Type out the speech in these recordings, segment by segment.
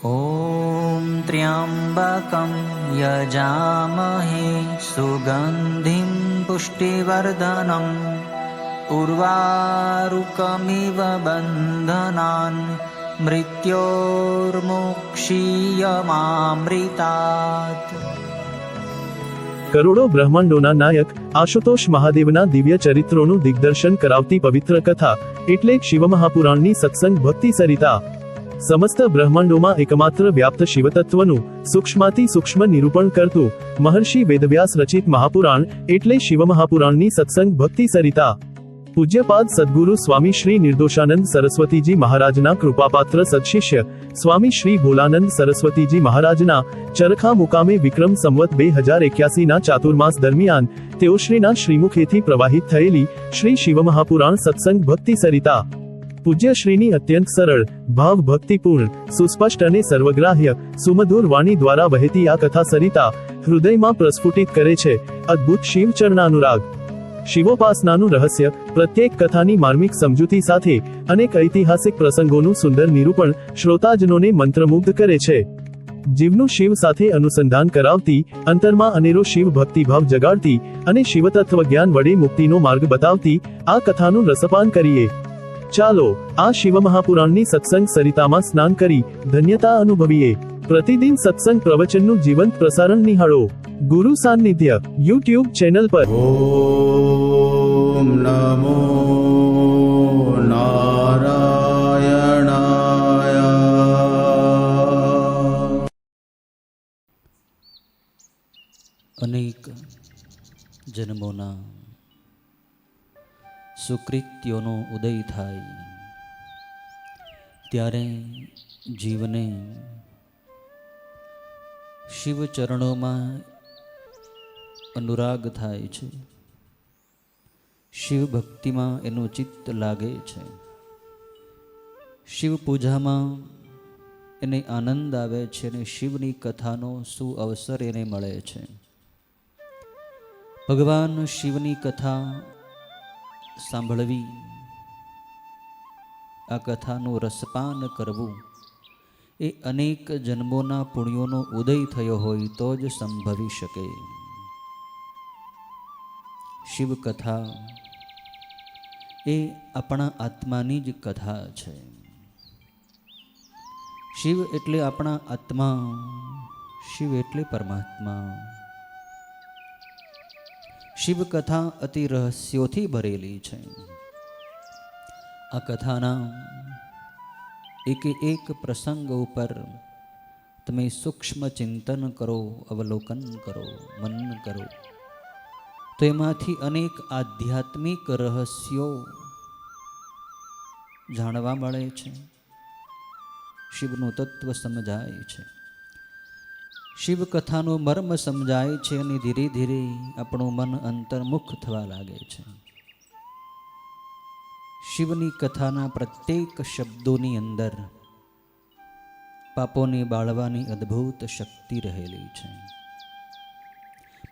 ॐ त्र्यम्बकं यजामहे सुगन्धिं पुष्टिवर्धनम् उर्वारुकमिव बन्धनान् मृत्योर्मुक्षीयमामृतात्। કરોડો બ્રહ્માંડોના નાયક આશુતોષ મહાદેવના દિવ્ય ચરિત્રોનું દિગ્દર્શન કરાવતી પવિત્ર કથા એટલે શિવમહાપુરાણની સત્સંગ ભક્તિ સરિતા। સમસ્ત બ્રહ્માંડોમાં એકમાત્ર વ્યાપ્ત શિવતત્વનું સૂક્ષ્માતિ સૂક્ષ્મ નિરૂપણ કરતું મહર્ષિ વેદવ્યાસ રચિત મહાપુરાણ એટલે શિવમહાપુરાણની સત્સંગ ભક્તિ સરિતા। પૂજ્યપાદ સદગુરુ સ્વામી શ્રી નિર્દોષાનંદ સરસ્વતીજી મહારાજના કૃપાપાત્ર સદશિષ્ય સ્વામી શ્રી ભોલાનંદ સરસ્વતીજી મહારાજના ચરખા મુકામે વિક્રમ સંવત 2081ના ચાતુર્માસ દરમિયાન તેઓશ્રીના શ્રીમુખેથી પ્રવાહિત થયેલી શ્રી શિવમહાપુરાણ સત્સંગ ભક્તિ સરિતા પૂજ્ય શ્રીની અત્યંત સરળ ભાવ ભક્તિપૂર્ણ સુસ્પષ્ટ અને સર્વગ્રાહ્ય સુમધુર વાણી દ્વારા વહેતી આ કથા સરિતા હૃદયમાં પ્રસ્ફુટિત કરે છે અદ્ભુત શિવ ચરણાનુરાગ। શિવોપાસનાનું રહસ્ય પ્રત્યેક કથાની માર્મિક સમજૂતી સાથે અનેક ઐતિહાસિક પ્રસંગોનું સુંદર નિરૂપણ શ્રોતાજનોને મંત્રમુગ્ધ કરે છે। જીવનું શિવ સાથે અનુસંધાન કરાવતી અંતરમાં અનેરો શિવ ભક્તિભાવ જગાડતી અને શિવતત્વ જ્ઞાન વડે મુક્તિનો માર્ગ બતાવતી આ કથાનું રસપાન કરીએ। ચાલો આ શિવમહાપુરાણની સત્સંગ સરિતામાં સ્નાન કરી ધન્યતા અનુભવીએ। પ્રતિદિન સત્સંગ પ્રવચનનું જીવંત પ્રસારણ નિહાળો ગુરુ સાનિધ્ય યુટ્યુબ ચેનલ પર। ઓમ નમો નારાયણાય। અનેક જન્મોના સુકૃત્યોનો ઉદય થાય ત્યારે જીવને શિવ ચરણોમાં અનુરાગ થાય છે, શિવ ભક્તિમાં એનું ચિત્ત લાગે છે, શિવ પૂજામાં એને આનંદ આવે છે અને શિવની કથાનો સુઅવસર એને મળે છે। ભગવાન શિવની કથા સાંભળવી, આ કથાનું રસપાન કરવું એ અનેક જન્મોના પુણ્યોનો ઉદય થયો હોય તો જ સંભવી શકે। શિવ કથા એ આપણા આત્માની જ કથા છે। શિવ એટલે આપણા આત્મા, શિવ એટલે પરમાત્મા। શિવ કથા અતિ રહસ્યોથી ભરેલી છે। આ કથાના એક એક પ્રસંગ ઉપર તમે સૂક્ષ્મ ચિંતન કરો, અવલોકન કરો, મનન કરો તો એમાંથી અનેક આધ્યાત્મિક રહસ્યો જાણવા મળે છે, શિવનું તત્વ સમજાય છે, શિવ કથાનું મર્મ સમજાય છે અને ધીરે ધીરે આપણું મન અંતર્મુખ થવા લાગે છે। શિવની કથાના પ્રત્યેક શબ્દોની અંદર પાપોને બાળવાની અદ્ભુત શક્તિ રહેલી છે।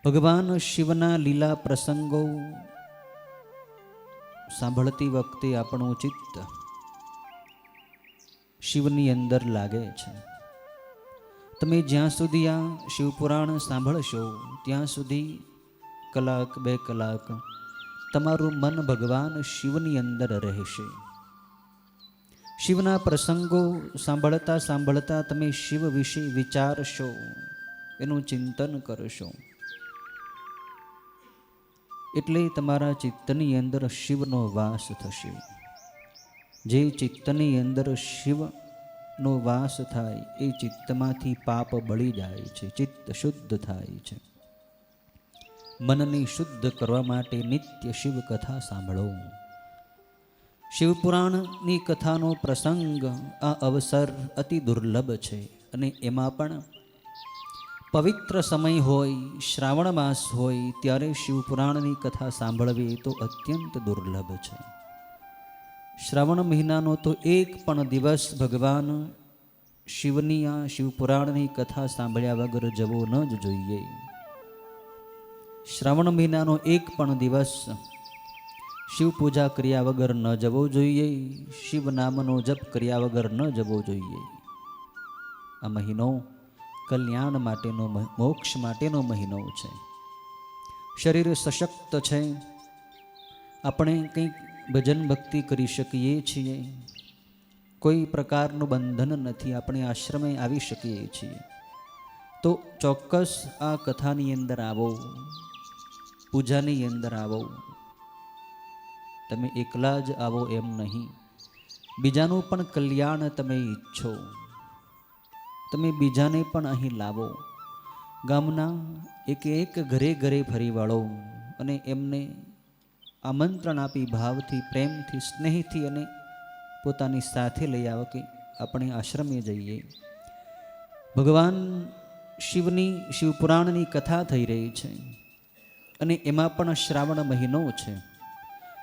ભગવાન શિવના લીલા પ્રસંગો સાંભળતી વખતે આપણું ચિત્ત શિવની અંદર લાગે છે। તમે જ્યાં સુધી આ શિવપુરાણ સાંભળશો ત્યાં સુધી કલાક બે કલાક તમારું મન ભગવાન શિવની અંદર રહેશે। શિવના પ્રસંગો સાંભળતા સાંભળતા તમે શિવ વિશે વિચારશો, એનું ચિંતન કરશો એટલે તમારા ચિત્તની અંદર શિવનો વાસ થશે। જે ચિત્તની અંદર શિવનો વાસ થાય એ ચિત્તમાંથી પાપ બળી જાય છે, ચિત્ત શુદ્ધ થાય છે। મનને શુદ્ધ કરવા માટે નિત્ય શિવ કથા સાંભળો। શિવપુરાણની કથાનો પ્રસંગ, આ અવસર અતિ દુર્લભ છે અને એમાં પણ પવિત્ર સમય હોય, શ્રાવણ માસ હોય ત્યારે શિવપુરાણની કથા સાંભળવી તો અત્યંત દુર્લભ છે। શ્રાવણ મહિનાનો તો એક પણ દિવસ ભગવાન શિવની આ શિવપુરાણની કથા સાંભળ્યા વગર જવો ન જ જોઈએ। શ્રાવણ મહિનાનો એક પણ દિવસ શિવ પૂજા કર્યા વગર ન જવો જોઈએ, શિવ નામનો જપ કર્યા વગર ન જવો જોઈએ। આ મહિનો કલ્યાણ માટેનો, મોક્ષ માટેનો મહિનો છે. શરીર સશક્ત છે, આપણે કંઈક ભજન ભક્તિ કરી શકીએ છીએ, કોઈ પ્રકારનું બંધન નથી, આપણે આશ્રમે આવી શકીએ છીએ. તો ચોક્કસ આ કથાની અંદર આવો, પૂજાની અંદર આવો. તમે એકલા જ આવો એમ નહીં, બીજાનું પણ કલ્યાણ તમે ઈચ્છો, તમે બીજાને પણ અહીં લાવો. ગામના એક ઘરે ઘરે ફરી વળો અને એમને આમંત્રણ આપી ભાવથી, પ્રેમથી, સ્નેહથી અને પોતાની સાથે લઈ આવો કે આપણે આશ્રમે જઈએ. ભગવાન શિવની, શિવપુરાણની કથા થઈ રહી છે અને એમાં પણ શ્રાવણ મહિનો છે.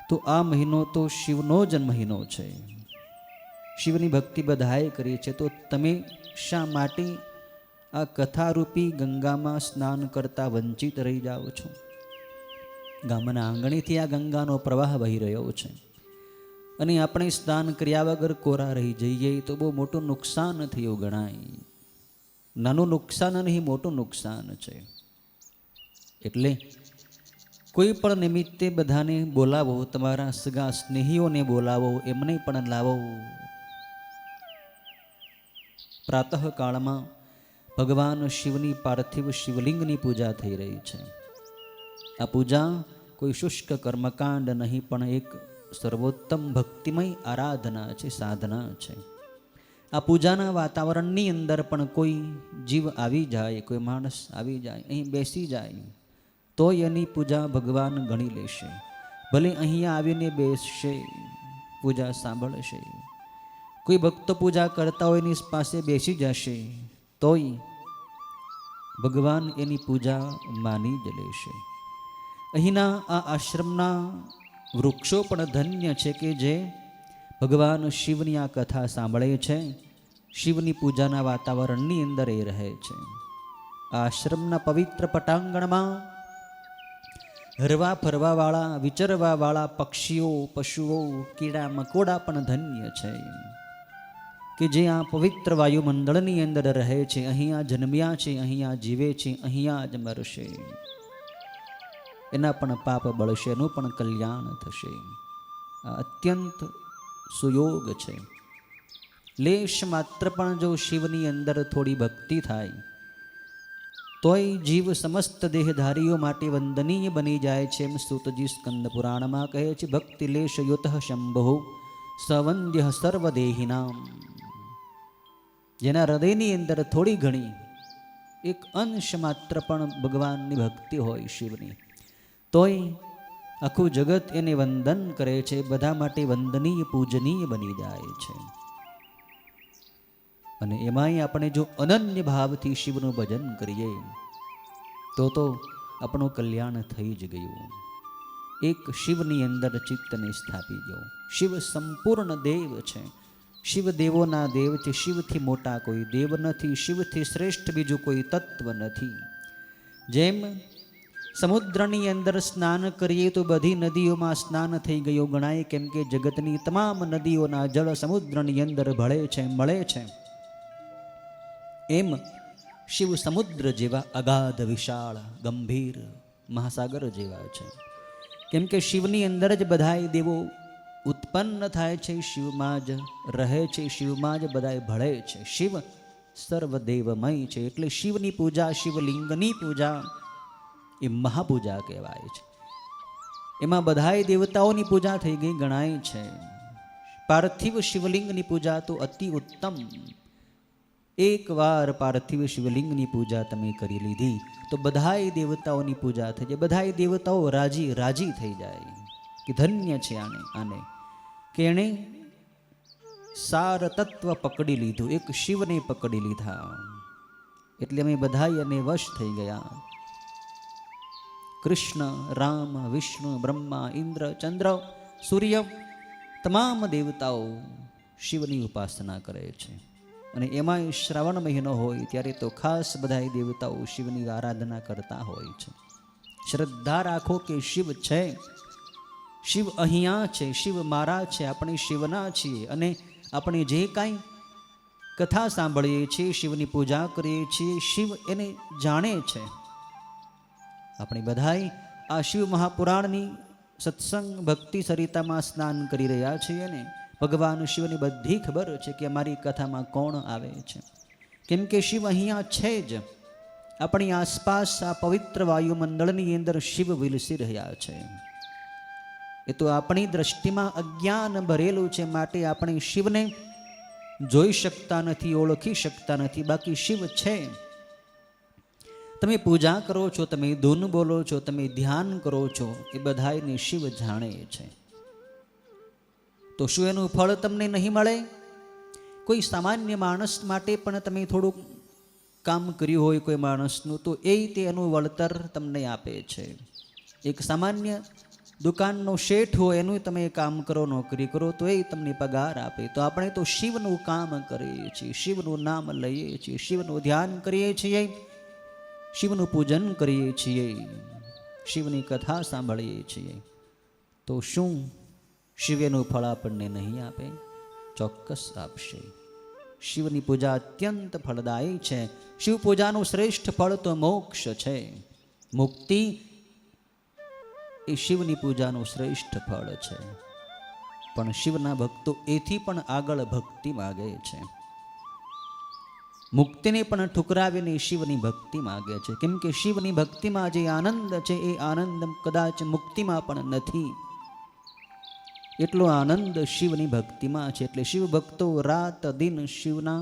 તો આ મહિનો તો શિવનો જ મહિનો છે. શિવની ભક્તિ બધાએ કરી છે. તો તમે શા માટે આ કથારૂપી ગંગામાં સ્નાન કરતા વંચિત રહી જાઓ છો? ગામના આંગણેથી આ ગંગાનો પ્રવાહ વહી રહ્યો છે અને આપણે સ્નાન કર્યા વગર કોરા રહી જઈએ તો બહુ મોટું નુકસાન થયું ગણાય. નાનું નુકસાન નહીં, મોટું નુકસાન છે. એટલે કોઈ પણ નિમિત્તે બધાને બોલાવો, તમારા સગા સ્નેહીઓને બોલાવો, એમને પણ લાવો. પ્રાતઃકાળમાં ભગવાન શિવની પાર્થિવ શિવલિંગની પૂજા થઈ રહી છે. આ પૂજા કોઈ શુષ્ક કર્મકાંડ નહીં, પણ એક સર્વોત્તમ ભક્તિમય આરાધના છે, સાધના છે. આ પૂજાના વાતાવરણની અંદર પણ કોઈ જીવ આવી જાય, કોઈ માણસ આવી જાય, અહીં બેસી જાય તો એની પૂજા ભગવાન ગણી લેશે. ભલે અહીંયા આવીને બેસશે, પૂજા સાંભળશે. કોઈ ભક્તો પૂજા કરતા હોય એની પાસે બેસી જશે તોય ભગવાન એની પૂજા માની જ લેશે. અહીંના આ આશ્રમના વૃક્ષો પણ ધન્ય છે કે જે ભગવાન શિવની આ કથા સાંભળે છે, શિવની પૂજાના વાતાવરણની અંદર એ રહે છે. આ આશ્રમના પવિત્ર પટાંગણમાં હરવા ફરવાવાળા, વિચરવાવાળા પક્ષીઓ, પશુઓ, કીડા મકોડા પણ ધન્ય છે કે જે આ પવિત્ર વાયુમંડળની અંદર રહે છે. અહીંયા જન્મ્યા છે, અહીંયા જીવે છે, અહીંયા જ મરશે. એના પણ પાપ બળશે, એનું પણ કલ્યાણ થશે. આ અત્યંત સુયોગ છે. લેશ માત્ર પણ જો શિવની અંદર થોડી ભક્તિ થાય તોય જીવ સમસ્ત દેહધારીઓ માટે વંદનીય બની જાય છે. એમ સૂતજી સ્કંદ પુરાણમાં કહે છે, ભક્તિ લેશ યુત શંભો સવંદ્ય સર્વદેહિનામ. જેના હૃદયની અંદર થોડી ઘણી એક અંશ માત્ર પણ ભગવાનની ભક્તિ હોય શિવની, તોય આખું જગત એને વંદન કરે છે, બધા માટે વંદનીય, પૂજનીય બની જાય છે. અને એમાંય આપણે જો અનન્ય ભાવથી શિવનું ભજન કરીએ તો આપણું કલ્યાણ થઈ જ ગયું. એક શિવની અંદર ચિત્તને સ્થાપી દો. શિવ સંપૂર્ણ દેવ છે, શિવ દેવોના દેવ છે. શિવથી મોટા કોઈ દેવ નથી, શિવથી શ્રેષ્ઠ બીજું કોઈ તત્વ નથી. જેમ સમુદ્રની અંદર સ્નાન કરીએ તો બધી નદીઓમાં સ્નાન થઈ ગયું ગણાય, કેમ કે જગતની તમામ નદીઓના જળ સમુદ્રની અંદર ભળે છે, મળે છે. એમ શિવ સમુદ્ર જેવા અગાધ, વિશાળ, ગંભીર મહાસાગર જેવા છે. કેમ કે શિવની અંદર જ બધાય દેવો ઉત્પન્ન થાય છે, શિવમાં જ રહે છે, શિવમાં જ બધાય ભળે છે. શિવ સર્વદેવમય છે. એટલે શિવની પૂજા, શિવલિંગની પૂજા એ મહાપૂજા કહેવાય છે. એમાં બધાય દેવતાઓની પૂજા થઈ ગઈ ગણાય છે. પાર્થિવ શિવલિંગની પૂજા તો અતિ ઉત્તમ. એકવાર પાર્થિવ શિવલિંગની પૂજા તમે કરી લીધી તો બધાય દેવતાઓની પૂજા થઈ જાય. બધાય દેવતાઓ રાજી થઈ જાય કે ધન્ય છે આને કે એણે સાર તત્વ પકડી લીધું, એક શિવને પકડી લીધા. એટલે અમે બધાય એને વશ થઈ ગયા. કૃષ્ણ, રામ, વિષ્ણુ, બ્રહ્મા, ઇન્દ્ર, ચંદ્ર, સૂર્ય તમામ દેવતાઓ શિવની ઉપાસના કરે છે. અને એમાંય શ્રાવણ મહિનો હોય ત્યારે તો ખાસ બધા દેવતાઓ શિવની આરાધના કરતા હોય છે. શ્રદ્ધા રાખો કે શિવ છે, શિવ અહીંયા છે, શિવ મારા છે, આપણે શિવના છીએ. અને આપણે જે કાંઈ કથા સાંભળીએ છીએ, શિવની પૂજા કરીએ છીએ, શિવ એને જાણે છે. આપણે બધાય આ શિવ મહાપુરાણની સત્સંગ ભક્તિ સરિતામાં સ્નાન કરી રહ્યા છીએ ને ભગવાન શિવની બધી ખબર છે કે અમારી કથામાં કોણ આવે છે. કેમ કે શિવ અહીંયા છે જ, આપણી આસપાસ આ પવિત્ર વાયુમંડળની અંદર શિવ વિલસી રહ્યા છે. એ તો આપણી દ્રષ્ટિમાં અજ્ઞાન ભરેલું છે, માટે આપણે શિવને જોઈ શકતા નથી, ઓળખી શકતા નથી. બાકી શિવ છે. તમે પૂજા કરો છો, તમે ધૂન બોલો છો, તમે ધ્યાન કરો છો, એ બધાયને શિવ જાણે છે. તો શું એનું ફળ તમને નહીં મળે? કોઈ સામાન્ય માણસ માટે પણ તમે થોડુંક કામ કર્યું હોય કોઈ માણસનું, તો એ તે એનું વળતર તમને આપે છે. એક સામાન્ય દુકાનનો શેઠ હોય, એનું તમે કામ કરો, નોકરી કરો, તો એ તમને પગાર આપે. તો આપણે તો શિવનું કામ કરીએ છીએ, શિવનું નામ લઈએ છીએ, શિવનું ધ્યાન કરીએ છીએ, શિવનું પૂજન કરીએ છીએ, શિવની કથા સાંભળીએ છીએ. તો શું શિવ એનું ફળ આપણને નહીં આપે? ચોક્કસ આપશે. શિવની પૂજા અત્યંત ફળદાયી છે. શિવ પૂજાનું શ્રેષ્ઠ ફળ તો મોક્ષ છે. મુક્તિ એ શિવની પૂજાનું શ્રેષ્ઠ ફળ છે. પણ શિવના ભક્તો એથી પણ આગળ ભક્તિ માગે છે. મુક્તિને પણ ઠુકરાવીને શિવની ભક્તિ માગે છે. કેમ કે શિવની ભક્તિમાં જે આનંદ છે એ આનંદ કદાચ મુક્તિમાં પણ નથી. એટલો આનંદ શિવની ભક્તિમાં છે. એટલે શિવ ભક્તો રાત દિન શિવના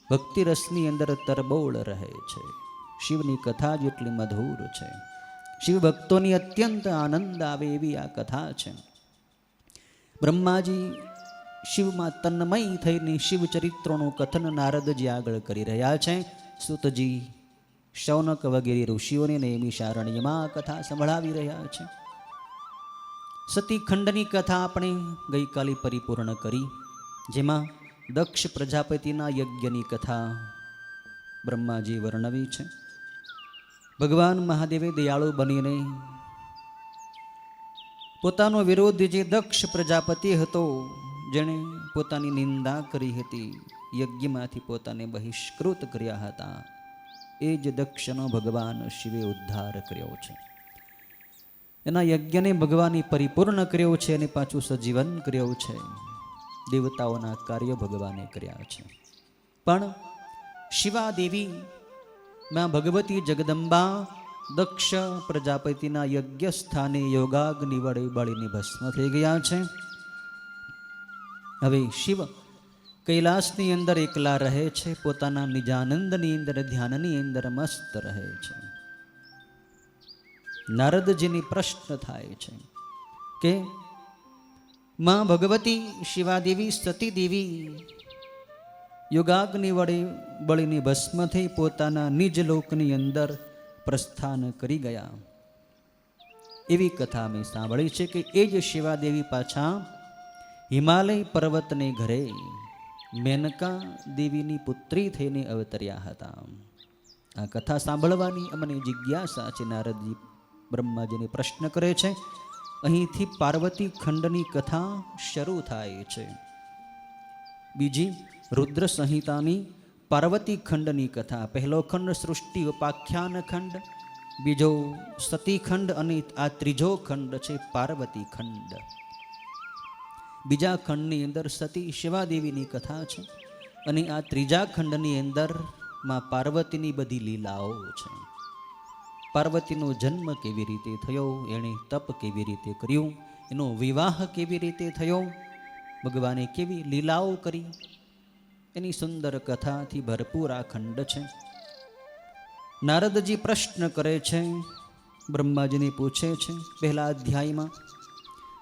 ભક્તિ રસની અંદર તરબોળ રહે છે. શિવની કથા જેટલી મધુર છે. શિવ ભક્તોની અત્યંત આનંદ આવે એવી આ કથા છે. બ્રહ્માજી શિવમાં તન્મય થઈને શિવ ચરિત્રોનું કથન નારદજી આગળ કરી રહ્યા છે. સુતજી, શૌનક વગેરે ઋષિઓને નૈમિષારણ્યમાં આ કથા સંભળાવી રહ્યા છે. સતીખંડની કથા આપણે ગઈકાલે પરિપૂર્ણ કરી, જેમાં દક્ષ પ્રજાપતિના યજ્ઞની કથા બ્રહ્માજી વર્ણવી છે. ભગવાન મહાદેવે દયાળુ બનીને પોતાનો વિરોધી જે દક્ષ પ્રજાપતિ હતો, જેણે પોતાની નિંદા કરી હતી, યજ્ઞમાંથી પોતાને બહિષ્કૃત કર્યા હતા, એ જ દક્ષનો ભગવાન શિવે ઉદ્ધાર કર્યો છે. એના યજ્ઞને ભગવાને પરિપૂર્ણ કર્યો છે અને પાછું સજીવન કર્યો છે. દેવતાઓના કાર્યો ભગવાને કર્યા છે. પણ શિવાદેવી માં ભગવતી જગદંબા દક્ષ પ્રજાપતિના યજ્ઞ સ્થાને યોગાગ્નિ વડે બળીને ભસ્મ થઈ ગયા છે. હવે શિવ કૈલાસની અંદર એકલા રહે છે, પોતાના નિજાનંદની અંદર ધ્યાનની અંદર મસ્ત રહે છે. નારદજીને પ્રશ્ન થાય છે કે માં ભગવતી શિવાદેવી સતીદેવી યોગાગ્નિ વડે બળીને ભસ્મ થઈ પોતાના નિજ લોકની અંદર પ્રસ્થાન કરી ગયા. એવી કથા મેં સાંભળી છે કે એ જ શિવાદેવી પાછા હિમાલય પર્વતને ઘરે મેનકા દેવીની પુત્રી થઈને અવતર્યા હતા. આ કથા સાંભળવાની અમને જિજ્ઞાસા છે. નારદજી બ્રહ્માજીને પ્રશ્ન કરે છે. અહીંથી પાર્વતી ખંડની કથા શરૂ થાય છે. બીજી રુદ્ર સંહિતાની પાર્વતી ખંડની કથા. પહેલો ખંડ સૃષ્ટિ ઉપાખ્યાન ખંડ, બીજો સતીખંડ અને આ ત્રીજો ખંડ છે પાર્વતી ખંડ. બીજા ખંડની અંદર સતી શિવાદેવીની કથા છે અને આ ત્રીજા ખંડની અંદર માં પાર્વતીની બધી લીલાઓ છે. પાર્વતીનો જન્મ કેવી રીતે થયો, એણે તપ કેવી રીતે કર્યું, એનો વિવાહ કેવી રીતે થયો, ભગવાને કેવી લીલાઓ કરી, એની સુંદર કથાથી ભરપૂર આ ખંડ છે. નારદજી પ્રશ્ન કરે છે, બ્રહ્માજીને પૂછે છે પહેલા અધ્યાયમાં,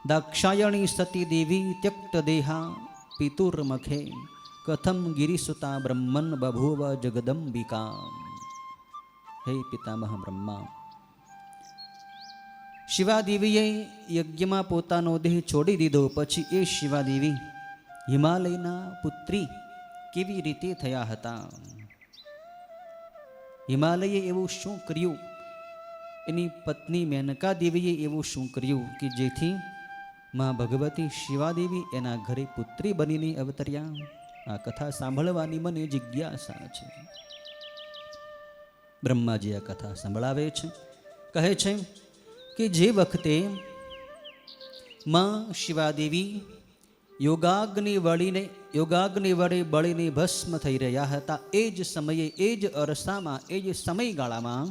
દાક્ષાયણી સતી દેવી ત્યક્ત દેહા પિતુર્મખે કથમ ગિરિસુતા બ્રહ્મન બભૂવ જગદંબિકા. હે પિતામહ બ્રહ્મા, શિવાદેવીએ યજ્ઞમાં પોતાનો દેહ છોડી દીધો, પછી એ શિવાદેવી હિમાલયના પુત્રી કેવી રીતે થયા હતા? હિમાલયે એવું શું કર્યું, એની પત્ની મેનકા દેવીએ એવું શું કર્યું કે જેથી માં ભગવતી શિવાદેવી એના ઘરે પુત્રી બનીને અવતર્યા? આ કથા સાંભળવાની મને જિજ્ઞાસા છે. બ્રહ્માજી આ કથા સંભળાવે છે. કહે છે કે જે વખતે માં શિવાદેવી યોગાગ્નિ વડે બળીને ભસ્મ થઈ રહ્યા હતા, એ જ સમયે, એ જ અરસામાં, એ જ સમયગાળામાં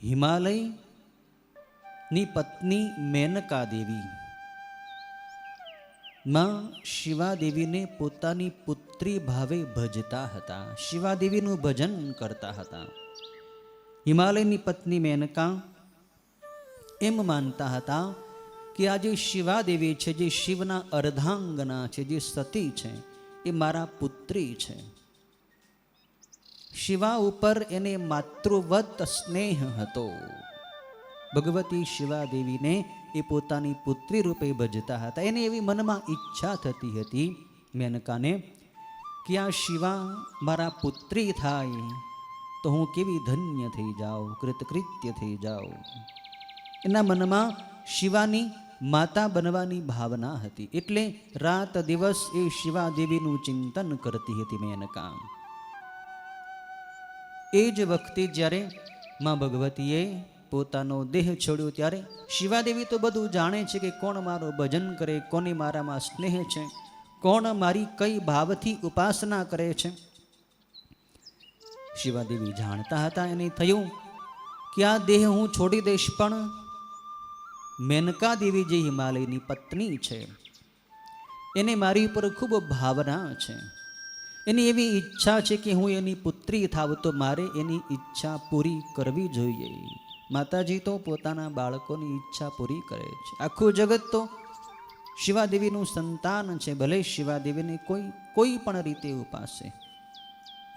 હિમાલયની પત્ની મેનકા દેવી માં શિવાદેવીને પોતાની પુત્રી ભાવે ભજતા હતા, શિવાદેવીનું ભજન કરતા હતા. હિમાલયની પત્ની મેનકા એમ માનતા હતા કે આ જે શિવાદેવી છે, જે શિવના અર્ધાંગના છે, જે સતી છે, એ મારા પુત્રી છે. શિવા ઉપર એને માતૃવત સ્નેહ હતો. ભગવતી શિવાદેવીને એ પોતાની પુત્રી રૂપે ભજતા હતા. એને એવી મનમાં ઈચ્છા થતી હતી મેનકાને કે આ શિવા મારા પુત્રી થાય તો હું કેવી ધન્ય થઈ જાઉં, કૃતકૃત્ય થઈ જાઉં. એના મનમાં શિવાની માતા બનવાની ભાવના હતી. એટલે રાત દિવસ એ શિવાદેવીનું ચિંતન કરતી હતી મેનકા. એ જ વખતે જ્યારે માં ભગવતીએ પોતાનો દેહ છોડ્યો ત્યારે શિવાદેવી તો બધું જાણે છે કે કોણ મારું ભજન કરે, કોને મારામાં સ્નેહ છે, કોણ મારી કઈ ભાવથી ઉપાસના કરે છે. શિવાદેવી જાણતા હતા. એને થયું કે આ દેહ હું છોડી દઈશ, પણ મેનકા દેવી જે હિમાલયની પત્ની છે એને મારી ઉપર ખૂબ ભાવના છે. એની એવી ઈચ્છા છે કે હું એની પુત્રી થાવ તો મારે એની ઈચ્છા પૂરી કરવી જોઈએ. માતાજી તો પોતાના બાળકોની ઈચ્છા પૂરી કરે છે. આખું જગત તો શિવાદેવીનું સંતાન છે. ભલે શિવાદેવીને કોઈ પણ રીતે ઉપાસે,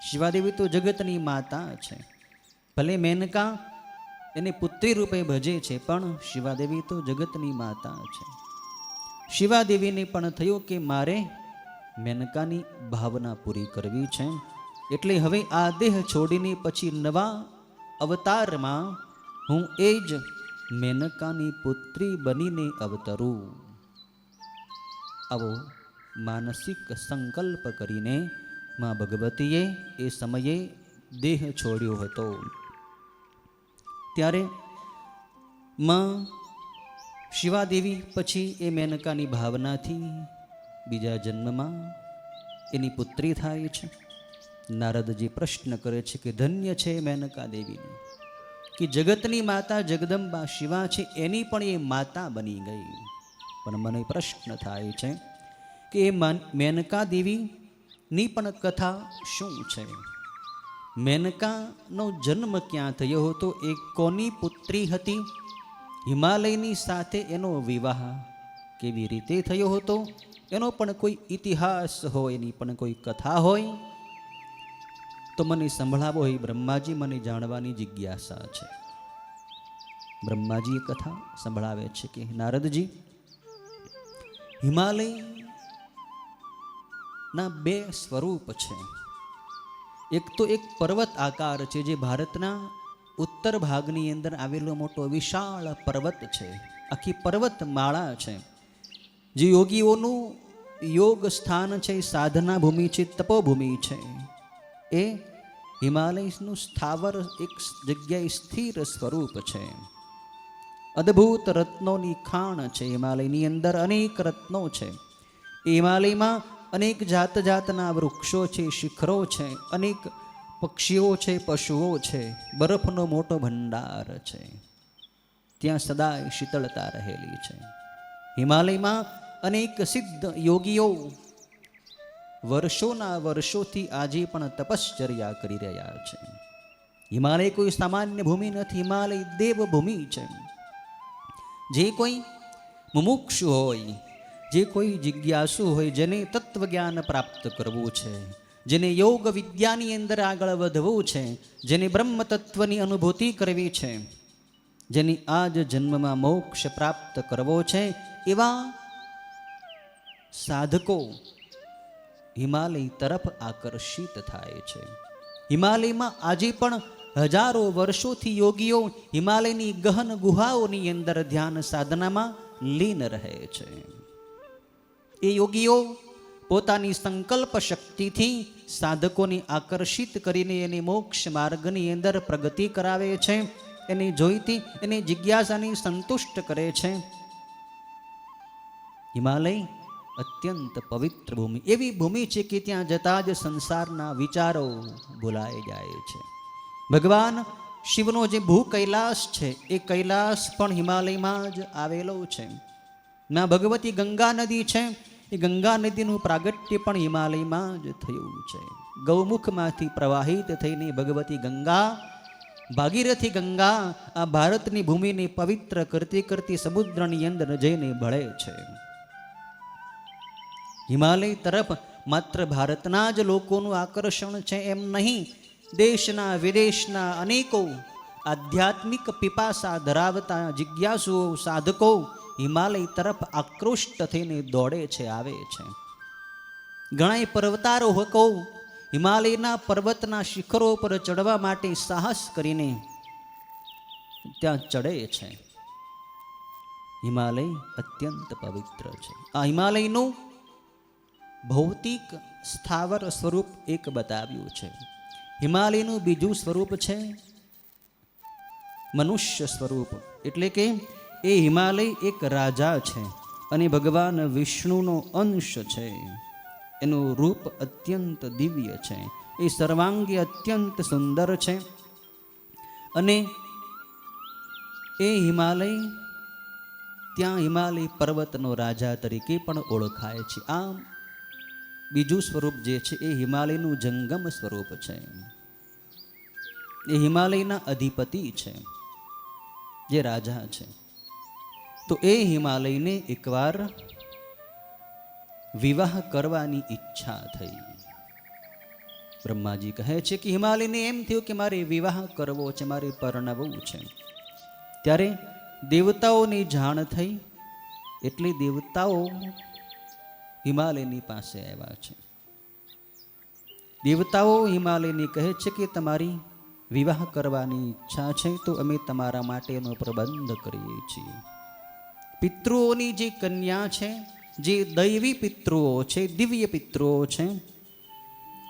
શિવાદેવી તો જગતની માતા છે. ભલે મેનકા એને પુત્રી રૂપે ભજે છે, પણ શિવાદેવી તો જગતની માતા છે. શિવાદેવીને પણ થયું કે મારે મેનકાની ભાવના પૂરી કરવી છે. એટલે હવે આ દેહ છોડીને પછી નવા અવતારમાં હું એ જ મેનકાની પુત્રી બનીને અવતરું. આવો માનસિક સંકલ્પ કરીને માં ભગવતીએ એ સમયે દેહ છોડ્યો હતો. ત્યારે માં શિવાદેવી પછી એ મેનકાની ભાવનાથી બીજા જન્મમાં એની પુત્રી થાય છે. નારદજી પ્રશ્ન કરે છે કે ધન્ય છે મેનકા દેવીની કે જગતની માતા જગદંબા શિવા છે, એની પણ એ માતા બની ગઈ. પણ મને પ્રશ્ન થાય છે કે એ મેનકા દેવીની પણ કથા શું છે? મેનકાનો જન્મ ક્યાં થયો હતો? એ કોની પુત્રી હતી? હિમાલયની સાથે એનો વિવાહ કેવી રીતે થયો હતો? એનો પણ કોઈ ઇતિહાસ હોય, એની પણ કોઈ કથા હોય તો મને સંભળાવો. એ બ્રહ્માજી મને જાણવાની જિજ્ઞાસા છે. બ્રહ્માજી એ કથા સંભળાવે છે કે નારદજી, હિમાલયના બે સ્વરૂપ છે. એક તો એક પર્વત આકાર છે, જે ભારતના ઉત્તર ભાગની અંદર આવેલો મોટો વિશાળ પર્વત છે. આખી પર્વત માળા છે. જે યોગીઓનું યોગ સ્થાન છે, સાધના ભૂમિ છે, તપોભૂમિ છે. એ હિમાલયનું સ્થાવર એક જગ્યાએ સ્થિર સ્વરૂપ છે. અદ્ભુત રત્નોની ખાણ છે. હિમાલયની અંદર અનેક રત્નો છે. એ હિમાલયમાં અનેક જાત જાતના વૃક્ષો છે, શિખરો છે, અનેક પક્ષીઓ છે, પશુઓ છે. બરફનો મોટો ભંડાર છે. ત્યાં સદાય શીતળતા રહેલી છે. હિમાલયમાં અનેક સિદ્ધ યોગીઓ વર્ષોના વર્ષોથી આજે પણ તપશ્ચર્યા કરી રહ્યા છે. હિમાલય કોઈ સામાન્ય ભૂમિ નથી. હિમાલય દેવભૂમિ છે. જે કોઈ મુમુક્ષુ હોય, જે કોઈ જિજ્ઞાસુ હોય, જેને તત્વજ્ઞાન પ્રાપ્ત કરવું છે, જેને યોગ વિદ્યાની અંદર આગળ વધવું છે, જેને બ્રહ્મ તત્વની અનુભૂતિ કરવી છે, જેની આ જ જન્મમાં મોક્ષ પ્રાપ્ત કરવો છે, એવા સાધકો હિમાલય તરફ આકર્ષિત થાય છે. હિમાલયમાં આજે પણ હજારો વર્ષોથી યોગીઓ હિમાલયની ગહન ગુહાઓની અંદર ધ્યાન સાધનામાં લીન રહે છે. એ યોગીઓ પોતાની સંકલ્પ શક્તિથી સાધકોને આકર્ષિત કરીને એની મોક્ષ માર્ગની અંદર પ્રગતિ કરાવે છે, એની જોઈતી એની જિજ્ઞાસાની સંતુષ્ટ કરે છે. હિમાલય અત્યંત પવિત્ર ભૂમિ, એવી ભૂમિ છે કે ત્યાં જતા જ સંસારના વિચારો ભૂલાઈ જાય છે. ભગવાન શિવનો જે ભૂ કૈલાસ છે એ કૈલાસ પણ હિમાલયમાં જ આવેલો છે. ના ભગવતી ગંગા નદી છે, એ ગંગા નદીનું પ્રાગટ્ય પણ હિમાલયમાં જ થયું છે. ગૌમુખમાંથી પ્રવાહિત થઈને ભગવતી ગંગા, ભાગીરથી ગંગા આ ભારતની ભૂમિને પવિત્ર કરતી કરતી સમુદ્રની અંદર જઈને ભળે છે. હિમાલય તરફ માત્ર ભારતના જ લોકોનું આકર્ષણ છે એમ નહીં, દેશના વિદેશના અનેકો આધ્યાત્મિક પિપાસા ધરાવતા જિજ્ઞાસુઓ સાધકો હિમાલય તરફ આકૃષ્ટ થઈને દોડે છે, આવે છે. ઘણા પર્વતારોહકો હિમાલયના પર્વતના શિખરો પર ચડવા માટે સાહસ કરીને ત્યાં ચડે છે. હિમાલય અત્યંત પવિત્ર છે. આ હિમાલયનું ભૌતિક સ્થાવર સ્વરૂપ એક બતાવ્યું છે. હિમાલયનું બીજું સ્વરૂપ છે મનુષ્ય સ્વરૂપ, એટલે કે એ હિમાલય એક રાજા છે અને ભગવાન વિષ્ણુનો અંશ છે. એનું રૂપ અત્યંત દિવ્ય છે, એ સર્વાંગી અત્યંત સુંદર છે અને એ હિમાલય ત્યાં હિમાલય પર્વતનો રાજા તરીકે પણ ઓળખાય છે. આમ બીજું સ્વરૂપ જે છે એ હિમાલયનું જંગમ સ્વરૂપ છે. એ હિમાલયના અધિપતિ છે, જે રાજા છે. તો એ હિમાલયને એકવાર વિવાહ કરવાની ઈચ્છા થઈ. બ્રહ્માજી કહે છે કે હિમાલયને એમ થયું કે મારે વિવાહ કરવો છે, મારે પરણવું છે. ત્યારે દેવતાઓની જાણ થઈ, એટલે દેવતાઓ હિમાલયની પાસે આવ્યા છે. દેવતાઓ હિમાલયને કહે છે કે તમારી વિવાહ કરવાની ઈચ્છા છે તો અમે તમારા માટેનો પ્રબંધ કરીએ છીએ. પિતૃઓની જે કન્યા છે, જે દૈવી પિતૃઓ છે, દિવ્ય પિતૃઓ છે,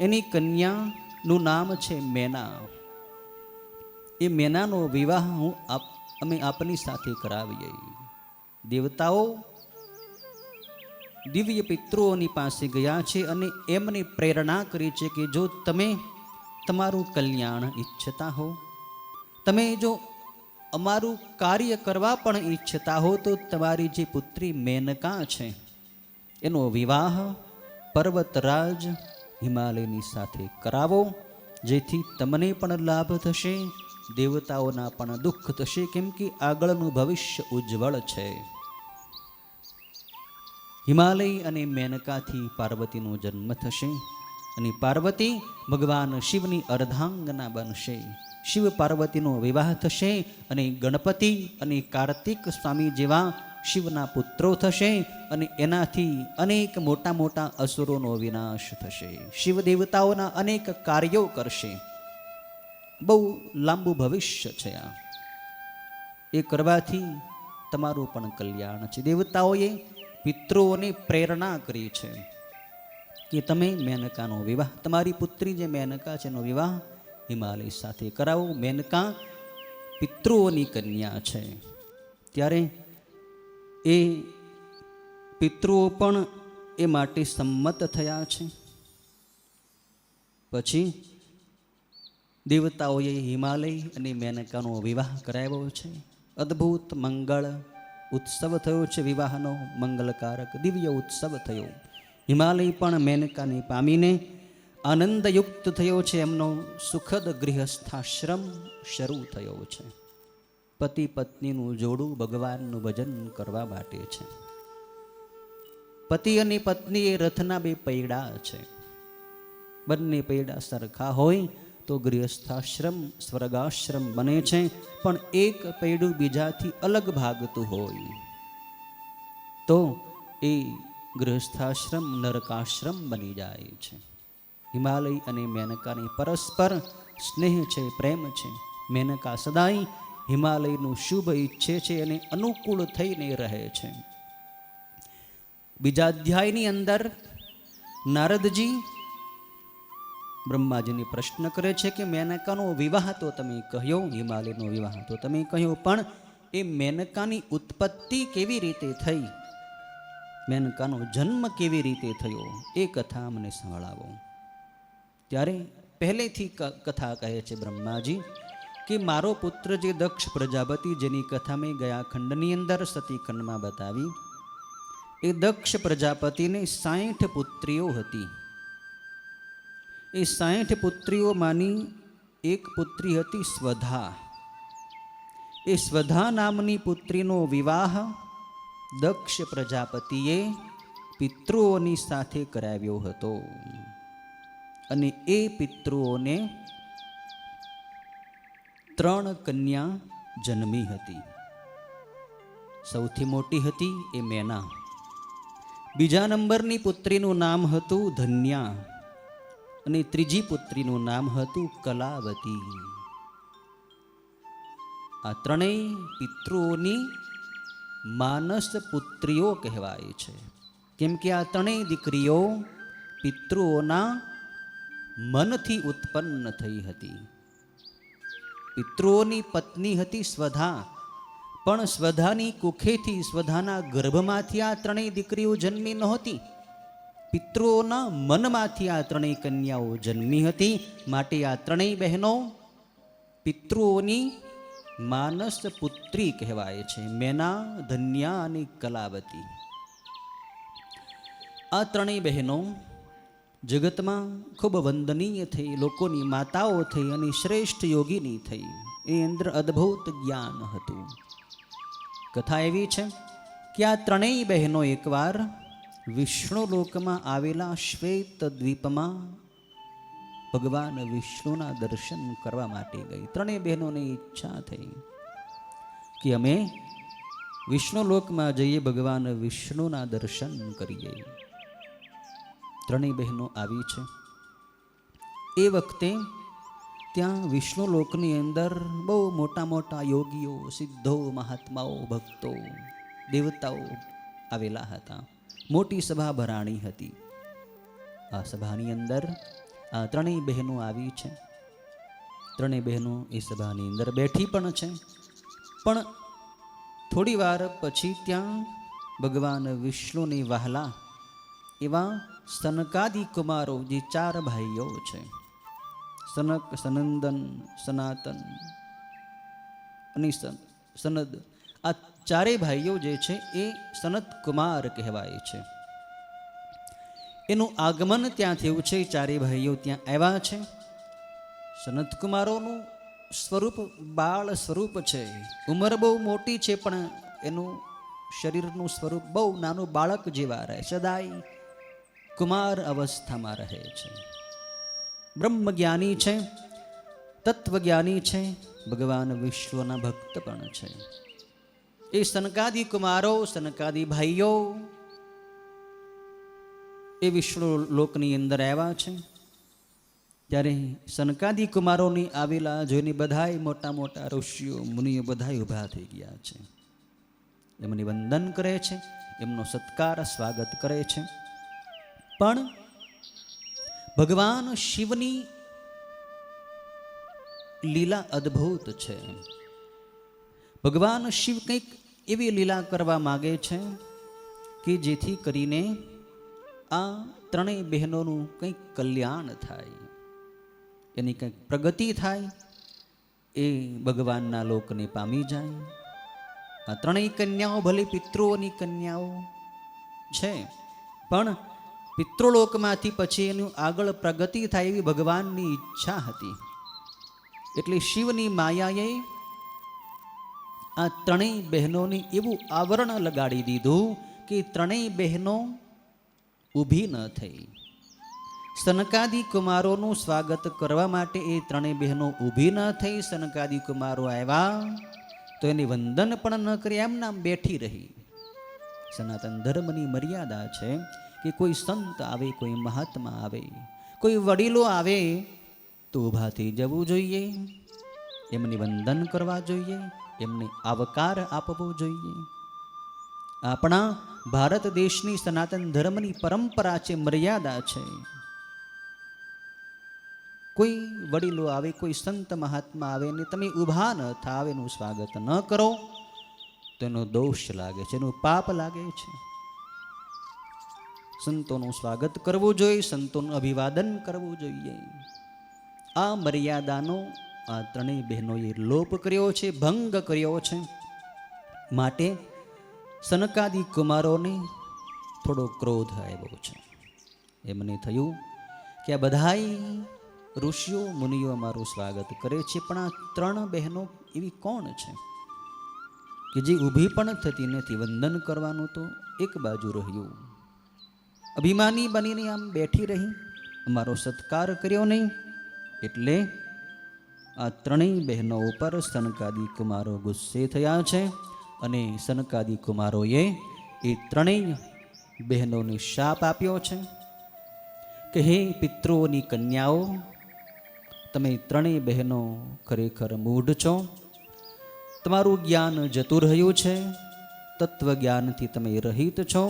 એની કન્યાનું નામ છે મેના. એ મેનાનો વિવાહ અમે આપની સાથે કરાવીએ. દેવતાઓ દિવ્ય પિતૃઓની પાસે ગયા છે અને એમને પ્રેરણા કરી છે કે જો તમે તમારું કલ્યાણ ઈચ્છતા હો, તમે જો અમારું કાર્ય કરવા પણ ઈચ્છતા હો, તો તમારી જે પુત્રી મેનકા છે એનો વિવાહ પર્વતરાજ હિમાલયની સાથે કરાવો, જેથી તમને પણ લાભ થશે, દેવતાઓના પણ દુઃખ થશે, કેમ કે આગળનું ભવિષ્ય ઉજ્જવળ છે. હિમાલય અને મેનકાથી પાર્વતીનો જન્મ થશે અને પાર્વતી ભગવાન શિવની અર્ધાંગના બનશે. શિવ પાર્વતીનો વિવાહ થશે અને ગણપતિ અને કાર્તિક સ્વામી જેવા શિવના પુત્રો થશે અને એનાથી અનેક મોટા મોટા અસુરોનો વિનાશ થશે. શિવ દેવતાઓના અનેક કાર્યો કરશે. બહુ લાંબુ ભવિષ્ય છે આ. એ કરવાથી તમારું પણ કલ્યાણ છે. દેવતાઓએ પિતૃઓને પ્રેરણા કરી છે કે તમે મેનકાનો વિવાહ, તમારી પુત્રી જે મેનકા છે એનો વિવાહ હિમાલય સાથે કરાવો. મેનકા પિતૃઓની કન્યા છે. ત્યારે એ પિતૃઓ પણ એ માટે સંમત થયા છે. પછી દેવતાઓએ હિમાલય અને મેનકાનો વિવાહ કરાવ્યો છે. અદ્ભુત મંગળ ઉત્સવ થયો છે, વિવાહનો મંગલકારક દિવ્ય ઉત્સવ થયો. હિમાલય પણ મેનકાને પામીને આનંદયુક્ત થયો છે. એમનો સુખદ ગૃહસ્થાશ્રમ શરૂ થયો છે. પતિ પત્નીનું જોડું ભગવાનનું ભજન કરવા માટે છે. પતિ અને પત્ની એ રથના બે પૈડા છે. બંને પૈડા સરખા હોય તો ગૃહસ્થાશ્રમ સ્વર્ગાશ્રમ બને છે, પણ એક પૈડું બીજાથી અલગ ભાગતું હોય તો એ ગૃહસ્થાશ્રમ નરકાશ્રમ બની જાય છે. હિમાલય અને મેનકાની પરસ્પર સ્નેહ છે, પ્રેમ છે. મેનકા સદાય હિમાલયનું શુભ ઈચ્છે છે અને અનુકૂળ થઈને રહે છે. બીજા અધ્યાયની અંદર નારદજી બ્રહ્માજીને પ્રશ્ન કરે છે કે મેનકાનો વિવાહ તો તમે કહ્યો, હિમાલયનો વિવાહ તો તમે કહ્યો, પણ એ મેનકાની ઉત્પત્તિ કેવી રીતે થઈ, મેનકાનો જન્મ કેવી રીતે થયો, એ કથા મને સંભળાવો. ત્યારે પહેલેથી કથા કહે છે બ્રહ્માજી કે મારો પુત્ર જે દક્ષ પ્રજાપતિ, જેની કથા મેં ગયા ખંડની અંદર સતીખંડમાં બતાવી, એ દક્ષ પ્રજાપતિને 60 પુત્રીઓ હતી. એ 60 પુત્રીઓમાંની એક પુત્રી હતી સ્વધા. એ સ્વધા નામની પુત્રીનો વિવાહ દક્ષ પ્રજાપતિએ પિતૃઓની સાથે કરાવ્યો હતો. અને એ પિતૃઓને 3 કન્યા જન્મી હતી. સૌથી મોટી હતી એ મેના. બીજા નંબરની પુત્રીનું નામ હતું ધન્યા અને ત્રીજી પુત્રીનું નામ હતું કલાવતી. આ ત્રણેય પિતૃઓની માનસ પુત્રીઓ કહેવાય છે, કેમ કે આ ત્રણેય દીકરીઓ પિતૃઓના મનથી ઉત્પન્ન થઈ હતી. પિતૃઓની પત્ની હતી સ્વધા, પણ સ્વધાની કુખેથી, સ્વધાના ગર્ભમાંથી આ ત્રણેય દીકરીઓ જન્મી નહોતી. પિતૃઓના મનમાંથી આ ત્રણેય કન્યાઓ જન્મી હતી. માટે આ ત્રણેય બહેનો પિતૃઓની માનસ પુત્રી કહેવાય છે, મેના, ધન્યા અને કલાવતી. આ ત્રણેય બહેનો જગતમાં ખૂબ વંદનીય થઈ, લોકોની માતાઓ થઈ અને શ્રેષ્ઠ યોગીની થઈ. એ અંદર અદ્ભુત જ્ઞાન હતું. કથા એવી છે કે આ ત્રણેય બહેનો એકવાર વિષ્ણુ લોકમાં આવેલા શ્વેત દ્વીપમાં ભગવાન વિષ્ણુના દર્શન કરવા માટે ગઈ. ત્રણેય બહેનોને ઈચ્છા થઈ કે અમે વિષ્ણુ લોકમાં જઈએ, ભગવાન વિષ્ણુના દર્શન કરીએ. ત્રણેય બહેનો આવી છે. એ વખતે ત્યાં વિષ્ણુ લોકની અંદર બહુ મોટા મોટા યોગીઓ, સિદ્ધો, મહાત્માઓ, ભક્તો, દેવતાઓ આવેલા હતા. મોટી સભા ભરાણી હતી. આ સભાની અંદર આ ત્રણેય બહેનો આવી છે. ત્રણેય બહેનો એ સભાની અંદર બેઠી પણ છે. પણ થોડી વાર પછી ત્યાં ભગવાન વિષ્ણુની વહાલા એવા સનકાદિ કુમારો, જે 4 ભાઈઓ છે, સનક, સનંદન, સનાતન અને સનદ, આ 4 ભાઈઓ જે છે એ સનત કુમાર કહેવાય છે. એનું આગમન ત્યાં થયું છે. 4 ભાઈઓ ત્યાં આવ્યા છે. સનત કુમારોનું સ્વરૂપ બાળ સ્વરૂપ છે. ઉંમર બહુ મોટી છે, પણ એનું શરીરનું સ્વરૂપ બહુ નાનું બાળક જેવા રહે, સદાય કુમાર અવસ્થામાં રહે છે. બ્રહ્મજ્ઞાની છે, તત્વજ્ઞાની છે, ભગવાન વિષ્ણુના ભક્ત પણ છે. એ સનકાદિ કુમારો, સનકાદિ ભાઈઓ એ વિષ્ણુ લોકની અંદર આવ્યા છે. ત્યારે સનકાદિ કુમારોની આવેલા જોઈને બધાય મોટા મોટા ઋષિઓ, મુનિઓ બધાય ઊભા થઈ ગયા છે. એમને વંદન કરે છે, એમનો સત્કાર, સ્વાગત કરે છે. પણ ભગવાન શિવની લીલા અદ્ભુત છે. ભગવાન શિવ કંઈક એવી લીલા કરવા માગે છે કે જેથી કરીને આ ત્રણેય બહેનોનું કંઈક કલ્યાણ થાય, એની કંઈક પ્રગતિ થાય, એ ભગવાનના લોકને પામી જાય. આ ત્રણેય કન્યાઓ ભલે પિતૃઓની કન્યાઓ છે, પણ પિતૃલોકમાંથી પછી એનું આગળ પ્રગતિ થાય એવી ભગવાનની ઈચ્છા હતી. એટલે શિવની માયાએ આ ત્રણેય બહેનોને એવું આવરણ લગાડી દીધું કે ત્રણેય બહેનો ઊભી ન થઈ. સનકાદિ કુમારોનું સ્વાગત કરવા માટે એ ત્રણેય બહેનો ઊભી ન થઈ. સનકાદિ કુમારો આવ્યા તો એની વંદન પણ ન કરી, એમ નામ બેઠી રહી. સનાતન ધર્મની મર્યાદા છે કે કોઈ સંત આવે, કોઈ મહાત્મા આવે, કોઈ વડીલો આવે તો ઊભા થઈ જવું જોઈએ, એમની વંદન કરવા જોઈએ, એમને આવકાર આપવો જોઈએ. આપણા ભારત દેશની સનાતન ધર્મની પરંપરા છે, મર્યાદા છે. કોઈ વડીલો આવે, કોઈ સંત મહાત્મા આવે ને તમે ઊભા ન થાવ, એનું સ્વાગત ન કરો તો એનો દોષ લાગે છે, એનું પાપ લાગે છે. સંતોનું સ્વાગત કરવું જોઈએ, સંતોનું અભિવાદન કરવું જોઈએ. આ મર્યાદાનો આ ત્રણેય બહેનોએ લોપ કર્યો છે, ભંગ કર્યો છે. માટે સનકાદિ કુમારોને થોડો ક્રોધ આવ્યો છે. એમને થયું કે આ બધાય ઋષિઓ મુનિઓ અમારું સ્વાગત કરે છે, પણ આ ત્રણ બહેનો એવી કોણ છે કે જે ઊભી પણ થતી નથી? વંદન કરવાનું તો એક બાજુ રહ્યું, અભિમાની બનીને આમ બેઠી રહી, અમારો સત્કાર કર્યો નહીં. એટલે આ ત્રણેય બહેનો ઉપર સનકાદિ કુમારો ગુસ્સે થયા છે અને સનકાદિ કુમારોએ એ ત્રણેય બહેનોને શાપ આપ્યો છે કે હે પિતૃઓની કન્યાઓ, તમે ત્રણેય બહેનો ખરેખર મૂઢ છો. તમારું જ્ઞાન જતું રહ્યું છે, તત્વજ્ઞાનથી તમે રહિત છો.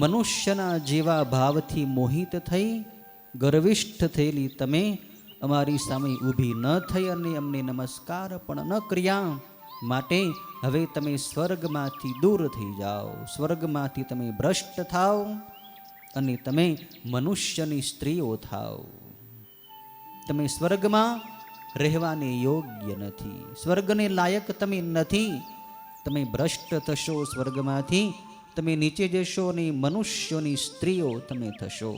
મનુષ્યના જેવા ભાવથી મોહિત થઈ ગર્વિષ્ઠ થયેલી તમે અમારી સામે ઊભી ન થઈ અને અમને નમસ્કાર પણ ન કર્યા. માટે હવે તમે સ્વર્ગમાંથી દૂર થઈ જાઓ, સ્વર્ગમાંથી તમે ભ્રષ્ટ થાઓ અને તમે મનુષ્યની સ્ત્રીઓ થાઓ. તમે સ્વર્ગમાં રહેવાને યોગ્ય નથી, સ્વર્ગને લાયક તમે નથી. તમે ભ્રષ્ટ થશો સ્વર્ગમાંથી, તમે નીચે જશો અને મનુષ્યોની સ્ત્રીઓ તમે થશો.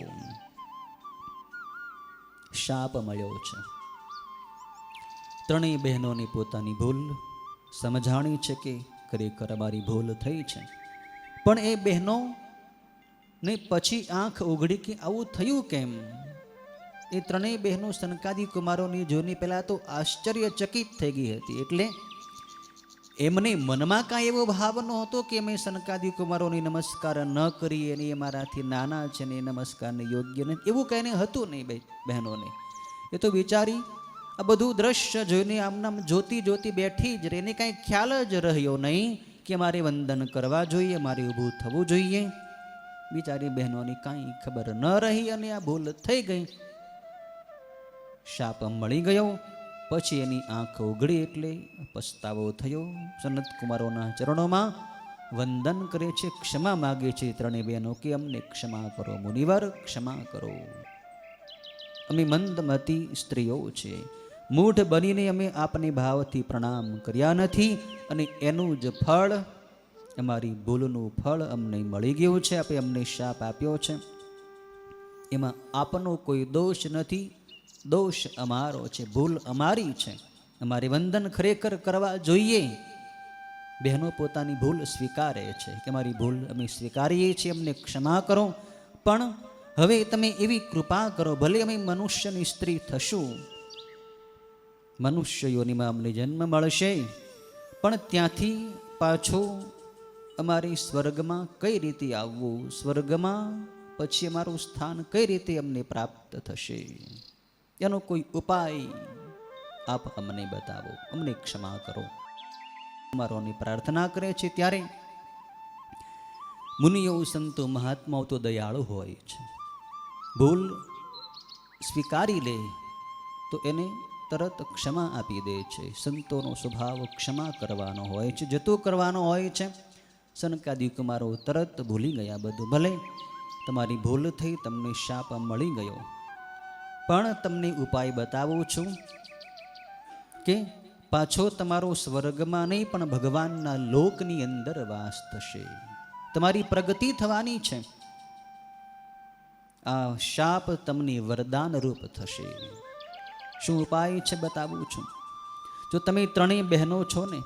શાપ મળ્યો છે. ત્રણેય બહેનોને પોતાની ભૂલ સમજાણી છે કે ખરેખર અમારી ભૂલ થઈ છે. પણ એ બહેનો ને પછી આંખ ઉઘડી કે આવું થયું કેમ? એ ત્રણેય બહેનો સનકાદિ કુમારોની જોઈને પહેલાં તો આશ્ચર્યચકિત થઈ ગઈ હતી. એટલે એમને મનમાં કાંઈ એવો ભાવ નહોતો કે અમે સનકાદિ કુમારોની નમસ્કાર ન કરીએ અને એ મારાથી નાના છે ને એ નમસ્કારને યોગ્ય નથી, એવું કંઈને હતું નહીં બહેનોને. એ તો વિચારી આ બધું દ્રશ્ય જોઈને આમનામ જોતી જોતી બેઠી જ રહી, એને કાંઈ ખ્યાલ જ રહ્યો નહીં કે મારે વંદન કરવા જોઈએ, મારે ઊભું થવું જોઈએ. બિચારી બહેનોની કાંઈ ખબર ન રહી અને આ ભૂલ થઈ ગઈ, શાપ મળી ગયો. પછી એની આંખ ઉઘડી એટલે પસ્તાવો થયો. સનત કુમારોના ચરણોમાં વંદન કરે છે, ક્ષમા માગે છે ત્રણેય બહેનો કે અમને ક્ષમા કરો મુનિવર, ક્ષમા કરો. અમે મંદમતી સ્ત્રીઓ છે, મૂઢ બનીને અમે આપને ભાવથી પ્રણામ કર્યા નથી અને એનું જ ફળ, અમારી ભૂલનું ફળ અમને મળી ગયું છે. આપે અમને શાપ આપ્યો છે, એમાં આપનો કોઈ દોષ નથી, દોષ અમારો છે, ભૂલ અમારી છે. અમારે વંદન ખરેખર કરવા જોઈએ. બહેનો પોતાની ભૂલ સ્વીકારે છે કે અમારી ભૂલ અમે સ્વીકારીએ છીએ, અમને ક્ષમા કરો. પણ હવે તમે એવી કૃપા કરો, ભલે અમે મનુષ્યની સ્ત્રી થશું, મનુષ્ય યોનિમાં અમને જન્મ મળશે, પણ ત્યાંથી પાછો અમારે સ્વર્ગમાં કઈ રીતે આવવું, સ્વર્ગમાં પછી અમારું સ્થાન કઈ રીતે અમને પ્રાપ્ત થશે, એનો કોઈ ઉપાય આપ અમને બતાવો, અમને ક્ષમા કરો. કુમારોની પ્રાર્થના કરે છે ત્યારે મુનિઓ સંતો મહાત્માઓ તો દયાળુ હોય છે. ભૂલ સ્વીકારી લે તો એને તરત ક્ષમા આપી દે છે. સંતોનો સ્વભાવ ક્ષમા કરવાનો હોય છે, જતો કરવાનો હોય છે. સનકાદિ કુમારો તરત ભૂલી ગયા બધું. ભલે તમારી ભૂલ થઈ, તમને શાપ મળી ગયો, પણ તમને ઉપાય બતાવું છું કે પાછો તમારો સ્વર્ગમાં નહીં પણ ભગવાનના લોકની અંદર વાસ થશે, તમારી પ્રગતિ થવાની છે. આ શાપ તમને વરદાન રૂપ થશે. શું ઉપાય છે બતાવું છું. જો તમે ત્રણેય બહેનો છો ને,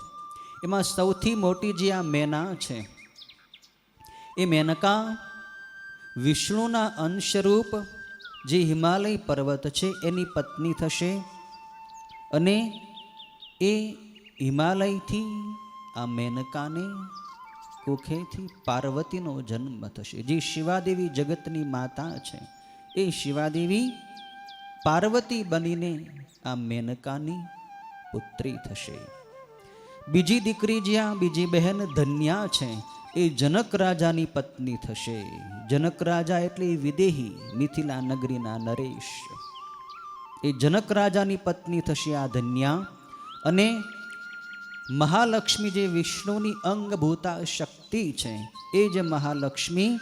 એમાં સૌથી મોટી જે આ મેના છે, એ મેનકા વિષ્ણુના અંશરૂપ જે હિમાલય પર્વત છે એની પત્ની થશે. અને એ હિમાલયથી આ મેનકાને કુખેથી પાર્વતીનો જન્મ થશે. જે શિવાદેવી જગતની માતા છે, એ શિવાદેવી પાર્વતી બનીને આ મેનકાની પુત્રી થશે. બીજી દીકરી જ્યાં બીજી બહેન ધન્યા છે એ જનક રાજાની પત્ની થશે. જનક રાજા એટલે વિદેહી, મિથિલા નગરીના નરેશ. એ જનક રાજાની પત્ની થશે આ ધન્યા. અને મહાલક્ષ્મી જે વિષ્ણુની અંગભૂતા શક્તિ છે એ જ મહાલક્ષ્મી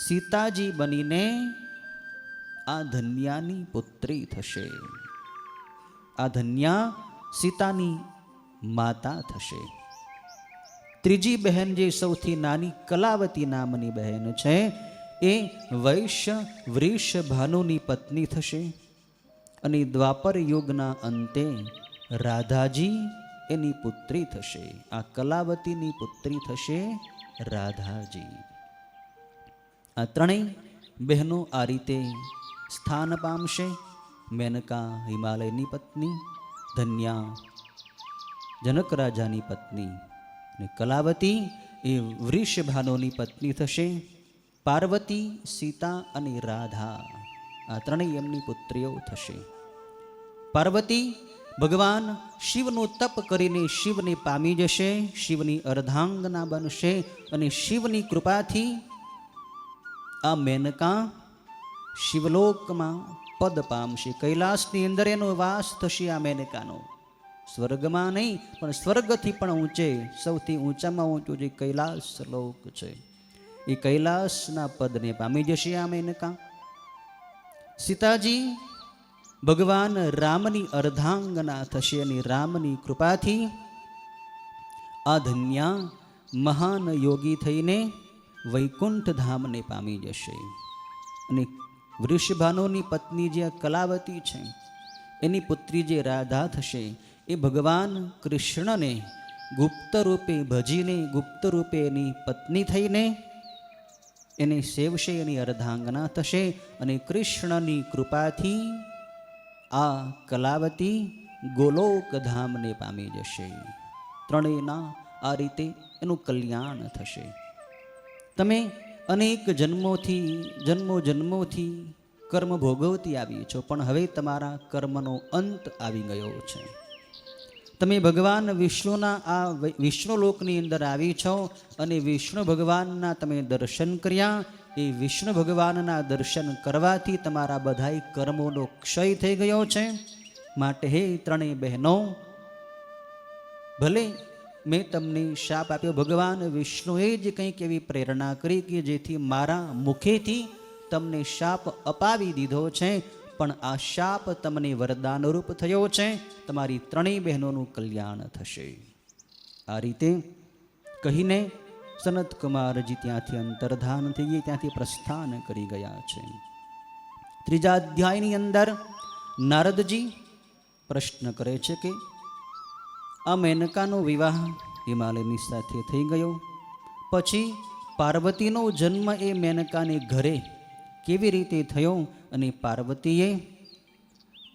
સીતાજી બનીને આ ધન્યાની પુત્રી થશે. આ ધન્યા સીતાની માતા થશે. ત્રીજી બહેન જે સૌથી નાની કલાવતી નામની બહેન છે એ વૈશ્ય વૃષભાનુની પત્ની થશે. અને દ્વાપર યુગના અંતે રાધાજી એની પુત્રી થશે. આ કલાવતીની પુત્રી થશે રાધાજી. આ ત્રણેય બહેનો આ રીતે સ્થાન પામશે. મેનકા હિમાલયની પત્ની, ધન્યા જનક રાજાની પત્ની, અને કલાવતી એ વૃષભાનુની પત્ની થશે. પાર્વતી, સીતા અને રાધા આ ત્રણેય એમની પુત્રીઓ થશે. પાર્વતી ભગવાન શિવનું તપ કરીને શિવને પામી જશે, શિવની અર્ધાંગના બનશે. અને શિવની કૃપાથી આ મેનકા શિવલોકમાં પદ પામશે. કૈલાસની અંદર એનો વાસ થશે આ મેનકાનો. સ્વર્ગમાં નહીં પણ સ્વર્ગથી પણ ઊંચે, સૌથી ઊંચામાં ઊંચું જે કૈલાસ લોક છે એ કૈલાસના પદને પામી જશે આ મેનકા. સીતાજી ભગવાન રામની અર્ધાંગના થશે. અને રામની કૃપાથી આ ધન્યા મહાન યોગી થઈને વૈકુંઠ ધામને પામી જશે. અને વૃષભાનુની પત્ની જે કલાવતી છે એની પુત્રી જે રાધા થશે એ ભગવાન કૃષ્ણને ગુપ્ત રૂપે ભજીને ગુપ્ત રૂપે એની પત્ની થઈને એને સેવશે, એની અર્ધાંગના થશે. અને કૃષ્ણની કૃપાથી આ કલાવતી ગોલોક ધામને પામી જશે. ત્રણેયના આ રીતે એનું કલ્યાણ થશે. તમે અનેક જન્મોથી કર્મ ભોગવતી આવી છો, પણ હવે તમારા કર્મનો અંત આવી ગયો છે. તમે ભગવાન વિષ્ણુના આ વિષ્ણુલોકની અંદર આવી છો અને વિષ્ણુ ભગવાનના તમે દર્શન કર્યા. એ વિષ્ણુ ભગવાનના દર્શન કરવાથી તમારા બધાય કર્મોનો ક્ષય થઈ ગયો છે. માટે હે ત્રણેય બહેનો, ભલે મેં તમને શાપ આપ્યો, ભગવાન વિષ્ણુએ જ કંઈક એવી પ્રેરણા કરી કે જેથી મારા મુખેથી તમને શાપ અપાવી દીધો છે, પણ આ શાપ તમને વરદાનરૂપ થયો છે. તમારી ત્રણેય બહેનોનું કલ્યાણ થશે. આ રીતે કહીને સનત કુમારજી ત્યાંથી અંતર્ધાન થઈ ગયા, ત્યાંથી પ્રસ્થાન કરી ગયા છે. ત્રીજા અધ્યાયની અંદર નારદજી પ્રશ્ન કરે છે કે આ મેનકાનો વિવાહ હિમાલયની સાથે થઈ ગયો, પછી પાર્વતીનો જન્મ એ મેનકાને ઘરે કેવી રીતે થયો, અને પાર્વતીએ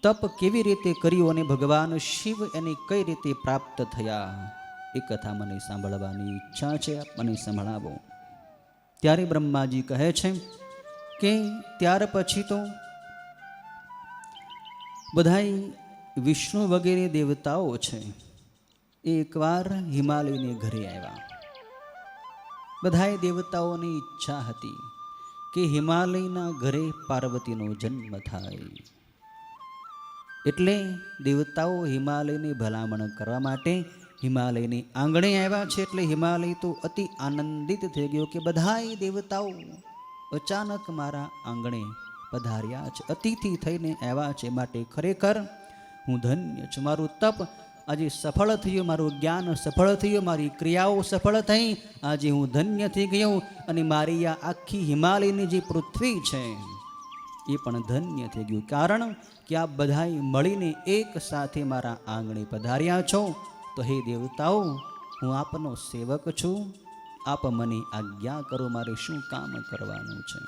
તપ કેવી રીતે કર્યું, અને ભગવાન શિવ એને કઈ રીતે પ્રાપ્ત થયા, એ કથા મને સાંભળવાની ઈચ્છા છે, મને સંભળાવો. ત્યારે બ્રહ્માજી કહે છે કે ત્યાર પછી તો બધાય વિષ્ણુ વગેરે દેવતાઓ છે એ એકવાર હિમાલયને ઘરે આવ્યા. બધાય દેવતાઓની ઈચ્છા હતી કે હિમાલયના ઘરે પાર્વતીનો જન્મ થાય. એટલે દેવતાઓ હિમાલયની ભલામણ કરવા માટે હિમાલયની આંગણે આવ્યા છે. એટલે હિમાલય તો અતિ આનંદિત થઈ ગયો કે બધાય દેવતાઓ અચાનક મારા આંગણે પધાર્યા છે, અતિથિ થઈને આવ્યા છે, માટે ખરેખર હું ધન્ય છું. મારું તપ આજે સફળ થયું, મારું જ્ઞાન સફળ થયું, મારી ક્રિયાઓ સફળ થઈ, આજે હું ધન્ય થઈ ગયો. અને મારી આ આખી હિમાલયની જે પૃથ્વી છે એ પણ ધન્ય થઈ ગયું, કારણ કે આ બધાય મળીને એક સાથે મારા આંગણે પધાર્યા છો. તો હે દેવતાઓ, હું આપનો સેવક છું, આપ મને આજ્ઞા કરો, મારે શું કામ કરવાનું છે.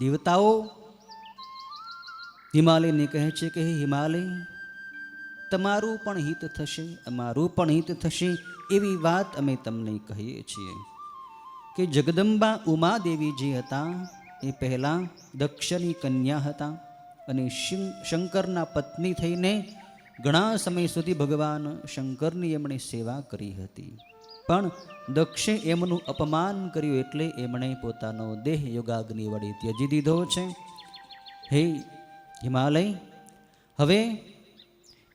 દેવતાઓ હિમાલયને કહે છે કે હે હિમાલય, તમારું પણ હિત થશે, અમારું પણ હિત થશે, એવી વાત અમે તમને કહીએ છીએ કે જગદંબા ઉમાદેવી જે હતા એ પહેલાં દક્ષની કન્યા હતા, અને શંકરના પત્ની થઈને ઘણા સમય સુધી ભગવાન શંકરની એમણે સેવા કરી હતી. પણ દક્ષે એમનું અપમાન કર્યું એટલે એમણે પોતાનો દેહ યોગાગ્નિ વડે ત્યજી દીધો છે. હે હિમાલય, હવે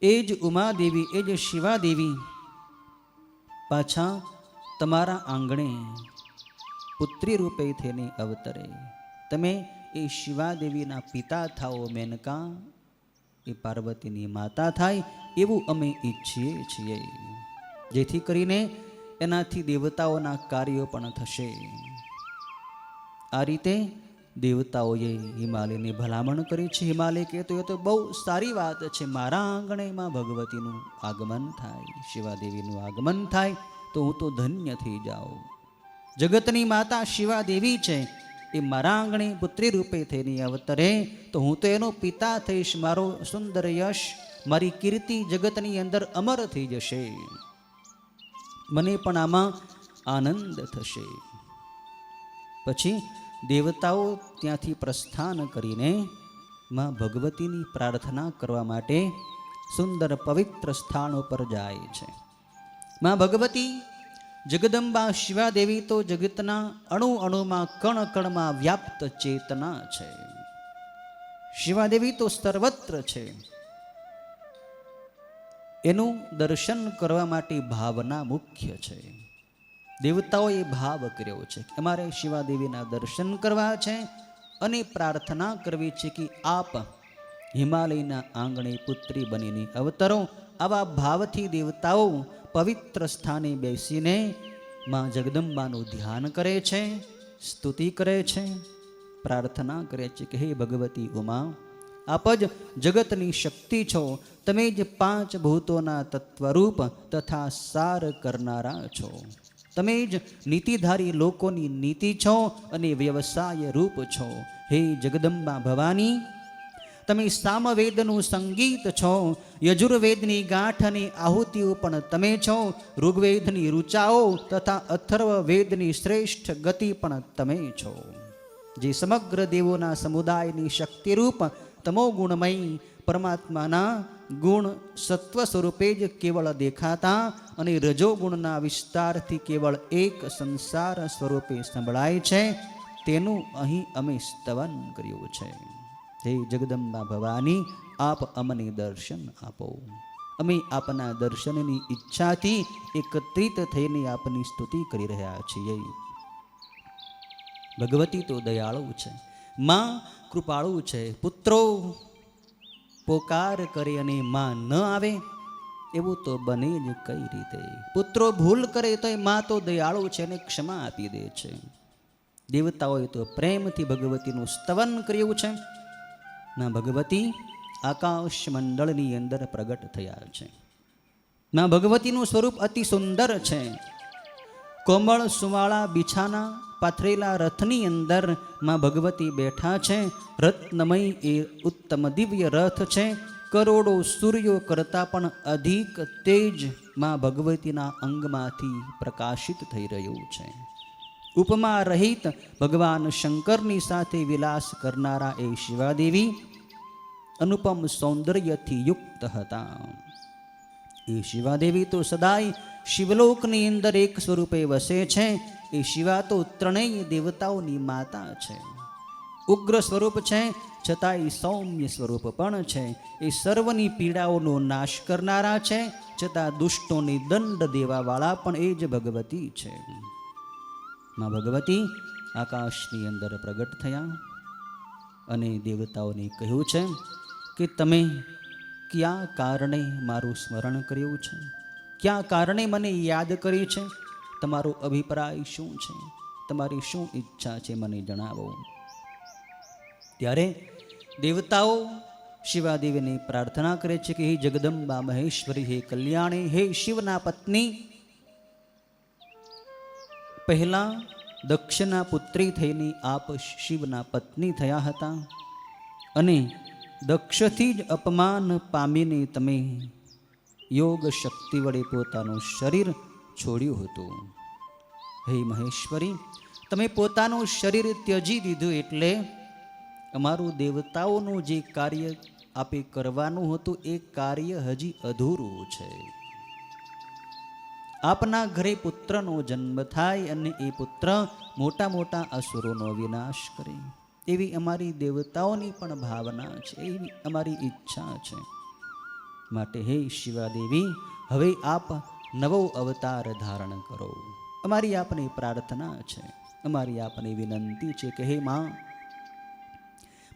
એ જ ઉમાદેવી, એ જ શિવાદેવી પાછા તમારા આંગણે પુત્રી રૂપે થઈને અવતરે. તમે એ શિવાદેવીના પિતા થાઓ મેનકા, એ પાર્વતીની માતા થાય એવું અમે ઈચ્છીએ છીએ, જેથી કરીને એનાથી દેવતાઓના કાર્યો પણ થશે. આ રીતે દેવતાઓએ હિમાલયની ભલામણ કરી છે. હિમાલય કહેતો એ તો બહુ સારી વાત છે, મારા આંગણેમાં ભગવતીનું આગમન થાય, શિવાદેવીનું આગમન થાય તો હું તો ધન્ય થઈ જાઉં. જગતની માતા શિવાદેવી છે, એ મારા આંગણે પુત્રી રૂપે થઈને અવતરે તો હું તો એનો પિતા થઈશ, મારો સુંદર યશ, મારી કીર્તિ જગતની અંદર અમર થઈ જશે, મને પણ આમાં આનંદ થશે. પછી દેવતાઓ ત્યાંથી પ્રસ્થાન કરીને માં ભગવતીની પ્રાર્થના કરવા માટે સુંદર પવિત્ર સ્થાન ઉપર જાય છે. માં ભગવતી જગદંબા શિવાદેવી તો જગતના અણુ અણુમાં કણ કણમાં વ્યાપ્ત ચેતના છે. શિવાદેવી તો સર્વત્ર છે. એનું દર્શન કરવા માટે ભાવના મુખ્ય છે. દેવતાઓએ ભાવ કર્યો છે કે અમારે શિવાદેવીના દર્શન કરવા છે અને પ્રાર્થના કરવી છે કે આપ હિમાલયના આંગણે પુત્રી બનીને અવતરો. આવા ભાવથી દેવતાઓ પવિત્ર સ્થાને બેસીને માં જગદંબાનું ધ્યાન કરે છે, સ્તુતિ કરે છે, પ્રાર્થના કરે છે કે હે ભગવતી ઉમા, આપ જ જગતની શક્તિ છો, તમે જ પાંચ ભૂતોના તત્વરૂપ તથા સાર કરનારા છો, તમે જ નીતિધારી લોકોની નીતિ છો અને વ્યવસાય રૂપ છો. હે જગદંબા ભવાની, તમે સામવેદનું સંગીત છો, યજુર્વેદની ગાંઠ અને આહુતિઓ પણ તમે છો, ઋગ્વેદની ઋચાઓ તથા અથર્વવેદની શ્રેષ્ઠ ગતિ પણ તમે છો, જે સમગ્ર દેવોના સમુદાયની શક્તિરૂપ તમો ગુણમય પરમાત્માના ગુણ સત્વ સ્વરૂપે જ કેવળ દેખાતા અને રજોગુણના વિસ્તારથી કેવળ એક સંસાર સ્વરૂપે સંભળાય છે, તેનું અહીં અમે સ્તવન કર્યું છે. હે જગદંબા ભવાની, આપ અમને દર્શન આપો. અમે આપના દર્શનની ઈચ્છાથી એકત્રિત થઈને આપની સ્તુતિ કરી રહ્યા છીએ. ભગવતી તો દયાળુ છે, માં કૃપાળુ છે. પુત્રો પોકાર કરે અને માં ન આવે એવું તો બને જ કઈ રીતે? પુત્રો ભૂલ કરે તો એ માં તો દયાળુ છે અને ક્ષમા આપી દે છે. દેવતાઓએ તો પ્રેમથી ભગવતીનું સ્તવન કર્યું છે. માં ભગવતી આકાશ મંડળની અંદર પ્રગટ થયા છે. માં ભગવતીનું સ્વરૂપ અતિ સુંદર છે. કોમળ સુવાળા બિછાના પાથરેલા રથની અંદર માં ભગવતી બેઠા છે. રત્નમય એ ઉત્તમ દિવ્ય રથ છે. કરોડો સૂર્યો કરતાં પણ અધિક તેજ માં ભગવતીના અંગમાંથી પ્રકાશિત થઈ રહ્યું છે. ઉપમા રહિત ભગવાન શંકરની સાથે વિલાસ કરનારા એ શિવાદેવી અનુપમ સૌંદર્યથી યુક્ત હતા. એ શિવાદેવી તો સદાય શિવલોકની અંદર એક સ્વરૂપે વસે છે. એ શિવા તો ત્રણેય દેવતાઓની માતા છે. ઉગ્ર સ્વરૂપ છે છતાંય સૌમ્ય સ્વરૂપ પણ છે. એ સર્વની પીડાઓનો નાશ કરનારા છે, છતાં દુષ્ટોને દંડ દેવાવાળા પણ એ જ ભગવતી છે. માં ભગવતી આકાશની અંદર પ્રગટ થયા અને દેવતાઓને કહ્યું છે કે તમે કયા કારણે મારું સ્મરણ કર્યું છે, કયા કારણે મને યાદ કરી છે, તમારો અભિપ્રાય શું છે, તમારી શું ઈચ્છા છે, મને જણાવો. ત્યારે દેવતાઓ શિવાદેવીને પ્રાર્થના કરે છે કે હે જગદંબા મહેશ્વરી, હે કલ્યાણી, હે શિવના પત્ની, પહેલા દક્ષના પુત્રી થઈને આપ શિવના પત્ની થયા હતા અને દક્ષથી જ અપમાન પામીને તમે યોગ શક્તિ વડે પોતાનું શરીર છોડ્યું હતું. હે મહેશ્વરી, તમે પોતાનું શરીર ત્યજી દીધું એટલે અમારું દેવતાઓનું જે કાર્ય આપે કરવાનું હતું એ કાર્ય હજી અધૂરું છે. આપના ઘરે પુત્રનો જન્મ થાય અને એ પુત્ર મોટા મોટા અસુરોનો વિનાશ કરે, એવી અમારી દેવતાઓની પણ ભાવના છે, એવી અમારી ઈચ્છા છે. માટે હે શિવાદેવી, હવે આપ નવો અવતાર ધારણ કરો. અમારી આપને પ્રાર્થના છે, અમારી આપને વિનંતી છે કે હે માં,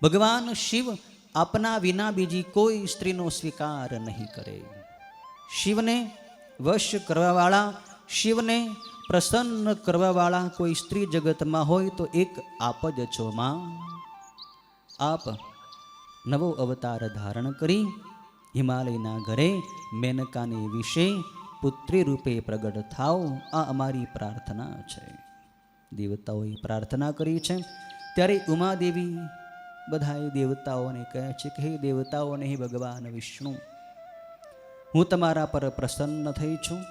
ભગવાન શિવ આપના વિના બીજી કોઈ સ્ત્રીનો સ્વીકાર નહીં કરે. શિવને વશ કરવાવાળા, શિવને પ્રસન્ન કરવાવાળા કોઈ સ્ત્રી જગતમાં હોય તો એક આપ જ છો માં. આપ નવો અવતાર ધારણ કરી હિમાલયના ઘરે મેનકાને વિશે પુત્રી રૂપે પ્રગટ થાવ, આ અમારી પ્રાર્થના છે. દેવતાઓએ પ્રાર્થના કરી છે. ત્યારે ઉમાદેવી બધાએ દેવતાઓને કહે છે કે હે દેવતાઓને, હે ભગવાન વિષ્ણુ, હું તમારા પર પ્રસન્ન થઈ છું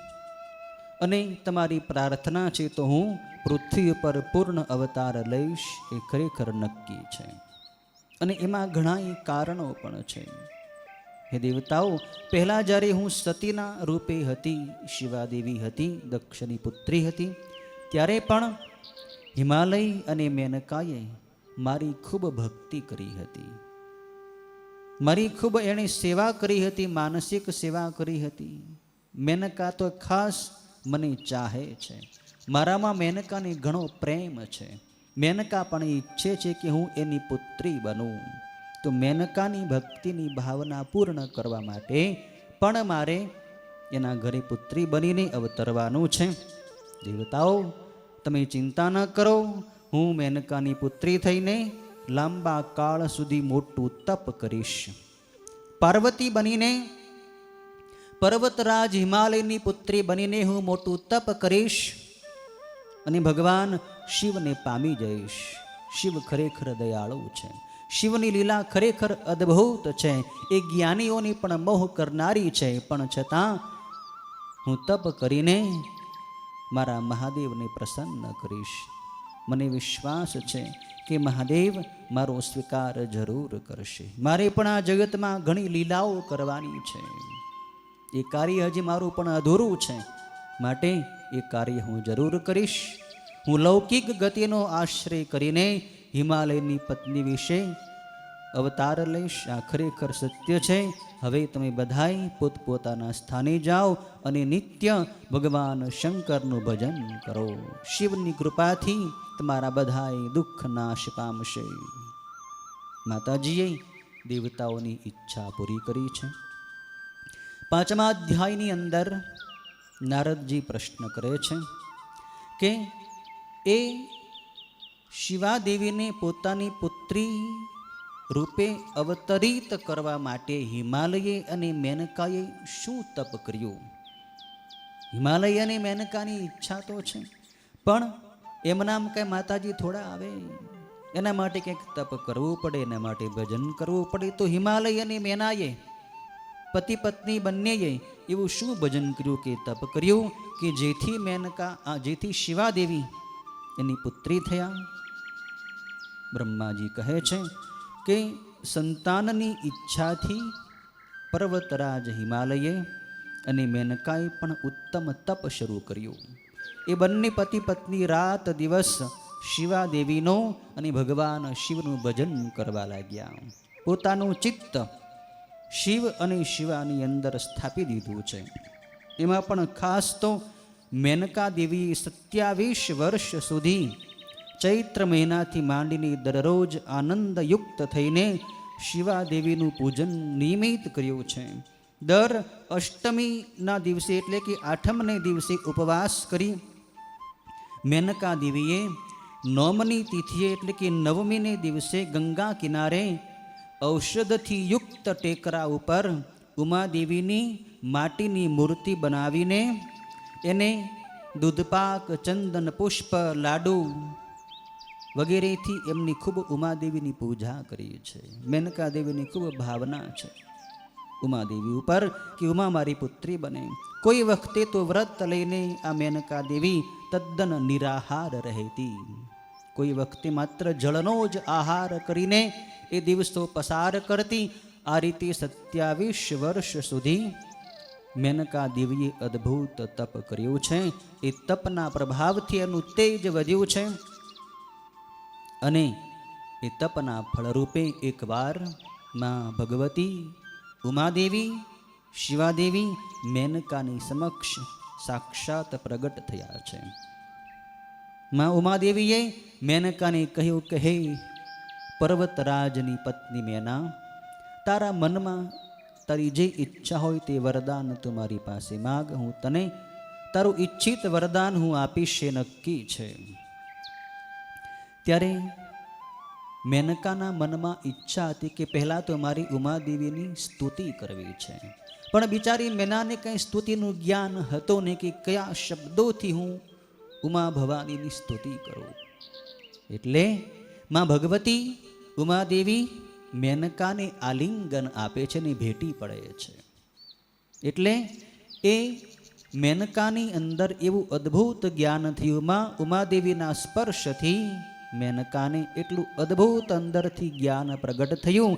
અને તમારી પ્રાર્થના છે તો હું પૃથ્વી પર પૂર્ણ અવતાર લઈશ, એ ખરેખર નક્કી છે. અને એમાં ઘણા કારણો પણ છે. હે દેવતાઓ, પહેલાં જ્યારે હું સતીના રૂપે હતી, શિવાદેવી હતી, દક્ષની પુત્રી હતી, ત્યારે પણ હિમાલય અને મેનકાએ મારી ખૂબ ભક્તિ કરી હતી, મારી ખૂબ એણે સેવા કરી હતી, માનસિક સેવા કરી હતી. મેનકા તો ખાસ મને ચાહે છે, મારામાં મેનકાને ઘણો પ્રેમ છે. મેનકા પણ ઈચ્છે છે કે હું એની પુત્રી બનું. તો મેનકાની ભક્તિની ભાવના પૂર્ણ કરવા માટે પણ મારે એના ઘરે પુત્રી બનીને અવતરવાનું છે. દેવતાઓ, તમે ચિંતા ન કરો, હું મેનકાની પુત્રી થઈને લાંબા કાળ સુધી મોટું તપ કરીશ. પાર્વતી બનીને, પર્વતરાજ હિમાલયની પુત્રી બનીને હું મોટું તપ કરીશ અને ભગવાન શિવને પામી જઈશ. શિવ ખરેખર દયાળુ છે, શિવની લીલા ખરેખર અદ્ભુત છે, એ જ્ઞાનીઓની પણ મોહ કરનારી છે. પણ છતાં હું તપ કરીને મારા મહાદેવને પ્રસન્ન કરીશ. મને વિશ્વાસ છે કે મહાદેવ મારો સ્વીકાર જરૂર કરશે. મારે પણ આ જગતમાં ઘણી લીલાઓ કરવાની છે, એ કાર્ય હજી મારું પણ અધૂરું છે. માટે એ કાર્ય હું જરૂર કરીશ. હું લૌકિક ગતિનો આશ્રય કરીને હિમાલયની પત્ની વિશે અવતાર લઈશ. આ ખરેખર સત્ય છે. હવે તમે બધાય પોતપોતાના સ્થાને જાઓ અને નિત્ય ભગવાન શંકરનું ભજન કરો. શિવની કૃપાથી તમારા બધાય દુઃખ નાશ પામશે. માતાજીએ દેવતાઓની ઈચ્છા પૂરી કરી છે. 5મા અધ્યાયની અંદર નારદજી પ્રશ્ન કરે છે કે એ શિવાદેવીને પોતાની પુત્રી રૂપે અવતરિત કરવા માટે હિમાલયે અને મેનકાએ શું તપ કર્યું? હિમાલય અને મેનકાની ઈચ્છા તો છે, પણ એમનામ કઈ માતાજી થોડા આવે, એના માટે કંઈક તપ કરવું પડે, એના માટે ભજન કરવું પડે. તો હિમાલય અને મેનાએ, પતિ પત્ની બંનેએ એવું શું ભજન કર્યું કે તપ કર્યું કે જેથી મેનકા, જેથી શિવાદેવી એની પુત્રી થયા? બ્રહ્માજી કહે છે કે સંતાનની ઈચ્છાથી પર્વતરાજ હિમાલયે અને મેનકાએ પણ ઉત્તમ તપ શરૂ કર્યું. એ બંને પતિ પત્ની રાત દિવસ શિવાદેવીનો અને ભગવાન શિવનું ભજન કરવા લાગ્યા. પોતાનું ચિત્ત શિવ અને શિવાની અંદર સ્થાપી દીધું છે. એમાં પણ ખાસ તો મેનકા દેવી 27 વર્ષ સુધી ચૈત્ર મહિનાથી માંડીને દરરોજ આનંદયુક્ત થઈને શિવાદેવીનું પૂજન નિયમિત કર્યું છે. દર અષ્ટમીના દિવસે એટલે કે 8મને દિવસે ઉપવાસ કરી મેનકા દેવીએ 9મી તિથિએ એટલે કે 9મીને દિવસે ગંગા કિનારે ઔષધથી યુક્ત ટેકરા ઉપર ઉમાદેવીની માટીની મૂર્તિ બનાવીને એને દૂધપાક, ચંદન, પુષ્પ, લાડુ વગેરેથી એમની ખૂબ ઉમાદેવીની પૂજા કરી છે. મેનકા દેવીની ખૂબ ભાવના છે ઉમાદેવી ઉપર કે ઉમા મારી પુત્રી બને. કોઈ વખતે તો વ્રત લઈને આ મેનકા દેવી તદ્દન નિરાહાર રહેતી. કોઈ વખતે માત્ર જળનો જ આહાર કરીને એ દિવસો પસાર કરતી. આ રીતે 27 વર્ષ સુધી મેનકા દેવીએ અદ્ભુત તપ કર્યું છે. એ તપના પ્રભાવથી એનું તેજ વધ્યું છે અને એ તપના ફળરૂપે એકવાર માં ભગવતી ઉમાદેવી શિવાદેવી મેનકાની સમક્ષ સાક્ષાત પ્રગટ થયા છે. માં ઉમાદેવીએ મેનકાને કહ્યું કે હે પર્વતરાજની પત્ની મેના, તારા મનમાં તારી જે ઈચ્છા હોય તે વરદાન તું મારી પાસે માગ, હું તને તારું ઈચ્છિત વરદાન હું આપીશ એ નક્કી છે. ત્યારે મેનકાના મનમાં ઈચ્છા હતી કે પહેલાં તો મારી ઉમાદેવીની સ્તુતિ કરવી છે, પણ બિચારી મેનાને કંઈ સ્તુતિનું જ્ઞાન હતું ને કે કયા શબ્દોથી હું ઉમા ભવાનીની સ્તુતિ કરું. એટલે માં ભગવતી ઉમાદેવી મેનકાને આલિંગન આપે છે ને ભેટી પડે છે. એટલે એ મેનકાની અંદર એવું અદ્ભુત જ્ઞાન થયું. માં ઉમાદેવીના સ્પર્શથી મેનકાને એટલું અદ્ભુત અંદરથી જ્ઞાન પ્રગટ થયું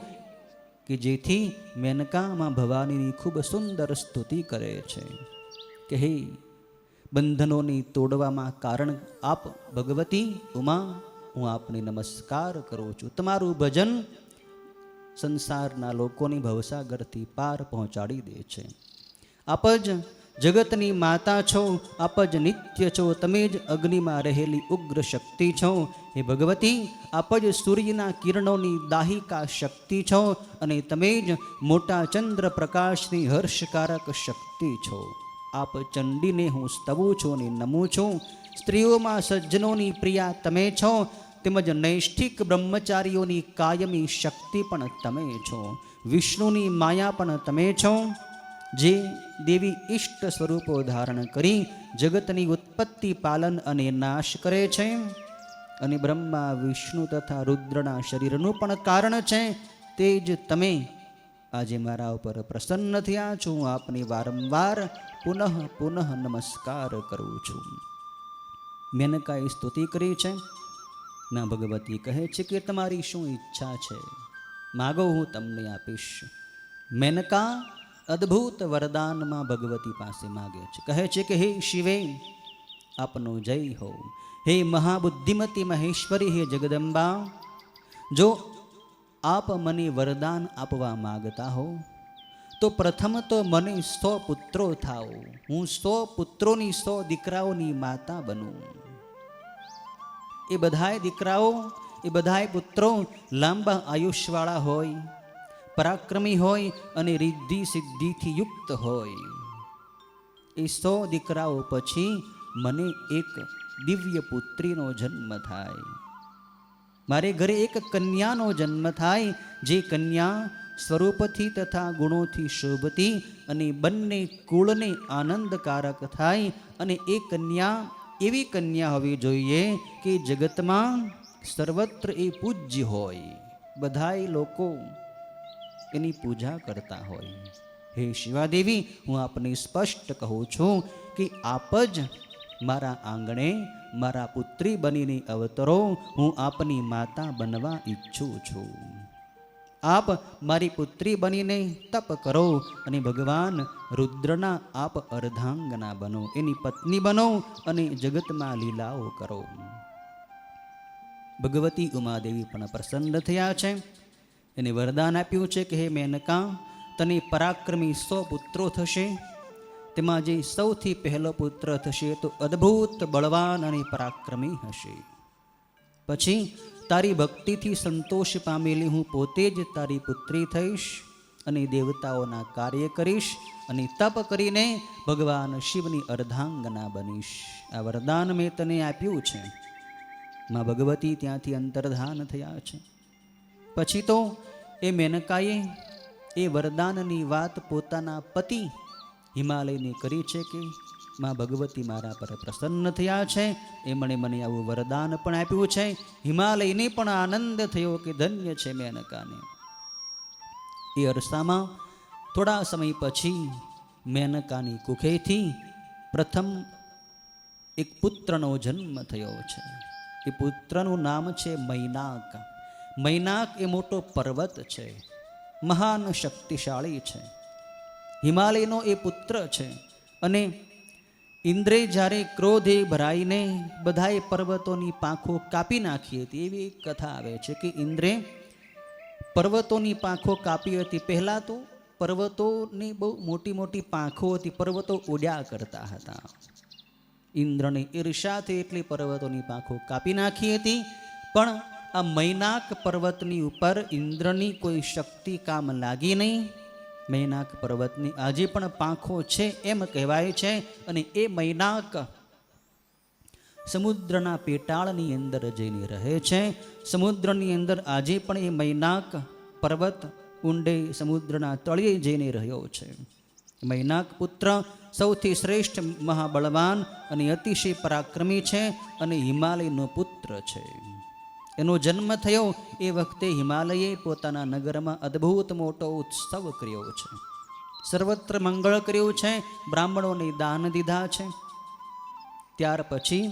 કે જેથી મેનકામાં ભવાનીની ખૂબ સુંદર સ્તુતિ કરે છે કે હે બંધનોની તોડવામાં કારણ આપ ભગવતી ઉમા, હું આપને નમસ્કાર કરું છું. તમારું ભજન સંસારના લોકોની ભવસાગરથી પાર પહોંચાડી દે છે. આપ જ જગતની માતા છો, આપ જ નિત્ય છો, તમે જ અગ્નિમાં રહેલી ઉગ્ર શક્તિ છો. હે ભગવતી, આપ જ સૂર્યના કિરણોની દાહિકા શક્તિ છો અને તમે જ મોટા ચંદ્ર પ્રકાશની હર્ષકારક શક્તિ છો. આપ ચંડીને હું સ્તવું છું અને નમું છું. સ્ત્રીઓમાં સજ્જનોની પ્રિયા તમે છો, તેમજ નૈષ્ઠિક બ્રહ્મચારીઓની કાયમી શક્તિ પણ તમે છો. વિષ્ણુની માયા પણ તમે છો, જે દેવી ઇષ્ટ સ્વરૂપો ધારણ કરી જગતની ઉત્પત્તિ, પાલન અને નાશ કરે છે અને બ્રહ્મા વિષ્ણુ તથા રુદ્રના શરીરનું પણ કારણ છે. તે જ તમે આજે મારા ઉપર પ્રસન્ન થયા છો. હું આપને વારંવાર પુનઃ પુનઃ નમસ્કાર કરું છું. મેનકાએ સ્તુતિ કરી છે. ના ભગવતી કહે છે કે તમારી શું ઈચ્છા છે, માગો હું તમને આપીશ. મેનકા અદ્ભુત વરદાનમાં ભગવતી પાસે માગે છે. કહે છે કે હે શિવે, આપનો જય હો. હે મહાબુદ્ધિમતી મહેશ્વરી, હે જગદંબા, જો આપ મને વરદાન આપવા માગતા હો તો પ્રથમ તો મને 100 પુત્રો થાઓ. હું 100 પુત્રોની 100 દીકરાઓની માતા બનું. એ બધાય દીકરાઓ, એ બધાય પુત્રો લાંબા આયુષ્યવાળા હોય, પરાક્રમી હોય અને રિદ્ધિ સિદ્ધિથી યુક્ત હોય. એ 100 દીકરાઓ પછી મને એક દિવ્ય પુત્રીનો જન્મ થાય. મારે ઘરે એક કન્યાનો જન્મ થાય, જે કન્યા સ્વરૂપથી તથા ગુણોથી શોભતી અને બંને કુળને આનંદકારક થાય. અને એ કન્યા એવી કન્યા હોવી જોઈએ કે જગતમાં સર્વત્ર એ પૂજ્ય હોય, બધાય લોકો એની પૂજા કરતા હોય. હે શિવાદેવી, હું આપને સ્પષ્ટ કહું છું કે આપ જ મારા આંગણે મારા પુત્રી બનીને અવતરો. હું આપની માતા બનવા ઈચ્છું છું. આપ મારી પુત્રી બનીને તપ કરો અને ભગવાન રુદ્રના આપ અર્ધાંગના બનો, એની પત્ની બનો અને જગતમાં લીલાઓ કરો. ભગવતી ઉમાદેવી પણ પ્રસન્ન થયા છે. એને વરદાન આપ્યું છે કે હે મેનકા, તને પરાક્રમી 100 પુત્રો થશે. તેમાં જે સૌથી પહેલો પુત્ર થશે તો અદ્ભુત બળવાન અને પરાક્રમી હશે. પછી તારી ભક્તિથી સંતોષ પામેલી હું પોતે જ તારી પુત્રી થઈશ અને દેવતાઓના કાર્ય કરીશ અને તપ કરીને ભગવાન શિવની અર્ધાંગના બનીશ. આ વરદાન મેં તને આપ્યું છે. માં ભગવતી ત્યાંથી અંતર્ધાન થયા છે. પછી તો એ મેનકાએ એ વરદાનની વાત પોતાના પતિ હિમાલયને કરી છે કે માં ભગવતી મારા પર પ્રસન્ન થયા છે, એમણે મને આવું વરદાન પણ આપ્યું છે. હિમાલયને પણ આનંદ થયો કે ધન્ય છે મેનકાને. એ અરસામાં થોડા સમય પછી મેનકાની કુખેથી પ્રથમ એક પુત્રનો જન્મ થયો છે. એ પુત્રનું નામ છે મૈનાક. મૈનાક એ મોટો પર્વત છે મહાન શક્તિશાળી છે, હિમાલયનો એ પુત્ર છે. અને ઇન્દ્રે જ્યારે ક્રોધે ભરાઈને બધાએ પર્વતોની પાંખો કાપી નાખી હતી, એવી એક કથા આવે છે કે ઇન્દ્રે પર્વતોની પાંખો કાપી હતી. પહેલાં તો પર્વતોની બહુ મોટી મોટી પાંખો હતી, પર્વતો ઉડ્યા કરતા હતા. ઇન્દ્રને ઈર્ષાથી એટલી પર્વતોની પાંખો કાપી નાખી હતી. પણ આ મૈનાક પર્વતની ઉપર ઇન્દ્રની કોઈ શક્તિ કામ લાગી નહીં. મૈનાક પર્વતની આજે પણ પાંખો છે એમ કહેવાય છે. અને એ મૈનાક સમુદ્રના પેટાળની અંદર જઈને રહે છે. સમુદ્રની અંદર આજે પણ એ મૈનાક પર્વત ઊંડે સમુદ્રના તળિયે જઈને રહ્યો છે. મૈનાક પુત્ર સૌથી શ્રેષ્ઠ મહાબળવાન અને અતિશય પરાક્રમી છે અને હિમાલયનો પુત્ર છે. એનો જન્મ થયો એ વખતે હિમાલયે પોતાના નગરમાં અદ્ભુત મોટો ઉત્સવ કર્યો છે. સર્વત્ર મંગળ કર્યું છે, બ્રાહ્મણોને દાન દીધા છે. ત્યાર પછી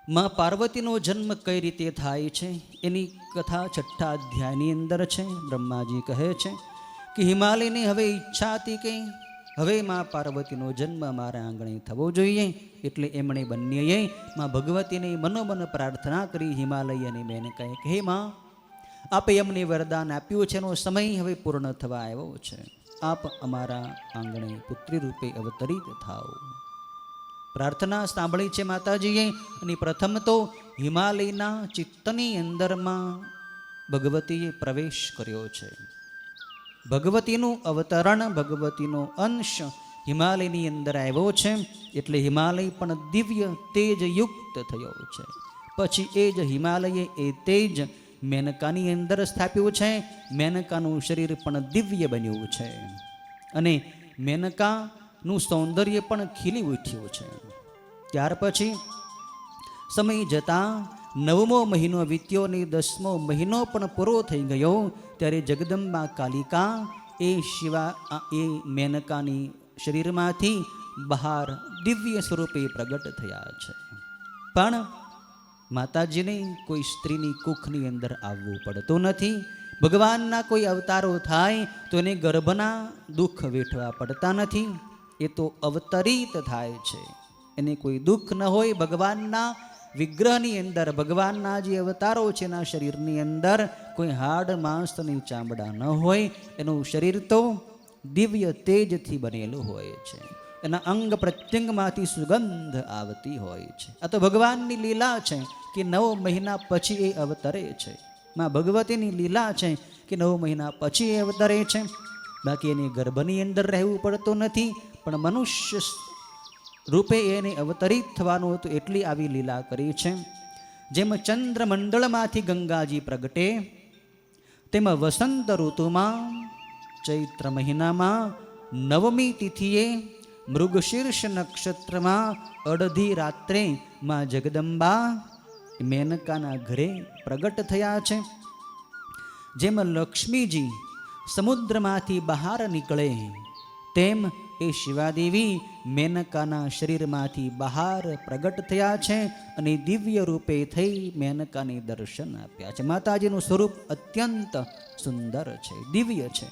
માં પાર્વતીનો જન્મ કઈ રીતે થાય છે એની કથા 6ઠ્ઠા અધ્યાયની અંદર છે. બ્રહ્માજી કહે છે કે હિમાલયની હવે ઈચ્છા હતી કે હવે માં પાર્વતીનો જન્મ મારા આંગણે થવો જોઈએ. એટલે એમણે બંનેએ માં ભગવતીને મનોમન પ્રાર્થના કરી. હિમાલય અને મેનકાએ કહે, માં આપે અમને વરદાન આપ્યું છે, એનો સમય હવે પૂર્ણ થવા આવ્યો છે. આપ અમારા આંગણે પુત્રી રૂપે અવતરિત થાઓ. પ્રાર્થના સાંભળી છે માતાજીએ. અને પ્રથમ તો હિમાલયના ચિત્તની અંદરમાં ભગવતીએ પ્રવેશ કર્યો છે. ભગવતીનું અવતરણ, ભગવતીનો અંશ હિમાલયની અંદર આવ્યો છે. એટલે હિમાલય પણ દિવ્ય તેજયુક્ત થયો છે. પછી એ જ હિમાલયે એ તેજ મેનકાની અંદર સ્થાપ્યું છે. મેનકાનું શરીર પણ દિવ્ય બન્યું છે અને મેનકાનું સૌંદર્ય પણ ખીલી ઉઠ્યું છે. ત્યાર પછી સમય જતાં 9મો મહિનો વીત્યો અને 10મો મહિનો પણ પૂરો થઈ ગયો. ત્યારે જગદંબા કાલિકા એ મેનકાની શરીરમાંથી બહાર દિવ્ય સ્વરૂપે પ્રગટ થયા છે. પણ માતાજીને કોઈ સ્ત્રીની કુખની અંદર આવવું પડતું નથી. ભગવાનના કોઈ અવતારો થાય તો એને ગર્ભના દુઃખ વેઠવા પડતા નથી. એ તો અવતરિત થાય છે, એને કોઈ દુઃખ ન હોય. ભગવાનના વિગ્રહની અંદર, ભગવાનના જે અવતારો છે એના શરીરની અંદર કોઈ હાડ માંસ અને ચામડા ન હોય. એનું શરીર તો દિવ્ય તેજથી બનેલું હોય છે. એના અંગ પ્રત્યંગમાંથી સુગંધ આવતી હોય છે. આ તો ભગવાનની લીલા છે કે 9 મહિના પછી એ અવતરે છે. માં ભગવતીની લીલા છે કે 9 મહિના પછી એ અવતરે છે. બાકી એને ગર્ભની અંદર રહેવું પડતું નથી. પણ મનુષ્ય રૂપે એને અવતરિત થવાનું હતું, એટલી આવી લીલા કરી છે. જેમ ચંદ્રમંડળમાંથી ગંગાજી પ્રગટે, તેમાં વસંત ઋતુમાં ચૈત્ર મહિનામાં 9મી તિથિએ મૃગશીર્ષ નક્ષત્રમાં અડધી રાત્રે માં જગદંબા મેનકાના ઘરે પ્રગટ થયા છે. જેમ લક્ષ્મીજી સમુદ્રમાંથી બહાર નીકળે તેમ એ શિવાદેવી મેનકાના શરીરમાંથી બહાર પ્રગટ થયા છે અને દિવ્ય રૂપે થઈ મેનકાને દર્શન આપ્યા છે. માતાજીનું સ્વરૂપ અત્યંત સુંદર છે, દિવ્ય છે.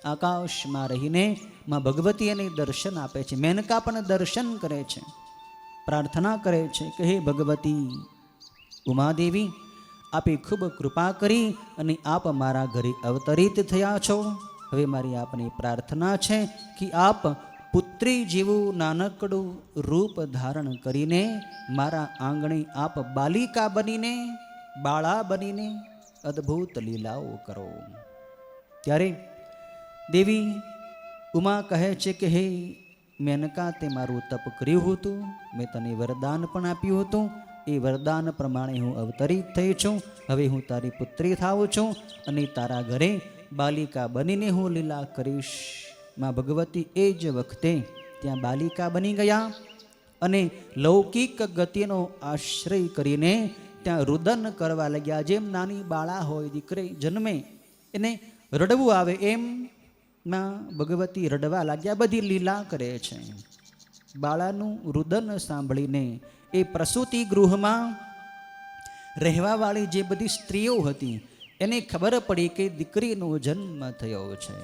આકાશમાં રહીને માં ભગવતી એને દર્શન આપે છે. મેનકા પણ દર્શન કરે છે, પ્રાર્થના કરે છે કે હે ભગવતી ઉમાદેવી, આપે ખૂબ કૃપા કરી અને આપ મારા ઘરે અવતરિત થયા છો. હવે મારી આપને પ્રાર્થના છે કે આપ પુત્રી જેવું નાનકડું રૂપ ધારણ કરીને મારા આંગણે આપ બાલિકા બનીને, બાળા બનીને અદ્ભુત લીલાઓ કરો. ત્યારે દેવી ઉમા કહે છે કે હે મેનકા, તે મારું તપ કર્યું હતું, મેં તને વરદાન પણ આપ્યું હતું. એ વરદાન પ્રમાણે હું અવતરિત થઈ છું. હવે હું તારી પુત્રી થાઉં છું અને તારા ઘરે બાલિકા બનીને હું લીલા કરીશ. માં ભગવતી એ જ વખતે ત્યાં બાલિકા બની ગયા અને લૌકિક ગતિનો આશ્રય કરીને ત્યાં રુદન કરવા લાગ્યા. જેમ નાની બાળા હોય, દીકરી જન્મે એને રડવું આવે, એમ માં ભગવતી રડવા લાગ્યા. બધી લીલા કરે છે. બાળાનું રુદન સાંભળીને એ પ્રસૂતિ ગૃહમાં રહેવાવાળી જે બધી સ્ત્રીઓ હતી એને ખબર પડી કે દીકરીનો જન્મ થયો છે.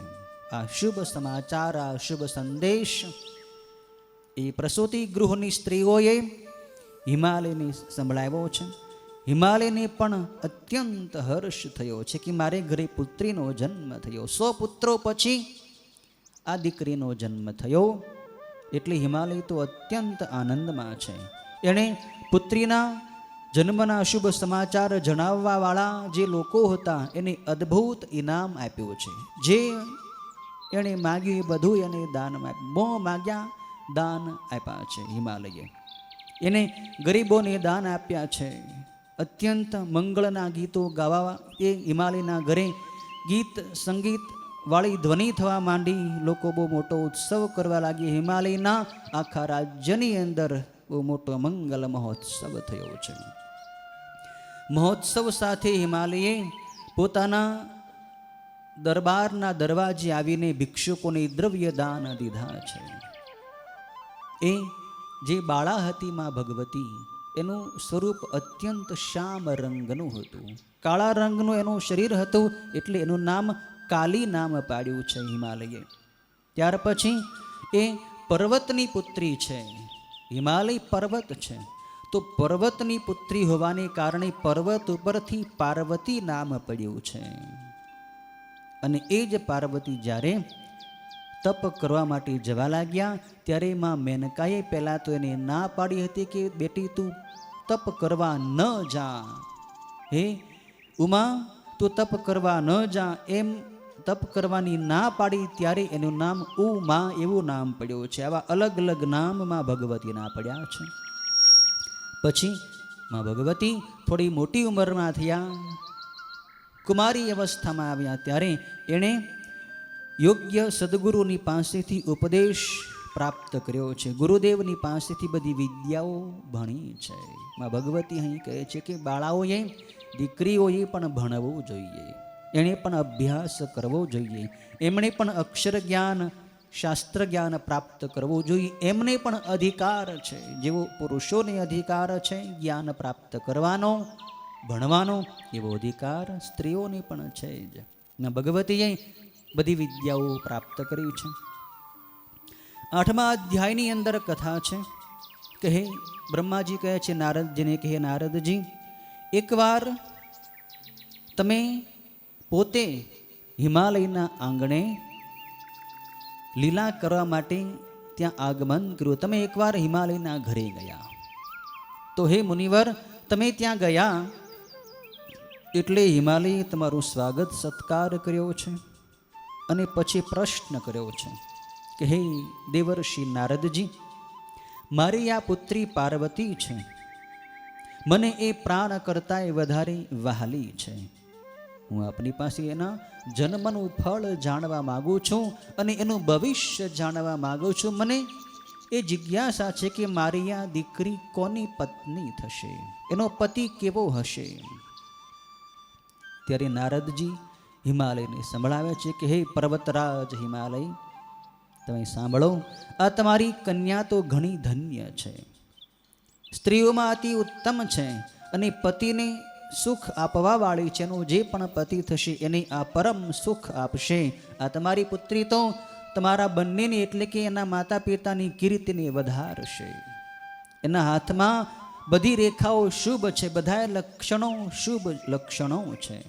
આ શુભ સમાચાર, આ શુભ સંદેશ એ પ્રસૂતિ ગૃહની સ્ત્રીઓએ હિમાલયને સંભળાવ્યો છે. હિમાલયને પણ અત્યંત હર્ષ થયો છે કે મારે ઘરે પુત્રીનો જન્મ થયો. 100 પુત્રો પછી આ દીકરીનો જન્મ થયો. એટલે હિમાલય તો અત્યંત આનંદમાં છે. એણે પુત્રીના જન્મના શુભ સમાચાર જણાવવાવાળા જે લોકો હતા એને અદ્ભુત ઇનામ આપ્યું છે. જે એણે માગ્યું એ બધું એને દાનમાં આપ્યું. બહુ માગ્યા દાન આપ્યા છે હિમાલયે. એને ગરીબોને દાન આપ્યા છે. અત્યંત મંગળના ગીતો ગાવા એ હિમાલયના ઘરે ગીત સંગીત વાળી ધ્વનિ થવા માંડી. લોકો બહુ મોટો ઉત્સવ કરવા લાગી. હિમાલયના આખા રાજ્યની અંદર બહુ મોટો મંગલ મહોત્સવ થયો છે. મહોત્સવ સાથે હિમાલયે પોતાના દરબારના દરવાજે આવીને ભિક્ષુકોને દ્રવ્ય દાન દીધા છે. એ જે બાળા હતી માં ભગવતી, એનું સ્વરૂપ અત્યંત શ્યામ રંગનું હતું. કાળા રંગનું એનું શરીર હતું એટલે એનું નામ કાલી નામ પાડ્યું છે હિમાલયે. ત્યાર પછી એ પર્વતની પુત્રી છે. હિમાલય પર્વત છે તો પર્વતની પુત્રી હોવાને કારણે પર્વત ઉપરથી પાર્વતી નામ પડ્યું છે. અને એ જ પાર્વતી જ્યારે તપ કરવા માટે જવા લાગ્યા ત્યારે માં મેનકાએ પહેલાં તો એને ના પાડી હતી કે બેટી તું તપ કરવા ન જા. હે ઉમા, તું તપ કરવા ન જા એમ તપ કરવાની ના પાડી ત્યારે એનું નામ ઉમા એવું નામ પડ્યું છે. આવા અલગ અલગ નામમાં ભગવતીના પડ્યા છે. પછી માં ભગવતી થોડી મોટી ઉંમરમાં થયા, કુમારી અવસ્થામાં આવ્યા ત્યારે એણે યોગ્ય સદગુરુની પાસેથી ઉપદેશ પ્રાપ્ત કર્યો છે. ગુરુદેવની પાસેથી બધી વિદ્યાઓ ભણી છે. માં ભગવતી અહીં કહે છે કે બાળાઓએ, દીકરીઓએ પણ ભણવું જોઈએ, એણે પણ અભ્યાસ કરવો જોઈએ, એમણે પણ અક્ષર જ્ઞાન શાસ્ત્ર જ્ઞાન પ્રાપ્ત કરવું જોઈએ. એમને પણ અધિકાર છે, જેવો પુરુષોને અધિકાર છે જ્ઞાન પ્રાપ્ત કરવાનો, ભણવાનો, એવો અધિકાર સ્ત્રીઓને પણ છે જ. ભગવતીએ બધી વિદ્યાઓ પ્રાપ્ત કરી છે. 8મા અધ્યાયની અંદર કથા છે કે હે બ્રહ્માજી કહે છે નારદજીને કે હે નારદજી, એકવાર તમે પોતે હિમાલયના આંગણે લીલા કરવા માટે ત્યાં આગમન કર્યું. તમે એકવાર હિમાલયના ઘરે ગયા. તો હે મુનિવર, તમે ત્યાં ગયા એટલે હિમાલયે તમારું સ્વાગત સત્કાર કર્યો છે. અને પછી પ્રશ્ન કર્યો છે કે હે દેવર્ષિ નારદજી, મારી આ પુત્રી પાર્વતી છે, મને એ પ્રાણ કરતાંય વધારે વહાલી છે. હું આપની પાસે એના જન્મનું ફળ જાણવા માગું છું અને એનું ભવિષ્ય જાણવા માગું છું. મને એ જિજ્ઞાસા છે કે મારી આ દીકરી કોની પત્ની થશે, એનો પતિ કેવો હશે. ત્યારે નારદજી હિમાલયને સંભળાવે છે કે હે પર્વતરાજ હિમાલય, તમે સાંભળો, આ તમારી કન્યા તો ઘણી ધન્ય છે, સ્ત્રીઓમાં અતિ ઉત્તમ છે અને પતિને સુખ આપવા વાળી છે. એનું જે પણ પતિ થશે એને આ પરમ સુખ આપશે. આ તમારી પુત્રી તો તમારા બંનેની એટલે કે એના માતા પિતાની કીર્તિને વધારશે. એના હાથમાં બધી રેખાઓ શુભ છે, બધા લક્ષણો શુભ લક્ષણો છે.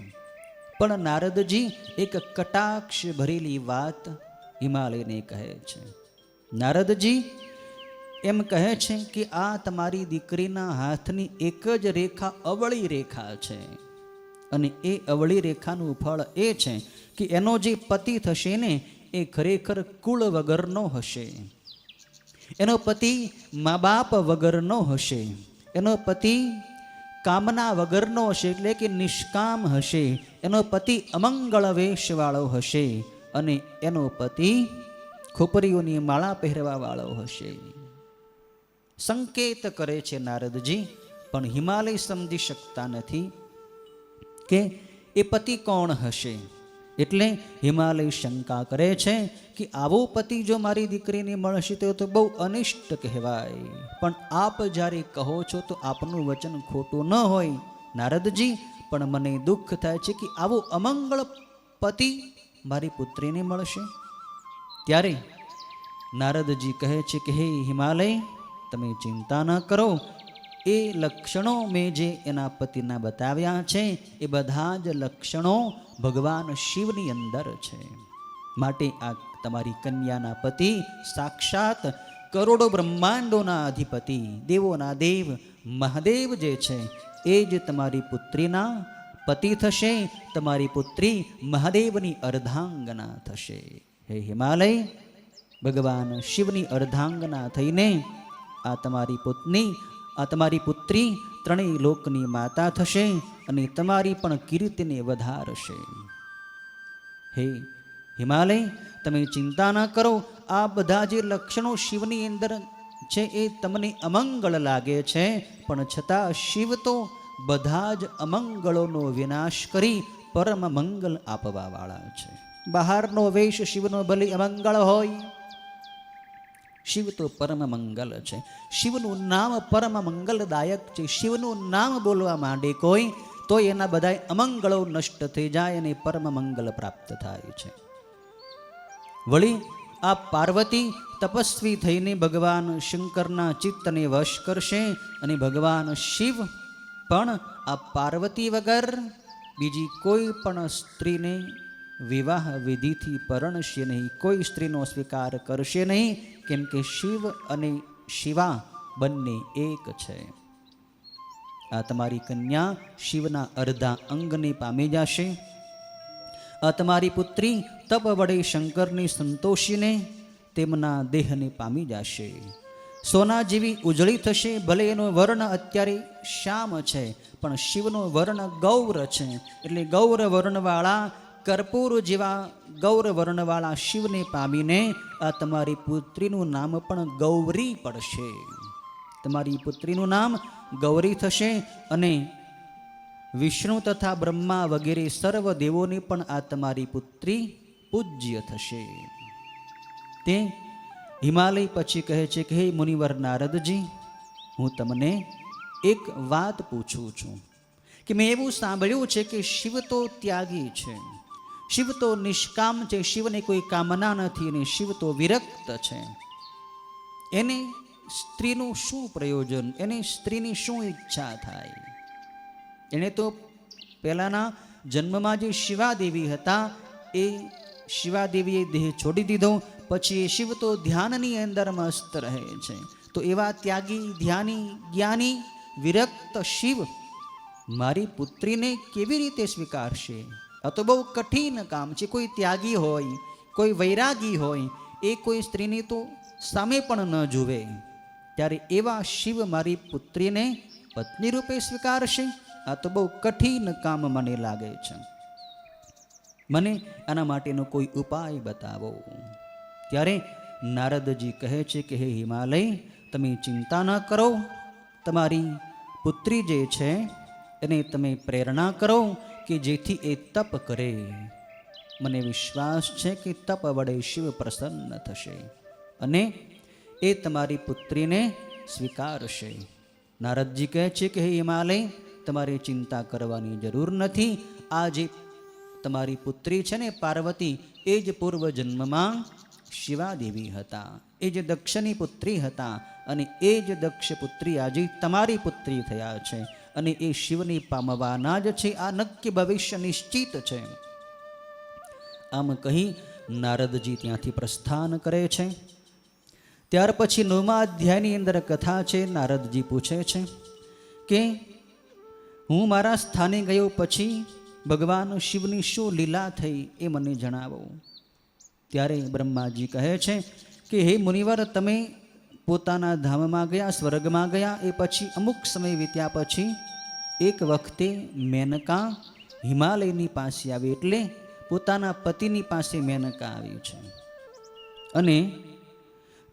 પણ નારદજી એક કટાક્ષ ભરેલી વાત હિમાલયને કહે છે. નારદજી એમ કહે છે કે આ તમારી દીકરીના હાથની એક જ રેખા અવળી રેખા છે અને એ અવળી રેખાનું ફળ એ છે કે એનો જે પતિ થશે ને એ ખરેખર કુળ વગરનો હશે, એનો પતિ મા બાપ વગરનો હશે, એનો પતિ કામના વગરનો હશે એટલે કે નિષ્કામ હશે, એનો પતિ અમંગળ વેશવાળો હશે અને એનો પતિ ખોપરીઓની માળા પહેરવા વાળો હશે. સંકેત કરે છે નારદજી, પણ હિમાલય સમજી શકતા નથી કે એ પતિ કોણ હશે. એટલે હિમાલય શંકા કરે છે કે આવો પતિ જો મારી દીકરીને મળશે તો બહુ અનિષ્ટ કહેવાય. પણ આપ જ્યારે કહો છો તો આપનું વચન ખોટું ન હોય નારદજી, પણ મને દુઃખ થાય છે કે આવો અમંગળ પતિ મારી પુત્રીને મળશે. ત્યારે નારદજી કહે છે કે હે હિમાલય, તમે ચિંતા ન કરો. એ લક્ષણો મેં જે એના પતિના બતાવ્યા છે એ બધા જ લક્ષણો ભગવાન શિવની અંદર છે. માટે આ તમારી કન્યાના પતિ સાક્ષાત કરોડો બ્રહ્માંડોના અધિપતિ, દેવોના દેવ મહાદેવ જે છે એ જ તમારી પુત્રીના પતિ થશે. તમારી પુત્રી મહાદેવની અર્ધાંગના થશે. હે હિમાલય, ભગવાન શિવની અર્ધાંગના થઈને આ તમારી પુત્રી ત્રણેય લોકની માતા થશે અને તમારી પણ કીર્તિને વધારશે. હે હિમાલય, તમે ચિંતા ન કરો. આ બધા જે લક્ષણો શિવની અંદર છે એ તમને અમંગળ લાગે છે, પણ છતાં શિવ તો બધા જ અમંગળોનો વિનાશ કરી પરમ મંગલ આપવા વાળા છે. બહારનો વેશ શિવનો ભલે અમંગળ હોય, શિવ તો પરમ મંગલ છે. શિવનું નામ પરમ મંગલદાયક છે. શિવનું નામ બોલવા માંડે કોઈ તો એના બધા અમંગળો નષ્ટ થઈ જાય અને પરમ મંગલ પ્રાપ્ત થાય છે. વળી આ પાર્વતી તપસ્વી થઈને ભગવાન શંકરના ચિત્તને વશ કરશે અને ભગવાન શિવ પણ આ પાર્વતી વગર બીજી કોઈ પણ સ્ત્રીને વિવાહ વિધિથી પરણશે નહીં, કોઈ સ્ત્રીનો સ્વીકાર કરશે નહીં, કેમ કે શિવ અને શિવા બંને એક છે. આ તમારી કન્યા શિવના અર્ધા અંગને પામી જશે. આ તમારી પુત્રી તપ વડે શંકરને સંતોષીને તેમના દેહને પામી જશે. સોના જેવી ઉજળી થશે. ભલે એનો વર્ણ અત્યારે શ્યામ છે, પણ શિવનો વર્ણ ગૌર છે. એટલે ગૌર વર્ણવાળા, કર્પૂર જેવા ગૌર વર્ણવાળા શિવને પામીને આ તમારી પુત્રીનું નામ પણ ગૌરી પડશે. તમારી પુત્રીનું નામ ગૌરી થશે અને વિષ્ણુ તથા બ્રહ્મા વગેરે સર્વ દેવોને પણ આ તમારી પુત્રી પૂજ્ય થશે. તે હિમાલય પછી કહે છે કે હે મુનિવર નારદજી, હું તમને એક વાત પૂછું છું કે મેં એવું સાંભળ્યું છે કે શિવ તો ત્યાગી છે, શિવ તો નિષ્કામ છે, શિવને કોઈ કામના નથી અને શિવ તો વિરક્ત છે. એને સ્ત્રીનું શું પ્રયોજન, એને સ્ત્રીની શું ઈચ્છા થાય? એણે તો પહેલાના જન્મમાં જે શિવાદેવી હતા એ શિવાદેવીએ દેહ છોડી દીધો, પછી એ શિવ તો ધ્યાનની અંદર મસ્ત રહે છે. તો એવા ત્યાગી, ધ્યાની, જ્ઞાની, વિરક્ત શિવ મારી પુત્રીને કેવી રીતે સ્વીકારશે? આ તો બહુ કઠિન કામ છે. કોઈ ત્યાગી હોય, કોઈ વૈરાગી હોય, એ કોઈ સ્ત્રીની તો સામે પણ ન જુએ, ત્યારે એવા શિવ મારી પુત્રીને પત્ની રૂપે સ્વીકારશે? આ તો બહુ કઠિન કામ મને લાગે છે. મને આના માટેનો કોઈ ઉપાય બતાવો. ત્યારે નારદજી કહે છે કે હે હિમાલય, તમે ચિંતા ન કરો. તમારી પુત્રી જે છે એને તમે પ્રેરણા કરો કે જેથી એ તપ કરે. મને વિશ્વાસ છે કે તપ વડે શિવ પ્રસન્ન થશે અને એ તમારી પુત્રીને સ્વીકારશે. નારદજી કહે છે કે હે હિમાલય, તમારે ચિંતા કરવાની જરૂર નથી. આ જે તમારી પુત્રી છે ને પાર્વતી, એ જ પૂર્વ જન્મમાં શિવાદેવી હતા, એ જ દક્ષની પુત્રી હતા અને એ જ દક્ષ પુત્રી આજે તમારી પુત્રી થયા છે અને એ શિવને પામવાના જ છે. આ નક્કી ભવિષ્ય નિશ્ચિત છે. આમ કહી નારદજી ત્યાંથી પ્રસ્થાન કરે છે. ત્યાર પછી 9મા અધ્યાયની અંદર કથા છે. નારદજી પૂછે છે કે હું મારા સ્થાને ગયો પછી ભગવાન શિવની શું લીલા થઈ એ મને જણાવો. ત્યારે બ્રહ્માજી કહે છે કે હે મુનિવર, તમે પોતાના ધામમાં ગયા, સ્વર્ગમાં ગયા, એ પછી અમુક સમય વીત્યા પછી એક વખતે મેનકા હિમાલયની પાસે આવી. એટલે પોતાના પતિની પાસે મેનકા આવી છે અને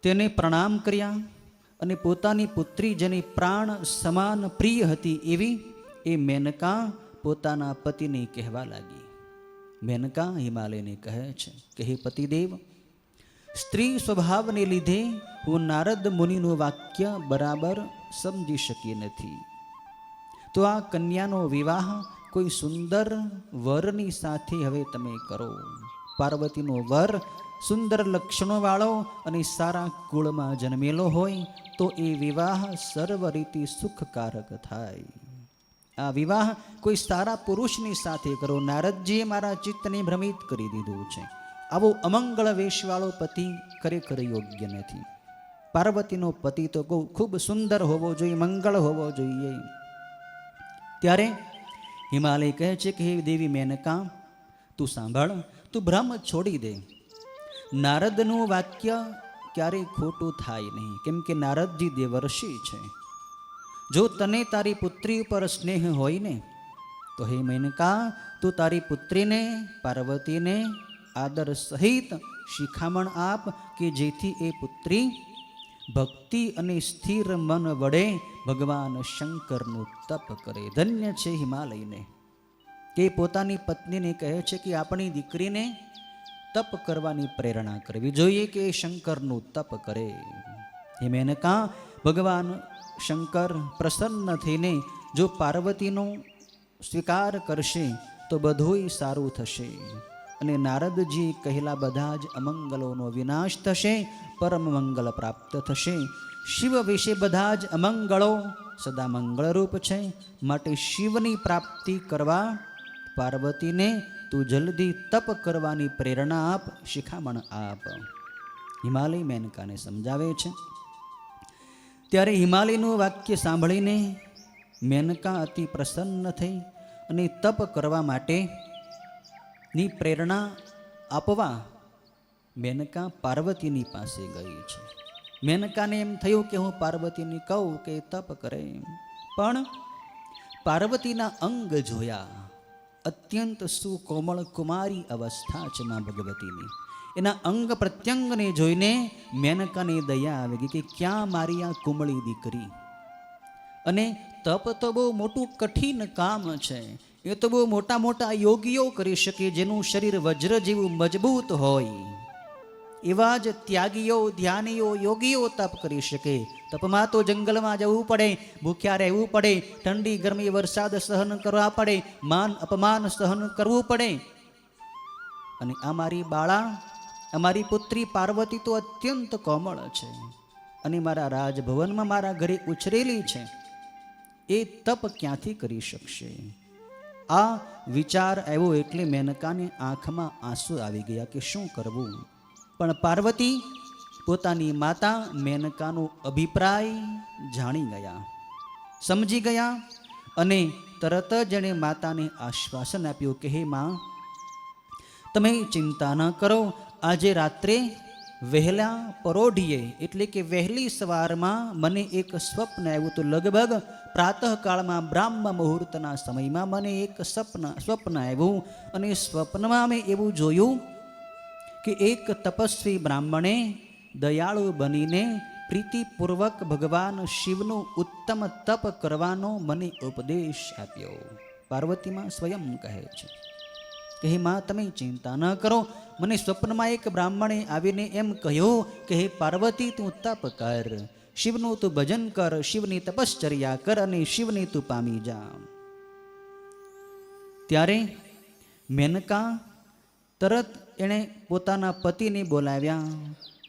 તેને પ્રણામ કર્યા અને પોતાની પુત્રી જેની પ્રાણ સમાન પ્રિય હતી એવી એ મેનકા પોતાના પતિને કહેવા લાગી. મેનકા હિમાલયને કહે છે કે હે પતિદેવ, સ્ત્રી સ્વભાવને લીધે હું નારદ મુનિનું વાક્ય બરાબર સમજી શકી નથી. તો આ કન્યાનો વિવાહ કોઈ સુંદર વરની સાથે હવે તમે કરો. પાર્વતીનો વર સુંદર લક્ષણોવાળો અને સારા કુળમાં જન્મેલો હોય તો એ વિવાહ સર્વ રીતે સુખકારક થાય. આ વિવાહ કોઈ સારા પુરુષની સાથે કરો. નારદજીએ મારા ચિત્તને ભ્રમિત કરી દીધું છે. આવો અમંગળ વેશવાળો પતિ ખરેખર યોગ્ય નથી. પાર્વતીનો પતિ તો ખૂબ સુંદર હોવો જોઈએ, મંગળ હોવો જોઈએ. ત્યારે હિમાલય કહે છે કે હે દેવી મેનકા, તું સાંભળ, તું ભ્રમ છોડી દે. નારદનું વાક્ય ક્યારેય ખોટું થાય નહીં, કેમ કે નારદજી દેવર્ષિ છે. જો તને તારી પુત્રી ઉપર સ્નેહ હોય ને તો હે મેનકા, તું તારી પુત્રીને પાર્વતીને આદર સહિત શિખામણ આપ કે જેથી એ પુત્રી ભક્તિ અને સ્થિર મન વડે ભગવાન શંકરનું તપ કરે. ધન્ય છે હિમાલયને કે પોતાની પત્નીને કહે છે કે આપણી દીકરીને તપ કરવાની પ્રેરણા કરવી જોઈએ કે એ શંકરનું તપ કરે. હે મેનકા, ભગવાન શંકર પ્રસન્ન થઈને જો પાર્વતીનો સ્વીકાર કરશે તો બધુંય સારું થશે અને નારદજી કહેલા બધા જ અમંગલોનો વિનાશ થશે, પરમ મંગલ પ્રાપ્ત થશે. શિવ વિશે બધા જ અમંગળો સદા મંગળરૂપ છે, માટે શિવની પ્રાપ્તિ કરવા પાર્વતીને તું જલ્દી તપ કરવાની પ્રેરણા આપ, શિખામણ આપ. હિમાલય મેનકાને સમજાવે છે. ત્યારે હિમાલયનું વાક્ય સાંભળીને મેનકા અતિ પ્રસન્ન થઈ અને તપ કરવા માટેની પ્રેરણા આપવા મેનકા પાર્વતીની પાસે ગઈ છે. મેનકાને એમ થયું કે હું પાર્વતીને કહું કે તપ કરે, પણ પાર્વતીના અંગ જોયા. અત્યંત સુકોમળ કુમારી અવસ્થા છે મા ભગવતીની. એના અંગ પ્રત્યંગને જોઈને મેનકાને દયા આવી ગઈ કે ક્યાં મારી આ કુમળી દીકરી. અને તપ તો બહુ મોટું કઠિન કામ છે. એ તો બહુ મોટા મોટા યોગીઓ કરી શકે, જેનું શરીર વજ્ર જેવું મજબૂત હોય. એવા જ ત્યાગીઓ, ધ્યાનીઓ, યોગીઓ તપ કરી શકે. તપમાં તો જંગલમાં જવું પડે, ભૂખ્યા રહેવું પડે, ઠંડી ગરમી વરસાદ સહન કરવા પડે, માન અપમાન સહન કરવું પડે. અને અમારી બાળા, અમારી પુત્રી પાર્વતી તો અત્યંત કોમળ છે અને મારા રાજભવનમાં મારા ઘરે ઉછરેલી છે. એ તપ ક્યાંથી કરી શકશે? આ વિચાર આવ્યો એટલે મેનકાને આંખમાં આંસુ આવી ગયા કે શું કરવું. પણ પાર્વતી પોતાની માતા મેનકાનો અભિપ્રાય જાણી ગયા, સમજી ગયા અને તરત જ એણે માતાને આશ્વાસન આપ્યું કે હે માં, તમે ચિંતા ન કરો. આજે રાત્રે વહેલા પરોઢીએ એટલે કે વહેલી સવારમાં મને એક સ્વપ્ન આવ્યું હતું. લગભગ પ્રાતઃકાળમાં બ્રાહ્મ મુહૂર્તના સમયમાં મને એક સ્વપ્ન આવ્યું અને સ્વપ્નમાં મેં એવું જોયું કે એક તપસ્વી બ્રાહ્મણે દયાળુ બનીને પ્રીતિપૂર્વક ભગવાન શિવનું ઉત્તમ તપ કરવાનો મને ઉપદેશ આપ્યો. પાર્વતીમાં સ્વયં કહે છે કે હે માં, તમે ચિંતા ન કરો. મને સ્વપ્નમાં એક બ્રાહ્મણે આવીને એમ કહ્યું કે હે પાર્વતી, તું તપ કર, શિવનું તું ભજન કર, શિવની તપશ્ચર્યા કર અને શિવને તું પામી જા. ત્યારે મેનકા તરત એણે પોતાના પતિને બોલાવ્યા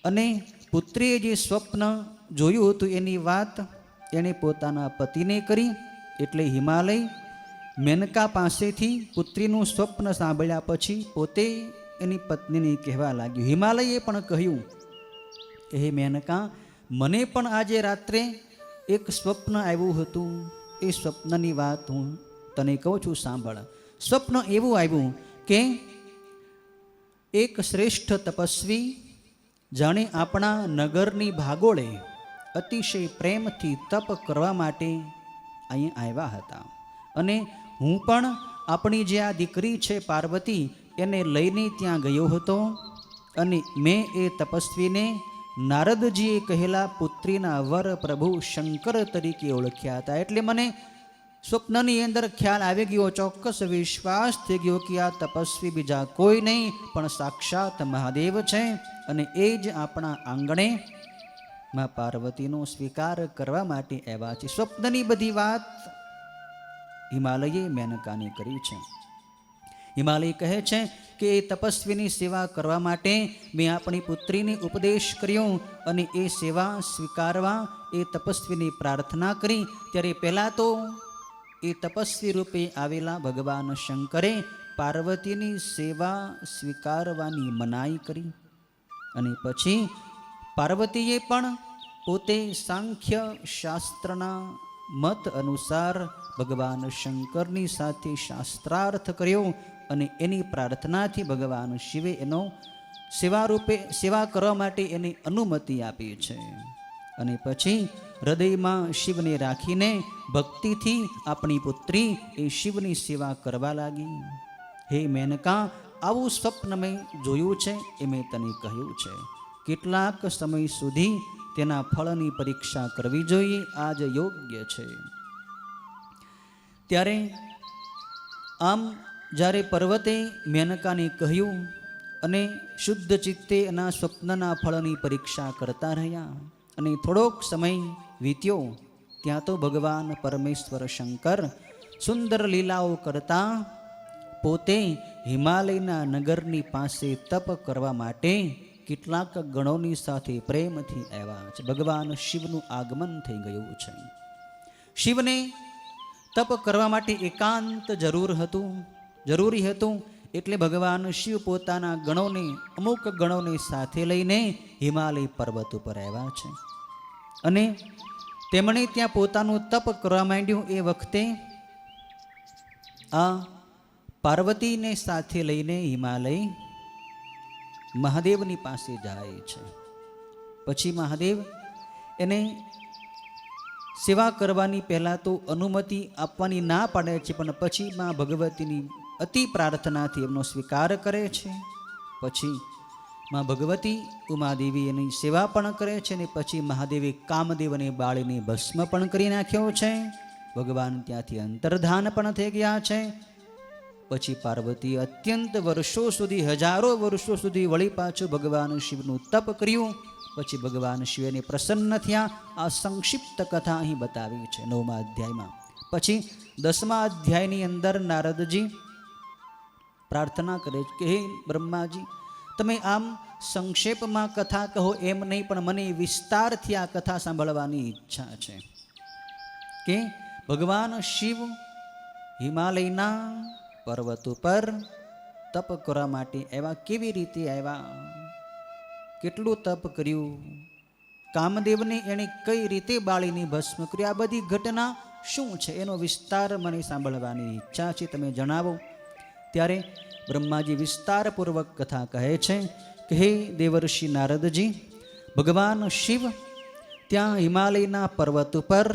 અને પુત્રીએ જે સ્વપ્ન જોયું હતું એની વાત એણે પોતાના પતિને કરી. એટલે હિમાલય મેનકા પાસેથી પુત્રીનું સ્વપ્ન સાંભળ્યા પછી પોતે એની પત્નીને કહેવા લાગ્યું. હિમાલયે પણ કહ્યું કે હે મેનકા, મને પણ આજે રાત્રે એક સ્વપ્ન આવ્યું હતું. એ સ્વપ્નની વાત હું તને કહું છું, સાંભળ. સ્વપ્ન એવું આવ્યું કે એક શ્રેષ્ઠ તપસ્વી જાણે આપણા નગરની ભાગોળે અતિશય પ્રેમથી તપ કરવા માટે અહીં આવ્યા હતા. અને હું પણ આપણી જે આ દીકરી છે પાર્વતી, એને લઈને ત્યાં ગયો હતો અને મેં એ તપસ્વીને નારદજીએ કહેલા પુત્રીના વર પ્રભુ શંકર તરીકે ઓળખ્યા હતા. એટલે મને સ્વપ્નની અંદર ખ્યાલ આવી ગયો, ચોક્કસ વિશ્વાસ થઈ ગયો કે આ તપસ્વી બીજા કોઈ નહીં પણ સાક્ષાત મહાદેવ છે અને એ જ આપણા આંગણે માં પાર્વતીનો સ્વીકાર કરવા માટે આવ્યા છે. સ્વપ્નની બધી વાત હિમાલયે મેનકાને કરી છે. હિમાલય કહે છે કે એ તપસ્વીની સેવા કરવા માટે મેં આપણી પુત્રીને ઉપદેશ કર્યો અને એ સેવા સ્વીકારવા એ તપસ્વીની પ્રાર્થના કરી. ત્યારે પહેલાં તો એ તપસ્વી રૂપે આવેલા ભગવાન શંકરે પાર્વતીની સેવા સ્વીકારવાની મનાઈ કરી. અને પછી પાર્વતીએ પણ પોતે સાંખ્ય શાસ્ત્રના મત અનુસાર ભગવાન શંકરની સાથે શાસ્ત્રાર્થ કર્યો અને એની પ્રાર્થનાથી ભગવાન શિવે એનો સેવા કરવા માટે એની અનુમતિ આપી છે. અને પછી હૃદયમાં શિવને રાખીને ભક્તિથી આપણી પુત્રી એ શિવની સેવા કરવા લાગી. હે મેનકા, આવું સ્વપ્ન મેં જોયું છે એ મેં તને કહ્યું છે. કેટલાક સમય સુધી તેના ફળની પરીક્ષા કરવી જોઈએ, આ જ યોગ્ય છે. ત્યારે આમ જ્યારે પર્વતે મેનકાને કહ્યું અને શુદ્ધ ચિત્તે એના સ્વપ્નના ફળની પરીક્ષા કરતા રહ્યા અને થોડોક સમય વીત્યો. ત્યાં તો ભગવાન પરમેશ્વર શંકર સુંદર લીલાઓ કરતા પોતે હિમાલયના નગરની પાસે તપ કરવા માટે કેટલાક ગણોની સાથે પ્રેમથી આવ્યા છે. ભગવાન શિવનું આગમન થઈ ગયું છે. શિવને તપ કરવા માટે એકાંત જરૂરી હતું. એટલે ભગવાન શિવ પોતાના ગણોને, અમુક ગણોને સાથે લઈને હિમાલય પર્વત ઉપર આવ્યા છે. અને તેમણે ત્યાં પોતાનું તપ કરવા માંડ્યું. એ વખતે આ પાર્વતીને સાથે લઈને હિમાલય મહાદેવની પાસે જાય છે. પછી મહાદેવ એને સેવા કરવાની પહેલાં તો અનુમતિ આપવાની ના પાડે છે, પણ પછી માં ભગવતીની અતિ પ્રાર્થનાથી એમનો સ્વીકાર કરે છે. પછી માં ભગવતી ઉમાદેવી એની સેવા પણ કરે છે. અને પછી મહાદેવે કામદેવને બાળીને ભસ્મ પણ કરી નાખ્યો છે. ભગવાન ત્યાંથી અંતર્ધાન પણ થઈ ગયા છે. પછી પાર્વતી અત્યંત વર્ષો સુધી, હજારો વર્ષો સુધી વળી પાછું ભગવાન શિવનું તપ કર્યું. પછી ભગવાન શિવને પ્રસન્ન થયા. આ સંક્ષિપ્ત કથા અહીં બતાવી છે 9મા અધ્યાયમાં. પછી 10મા અધ્યાયની અંદર નારદજી પ્રાર્થના કરે છે કે હે બ્રહ્માજી, તમે આમ સંક્ષેપમાં કથા કહો એમ નહીં, પણ મને વિસ્તારથી આ કથા સાંભળવાની ઈચ્છા છે કે ભગવાન શિવ હિમાલયના પર્વત ઉપર તપ કરવા માટે આવ્યા. કેવી રીતે આવ્યા, કેટલું તપ કર્યું, કામદેવને એણે કઈ રીતે બાળીને ભસ્મ કર્યું, આ બધી ઘટના શું છે એનો વિસ્તાર મને સાંભળવાની ઈચ્છા છે, તમે જણાવો. ત્યારે બ્રહ્માજી વિસ્તારપૂર્વક કથા કહે છે કે હે દેવર્ષિ નારદજી, ભગવાન શિવ ત્યાં હિમાલયના પર્વત ઉપર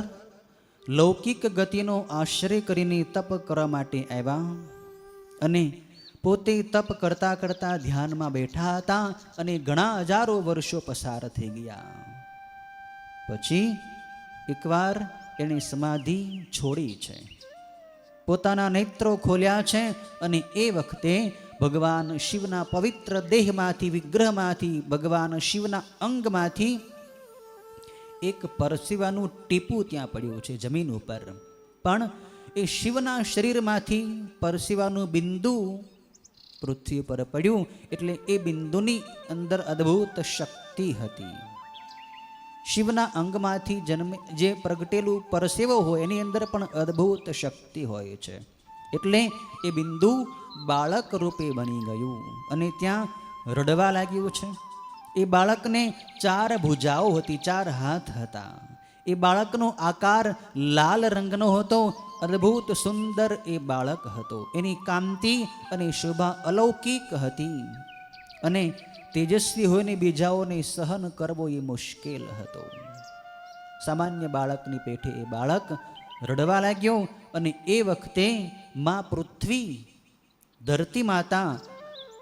લૌકિક ગતિનો આશ્રય કરીને તપ કરવા માટે આવ્યા. અને પોતે તપ કરતા કરતા ધ્યાનમાં બેઠા હતા અને ઘણા હજારો વર્ષો પસાર થઈ ગયા. પછી એકવાર એણે સમાધિ છોડી છે, પોતાના નેત્રો ખોલ્યા છે. અને એ વખતે ભગવાન શિવના પવિત્ર દેહમાંથી, વિગ્રહમાંથી, ભગવાન શિવના અંગમાંથી એક પરસેવાનું ટીપું ત્યાં પડ્યું છે જમીન ઉપર. પણ એ શિવના શરીરમાંથી પરસેવાનું બિંદુ પૃથ્વી પર પડ્યું. એટલે એ બિંદુની અંદર અદ્ભુત શક્તિ હતી. શિવના અંગમાંથી જે પ્રગટેલું પરસેવો હોય એની અંદર પણ અદ્ભુત શક્તિ હોય છે. એટલે એ બિંદુ બાળક રૂપે બની ગયું અને ત્યાં રડવા લાગ્યું છે. એ બાળકને 4 ભુજાઓ હતી, 4 હાથ હતા. એ બાળકનો આકાર લાલ રંગનો હતો. અદ્ભુત સુંદર એ બાળક હતો. એની કાંતિ અને શોભા અલૌકિક હતી. અને તેજસ્વી હોઈને બીજાઓને સહન કરવો એ મુશ્કેલ હતો. સામાન્ય બાળકની પેઠે એ બાળક રડવા લાગ્યો. અને એ વખતે માં પૃથ્વી, ધરતી માતા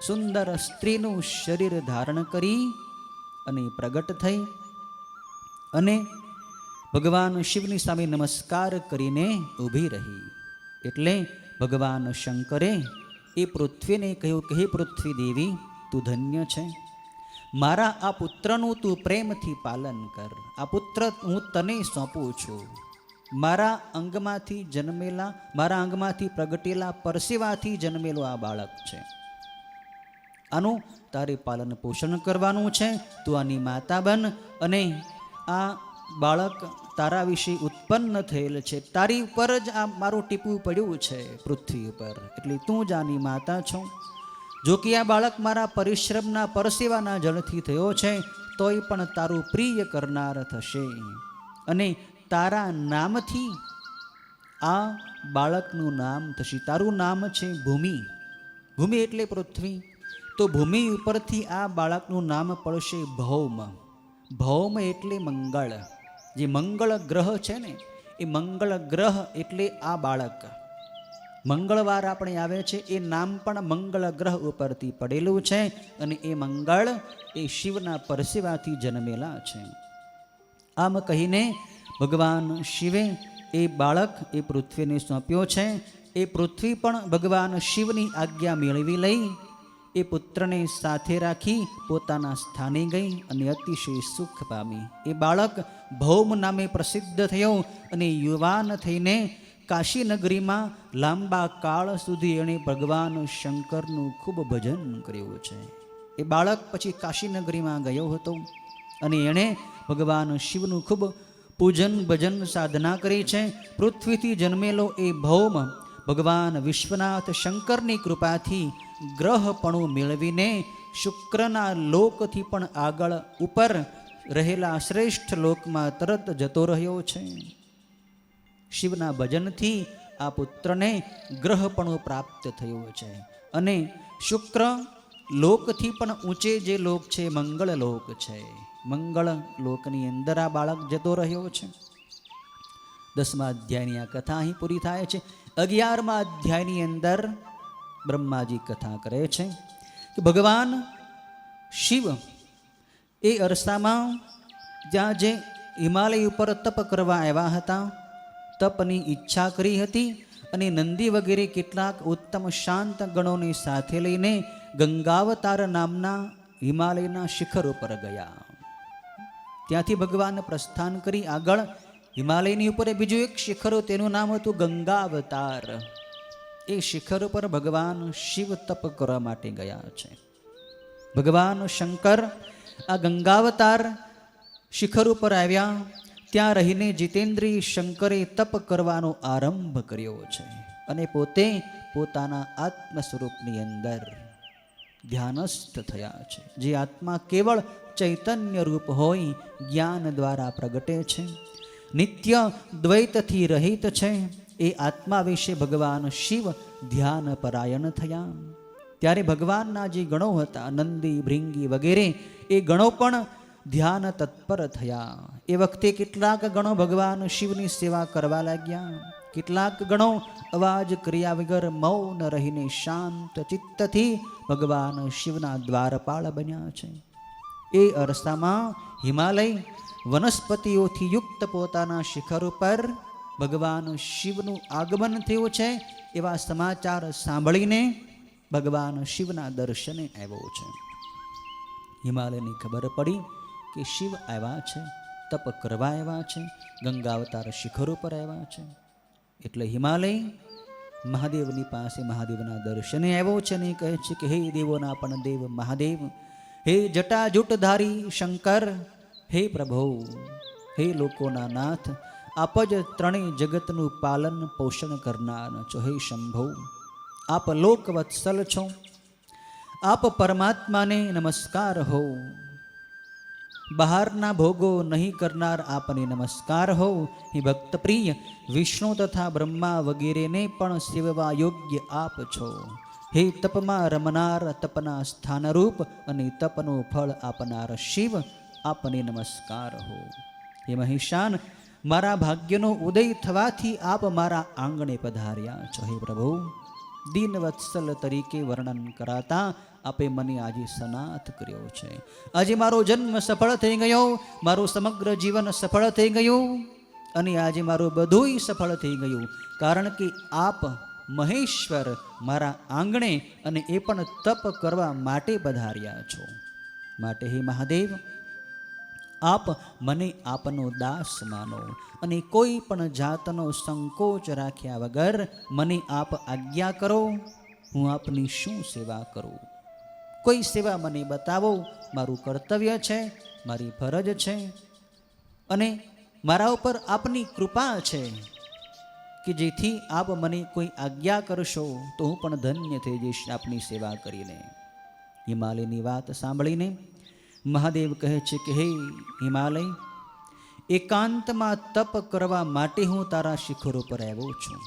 સુંદર સ્ત્રીનું શરીર ધારણ કરી અને પ્રગટ થઈ અને ભગવાન શિવની સામે નમસ્કાર કરીને ઊભી રહી. એટલે ભગવાન શંકરે એ પૃથ્વીને કહ્યું કે હે પૃથ્વી દેવી, તું ધન્ય છે. મારા આ પુત્રનું તું પ્રેમથી પાલન કર. આ પુત્ર હું તને સોંપું છું. મારા અંગમાંથી જન્મેલા, મારા અંગમાંથી પ્રગટેલા પરસેવાથી જન્મેલું આ બાળક છે. આનું તારે પાલન પોષણ કરવાનું છે. તું આની માતા બન અને આ બાળક તારા વિશે ઉત્પન્ન થયેલ છે. તારી ઉપર જ આ મારું ટીપું પડ્યું છે પૃથ્વી ઉપર, એટલે તું જ આની માતા છો. જો કે આ બાળક મારા પરિશ્રમના પરસેવાના જળથી થયો છે, તોય પણ તારું પ્રિય કરનાર થશે. અને તારા નામથી આ બાળકનું નામ થશે. તારું નામ છે ભૂમિ. ભૂમિ એટલે પૃથ્વી. તો ભૂમિ ઉપરથી આ બાળકનું નામ પડશે ભૌમ. ભૌમ એટલે મંગળ. જે મંગળ ગ્રહ છે ને, એ મંગળ ગ્રહ એટલે આ બાળક. મંગળવાર આપણે આવે છે, એ નામ પણ મંગળ ગ્રહ ઉપરથી પડેલું છે. અને એ મંગળ એ શિવના પરસેવાથી જન્મેલા છે. આમ કહીને ભગવાન શિવે એ બાળક એ પૃથ્વીને સોંપ્યો છે. એ પૃથ્વી પણ ભગવાન શિવની આજ્ઞા મેળવી લઈ એ પુત્રને સાથે રાખી પોતાના સ્થાને ગઈ અને અતિશય સુખ પામી. એ બાળક ભૌમ નામે પ્રસિદ્ધ થયો અને યુવાન થઈને કાશી નગરીમાં લાંબા કાળ સુધી એણે ભગવાન શંકરનું ખૂબ ભજન કર્યું છે. એ બાળક પછી કાશી નગરીમાં ગયો હતો અને એણે ભગવાન શિવનું ખૂબ પૂજન ભજન સાધના કરી છે. પૃથ્વીથી જન્મેલો એ ભૌમ ભગવાન વિશ્વનાથ શંકરની કૃપાથી ગ્રહપણું મેળવીને શુક્રના લોકથી પણ આગળ ઉપર રહેલા શ્રેષ્ઠ લોકમાં તરત જતો રહ્યો છે. શિવના ભજનથી આ પુત્રને ગ્રહપણું પ્રાપ્ત થયું છે. અને શુક્ર લોકથી પણ ઊંચે જે લોક છે મંગળ લોક છે. મંગળ લોકની અંદર આ બાળક જતો રહ્યો છે. 10મા અધ્યાયની આ કથા અહીં પૂરી થાય છે. 11મા અધ્યાયની અંદર બ્રહ્માજી કથા કરે છે કે ભગવાન શિવ એ અરસામાં જ્યાં જે હિમાલય ઉપર તપ કરવા આવ્યા હતા, તપની ઈચ્છા કરી હતી અને નંદી વગેરે કેટલાક ઉત્તમ શાંત ગણોને સાથે લઈને ગંગાવતાર નામના હિમાલયના શિખર ઉપર ગયા. ત્યાંથી ભગવાન પ્રસ્થાન કરી આગળ હિમાલયની ઉપર બીજું એક શિખર, તેનું નામ હતું ગંગાવતાર. એ શિખર ઉપર ભગવાન શિવ તપ કરવા માટે ગયા છે. ભગવાન શંકર આ ગંગાવતાર શિખર ઉપર આવ્યા. ત્યાં રહીને જીતેન્દ્રિય શંકરે તપ કરવાનો આરંભ કર્યો છે અને પોતે પોતાના આત્મ સ્વરૂપની અંદર ધ્યાનસ્થ થયા છે. જે આત્મા કેવળ ચૈતન્ય રૂપ હોય, જ્ઞાન દ્વારા પ્રગટે છે, નિત્ય દ્વૈતથી રહિત છે. એ આત્મા વિશે ભગવાન શિવ ધ્યાન પરાયણ થયા. ત્યારે ભગવાનના જે ગણો હતા, નંદી ભૃંગી વગેરે, એ ગણો પણ ધ્યાન તત્પર થયા. એ વખતે કેટલાક ગણો ભગવાન શિવની સેવા કરવા લાગ્યા. કેટલાક ગણો અવાજ કર્યા વગર મૌન રહીને શાંત ચિત્તથી ભગવાન શિવના દ્વારપાળ બન્યા છે. એ અરસામાં હિમાલય વનસ્પતિઓથી યુક્ત પોતાના શિખર ઉપર ભગવાન શિવનું આગમન થયું છે. એવા સમાચાર સાંભળીને ભગવાન શિવના દર્શને આવ્યો છે. હિમાલયની ખબર પડી કે શિવ આવ્યા છે, તપ કરવા આવ્યા છે, ગંગાવતાર શિખર ઉપર આવ્યા છે. એટલે હિમાલય મહાદેવની પાસે મહાદેવના દર્શને આવ્યો છે અને કહે છે કે હે દેવોના પણ દેવ મહાદેવ, હે જટાજૂટધારી શંકર, હે પ્રભુ, હે લોકોના નાથ, આપ જ ત્રણેય જગતનું પાલન પોષણ કરનાર છો. હે શંભો, આપ લોકવત્સલ છો, આપ પરમાત્માને નમસ્કાર હો. બહારના ભોગો નહીં કરનાર આપને નમસ્કાર હો. હે ભક્ત પ્રિય વિષ્ણુ તથા બ્રહ્મા વગેરેને પણ સેવવા યોગ્ય આપ છો. હે તપમાં રમનાર, તપના સ્થાનરૂપ અને તપનું ફળ આપનાર શિવ, આપને નમસ્કાર હો. હે મહિષાન, મારા ભાગ્યનો ઉદય થવાથી આપ મારા આંગણે પધાર્યા છો. હે પ્રભુ, દીનવત્સલ તરીકે વર્ણન કરાતા આપે મને આજે સનાથ કર્યો છે. આજે મારો જન્મ સફળ થઈ ગયો, મારું સમગ્ર જીવન સફળ થઈ ગયું અને આજે મારું બધુંય સફળ થઈ ગયું. કારણ કે આપ મહેશ્વર મારા આંગણે અને એ પણ તપ કરવા માટે પધાર્યા છો. માટે હે મહાદેવ, આપ મને આપનો દાસ માનો અને કોઈ પણ જાતનો સંકોચ રાખ્યા વગર મને આપ આજ્ઞા કરો, હું આપની શું સેવા કરું? કોઈ સેવા મને બતાવો, મારું કર્તવ્ય છે, મારી ફરજ છે અને મારા ઉપર આપની કૃપા છે કે જેથી આપ મને કોઈ આજ્ઞા કરશો તો હું પણ ધન્ય થઈ જઈશ આપની સેવા કરીને. હિમાલયની વાત સાંભળીને મહાદેવ કહે છે કે હે હિમાલય, એકાંતમાં તપ કરવા માટે હું તારા શિખર ઉપર આવ્યો છું.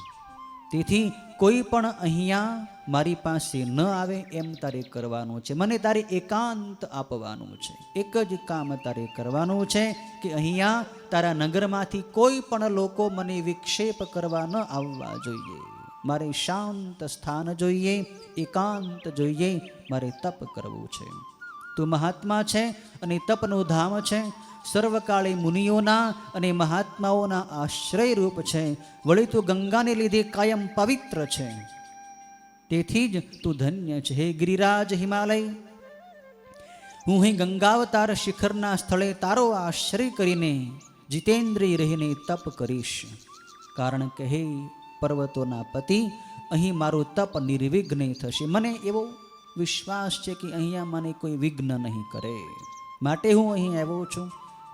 તેથી કોઈ પણ અહીંયા મારી પાસે ન આવે એમ તારે કરવાનું છે. મને તારે એકાંત આપવાનું છે. એક જ કામ તારે કરવાનું છે કે અહીંયા તારા નગરમાંથી કોઈ પણ લોકો મને વિક્ષેપ કરવા ન આવવા જોઈએ. મારે શાંત સ્થાન જોઈએ, એકાંત જોઈએ, મારે તપ કરવું છે. તું મહાત્મા છે અને તપનું ધામ છે. સર્વકાળે મુનિઓના અને મહાત્માઓના આશ્રય રૂપ છે. વળી તું ગંગાને લીધે કાયમ પવિત્ર છે. તેથી જ તું ધન્ય છે. હે ગિરિરાજ હિમાલય, હું અહીં ગંગાવતાર શિખરના સ્થળે તારો આશ્રય કરીને જીતેન્દ્રિય રહીને તપ કરીશ. કારણ કે હે પર્વતોના પતિ, અહીં મારું તપ નિર્વિઘ્ન થશે. મને એવો વિશ્વાસ છે કે અહીંયા મને કોઈ વિઘ્ન નહીં કરે, માટે હું અહીં આવ્યો છું.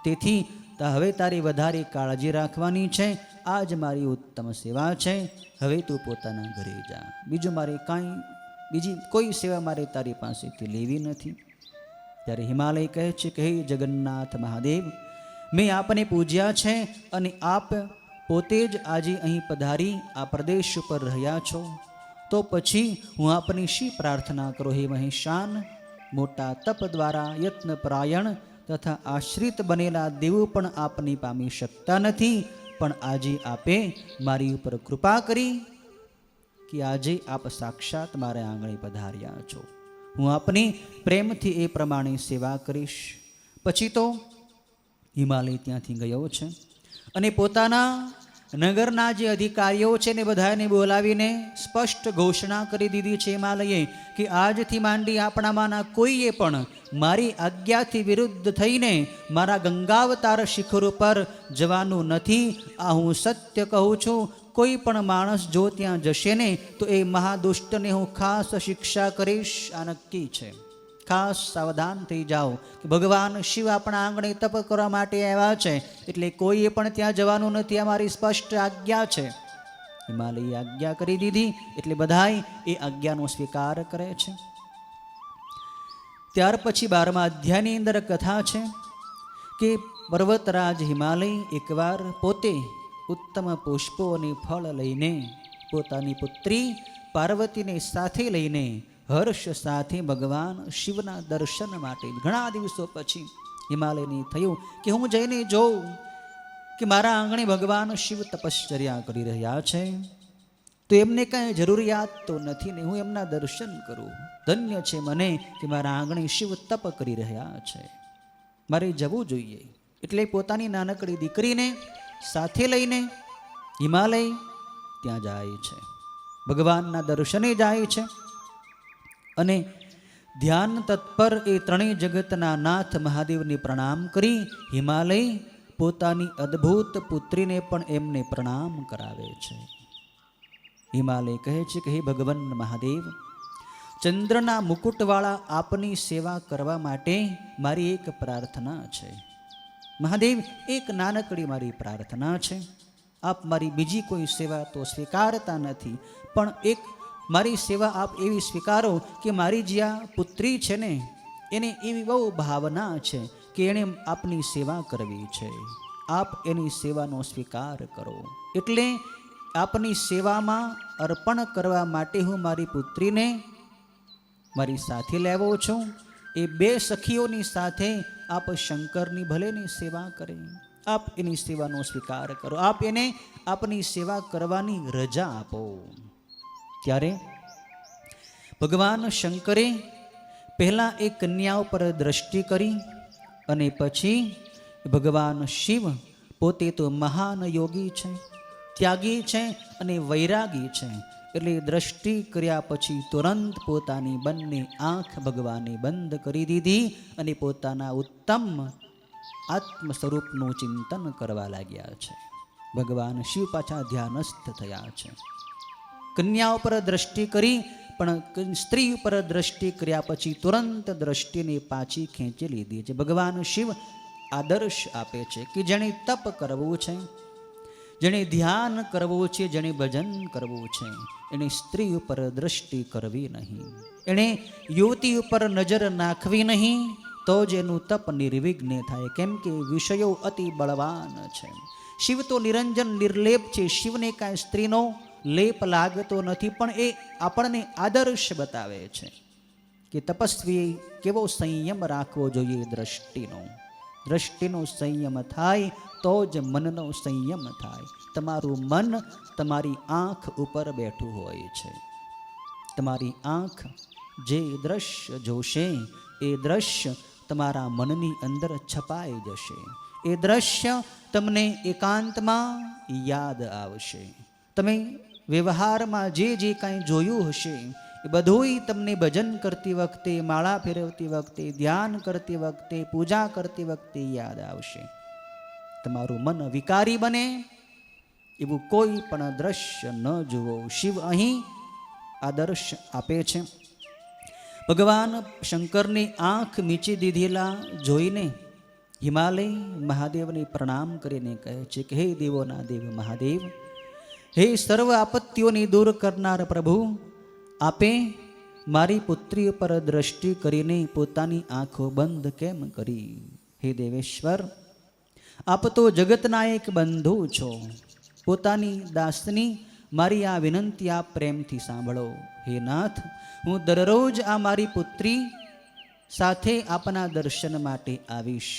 તેથી હવે તારી વધારે કાળજી રાખવાની છે. આ જ મારી ઉત્તમ સેવા છે. હવે તું પોતાના ઘરે જા. બીજું મારે બીજી કોઈ સેવા મારે તારી પાસેથી લેવી નથી. ત્યારે હિમાલય કહે છે કે હે જગન્નાથ મહાદેવ, મેં આપને પૂજ્યા છે અને આપ પોતે જ આજે અહીં પધારી આ પ્રદેશ ઉપર રહ્યા છો, તો પછી હું આપની શી પ્રાર્થના કરું? હે મહેશાન, મોટા તપ દ્વારા યત્નપરાયણ તથા આશ્રિત બનેલા દેવો પણ આપની પામી શકતા નથી. પણ આજે આપે મારી ઉપર કૃપા કરી કે આજે આપ સાક્ષાત મારા આંગણે પધાર્યા છો. હું આપની પ્રેમથી એ પ્રમાણે સેવા કરીશ. પછી તો હિમાલય ત્યાંથી ગયો છે અને પોતાના નગરના જે અધિકારીઓ છે ને બધાને બોલાવીને સ્પષ્ટ ઘોષણા કરી દીધી છે હિમાલયે કે આજથી માંડી આપણામાંના કોઈએ પણ મારી આજ્ઞાથી વિરુદ્ધ થઈને મારા ગંગાવતાર શિખર ઉપર જવાનું નથી. આ હું સત્ય કહું છું. કોઈ પણ માણસ જો ત્યાં જશે ને તો એ મહાદુષ્ટને હું ખાસ શિક્ષા કરીશ. આ નક્કી છે. ખાસ સાવધાન થઈ જાઓ કે ભગવાન શિવ આપણા આંગણે તપ કરવા માટે આવ્યા છે, એટલે કોઈએ પણ ત્યાં જવાનું નથી. અમારી સ્પષ્ટ આજ્ઞા છે. હિમાલયે આજ્ઞા કરી દીધી એટલે બધાય એ આજ્ઞાનો સ્વીકાર કરે છે. ત્યાર પછી 12મા અધ્યાયની અંદર કથા છે કે પર્વતરાજ હિમાલય એકવાર પોતે ઉત્તમ પુષ્પો અને ફળ લઈને પોતાની પુત્રી પાર્વતીને સાથે લઈને હર્ષ સાથે ભગવાન શિવના દર્શન માટે ઘણા દિવસો પછી હિમાલયને થયું કે હું જઈને જોઉં કે મારા આંગણે ભગવાન શિવ તપશ્ચર્યા કરી રહ્યા છે, તો એમને કાંઈ જરૂરિયાત તો નથી ને હું એમના દર્શન કરું. ધન્ય છે મને કે મારા આંગણે શિવ તપ કરી રહ્યા છે, મારે જવું જોઈએ. એટલે પોતાની નાનકડી દીકરીને સાથે લઈને હિમાલય ત્યાં જાય છે, ભગવાનના દર્શને જાય છે. અને ધ્યાન તત્પર એ ત્રણેય જગતના નાથ મહાદેવને પ્રણામ કરી હિમાલય પોતાની અદ્ભુત પુત્રીને પણ એમને પ્રણામ કરાવે છે. હિમાલય કહે છે કે હે ભગવાન મહાદેવ, ચંદ્રના મુકુટવાળા આપની સેવા કરવા માટે મારી એક પ્રાર્થના છે. મહાદેવ, એક નાનકડી મારી પ્રાર્થના છે. આપ મારી બીજી કોઈ સેવા તો સ્વીકારતા નથી, પણ એક મારી સેવા આપ એવી સ્વીકારો કે મારી જે આ પુત્રી છે ને એને એવી બહુ ભાવના છે કે એણે આપની સેવા કરવી છે. આપ એની સેવાનો સ્વીકાર કરો. એટલે આપની સેવામાં અર્પણ કરવા માટે હું મારી પુત્રીને મારી સાથે લાવ્યો છું. એ બે સખીઓની સાથે આપ શંકરની ભલેની સેવા કરે, આપ એની સેવાનો સ્વીકાર કરો, આપ એને આપની સેવા કરવાની રજા આપો. ત્યારે ભગવાન શંકરે પહેલાં એ કન્યા ઉપર દ્રષ્ટિ કરી અને પછી ભગવાન શિવ પોતે તો મહાન યોગી છે, ત્યાગી છે અને વૈરાગી છે. એટલે દ્રષ્ટિ કર્યા પછી તુરંત પોતાની બંને આંખ ભગવાને બંધ કરી દીધી અને પોતાના ઉત્તમ આત્મ સ્વરૂપનું ચિંતન કરવા લાગ્યા છે. ભગવાન શિવ પાછા ધ્યાનસ્થ થયા છે. કન્યા ઉપર દ્રષ્ટિ કરી, પણ સ્ત્રી ઉપર દ્રષ્ટિ કર્યા પછી તુરંત દ્રષ્ટિને પાછી ખેંચી લીધી છે. ભગવાન શિવ આદર્શ આપે છે કે જેણે તપ કરવું છે, જેણે ધ્યાન કરવું છે, જેણે ભજન કરવું છે, એણે સ્ત્રી ઉપર દ્રષ્ટિ કરવી નહીં, એણે યુવતી ઉપર નજર નાખવી નહીં, તો જ એનું તપ નિર્વિઘ્ન થાય. કેમ કે વિષયો અતિ બળવાન છે. શિવ તો નિરંજન નિર્લેપ છે. શિવને કાંઈ સ્ત્રીનો લેપ લાગતો નથી. પણ એ આપણને આદર્શ બતાવે છે કે તપસ્વી કેવો સંયમ રાખવો જોઈએ. દ્રષ્ટિનો સંયમ થાય તો જ મનનો સંયમ થાય. તમારું મન તમારી આંખ ઉપર બેઠું હોય છે. તમારી આંખ જે દ્રશ્ય જોશે એ દ્રશ્ય તમારા મનની અંદર છપાઈ જશે. એ દ્રશ્ય તમને એકાંતમાં યાદ આવશે. તમે વ્યવહારમાં જે કાંઈ જોયું હશે એ બધુંય તમને ભજન કરતી વખતે, માળા ફેરવતી વખતે, ધ્યાન કરતી વખતે, પૂજા કરતી વખતે યાદ આવશે. તમારું મન વિકારી બને એવું કોઈ પણ દ્રશ્ય ન જુઓ. શિવ અહીં આદર્શ આપે છે. ભગવાન શંકરની આંખ મીચી દીધેલા જોઈને હિમાલય મહાદેવને પ્રણામ કરીને કહે છે કે હે દેવોના દેવ મહાદેવ, હે સર્વ આપત્તિઓને દૂર કરનાર પ્રભુ, આપે મારી પુત્રી પર દ્રષ્ટિ કરીને પોતાની આંખો બંધ કેમ કરી? હે દેવેશ્વર, આપ તો જગતના એક બંધુ છો. પોતાની દાસની મારી આ વિનંતી આપ પ્રેમથી સાંભળો. હે નાથ, હું દરરોજ આ મારી પુત્રી સાથે આપના દર્શન માટે આવીશ.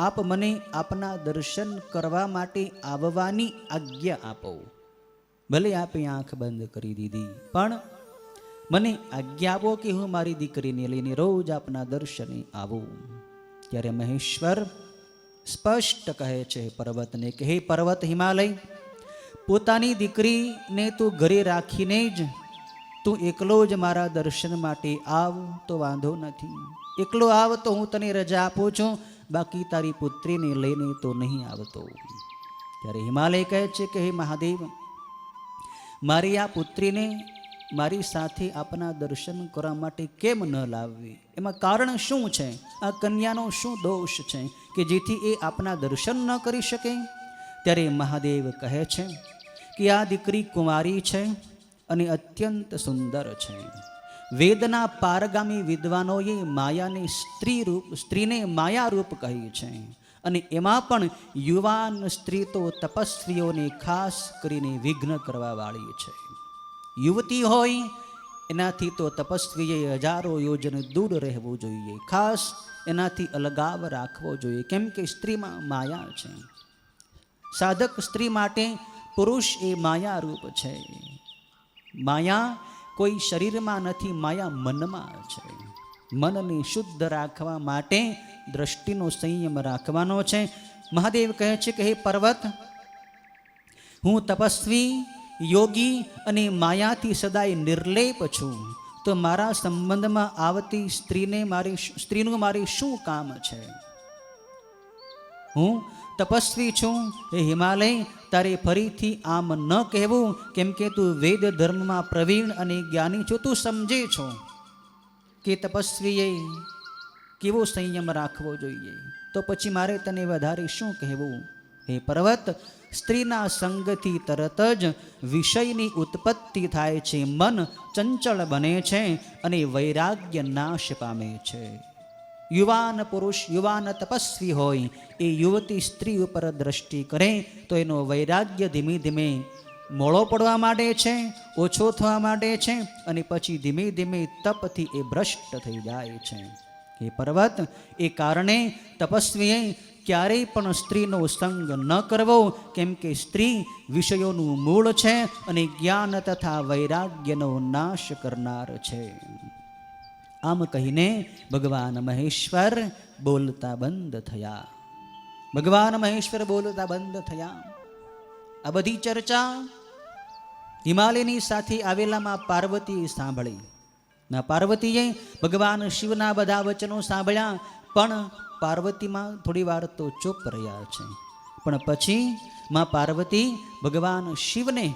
આપ મને આપના દર્શન કરવા માટે આવવાની આજ્ઞા આપો. ભલે આપે આંખ બંધ કરી દીધી, પણ મને આજ્ઞા આપો કે હું મારી દીકરીને લઈને રોજ આપના દર્શને આવું. ત્યારે મહેશ્વર સ્પષ્ટ કહે છે પર્વતને કે હે પર્વત હિમાલય, પોતાની દીકરીને તું ઘરે રાખીને જ તું એકલો જ મારા દર્શન માટે આવ તો વાંધો નથી. એકલો આવ તો હું તને રજા આપું છું, બાકી તારી પુત્રીને લઈને તો નહીં આવતો. ત્યારે હિમાલય કહે છે કે હે મહાદેવ, મારી આ પુત્રીને મારી સાથે આપના દર્શન કરવા માટે કેમ ન લાવવી? એમાં કારણ શું છે? આ કન્યાનો શું દોષ છે કે જેથી એ આપના દર્શન ન કરી શકે? ત્યારે મહાદેવ કહે છે કે આ દીકરી કુંવારી છે અને અત્યંત સુંદર છે. વેદના પારગામી વિદ્વાનોએ માયાને સ્ત્રીને માયારૂપ કહી છે. અને એમાં પણ યુવાન સ્ત્રી તો તપસ્વીઓને ખાસ કરીને વિઘ્ન કરવા વાળી છે. યુવતી હોય એનાથી તો તપસ્વીએ હજારો યોજન દૂર રહેવું જોઈએ, ખાસ એનાથી અલગાવ રાખવો જોઈએ. કેમ કે સ્ત્રીમાં માયા છે. સાધક સ્ત્રી માટે પુરુષ એ માયારૂપ છે. માયા કોઈ શરીરમાં નથી, માયા મનમાં છે. મનને શુદ્ધ રાખવા માટે દ્રષ્ટિનો સંયમ રાખવાનો છે. મહાદેવ કહે છે કે હે પર્વત, હું તપસ્વી, યોગી અને માયાથી સદાય નિર્લેપ છું. તો મારા સંબંધમાં આવતી સ્ત્રીનું મારી શું કામ છે? હું તપસ્વી છું. એ હિમાલય, તારે ફરીથી આમ ન કહેવું, કેમ કે તું વેદ ધર્મમાં પ્રવીણ અને જ્ઞાની છો. તું સમજે છો કે તપસ્વીએ કેવો સંયમ રાખવો જોઈએ. તો પછી મારે તને વધારે શું કહેવું? હે પર્વત, સ્ત્રીના સંગથી તરત જ વિષયની ઉત્પત્તિ થાય છે, મન ચંચળ બને છે અને વૈરાગ્ય નાશ પામે છે. યુવાન પુરુષ, યુવાન તપસ્વી હોય એ યુવતી સ્ત્રી ઉપર દ્રષ્ટિ કરે તો એનો વૈરાગ્ય ધીમે ધીમે મોળો પડવા માંડે છે, ઓછો થવા માંડે છે અને પછી ધીમે ધીમે તપથી એ ભ્રષ્ટ થઈ જાય છે. એ પર્વત, એ કારણે તપસ્વીએ ક્યારેય પણ સ્ત્રીનો સંગ ન કરવો, કેમ કે સ્ત્રી વિષયોનું મૂળ છે અને જ્ઞાન તથા વૈરાગ્યનો નાશ કરનાર છે. આમ કહીને ભગવાન મહેશ્વર બોલતા બંધ થયા. ભગવાન મહેશ્વર બોલતા બંધ થયા. આ બધી ચર્ચા હિમાલયની સાથે આવેલામાં પાર્વતીએ સાંભળી. ના પાર્વતીએ ભગવાન શિવના બધા વચનો સાંભળ્યા, પણ પાર્વતીમાં થોડી વાર તો ચૂપ રહ્યા છે, પણ પછી માં પાર્વતી ભગવાન શિવને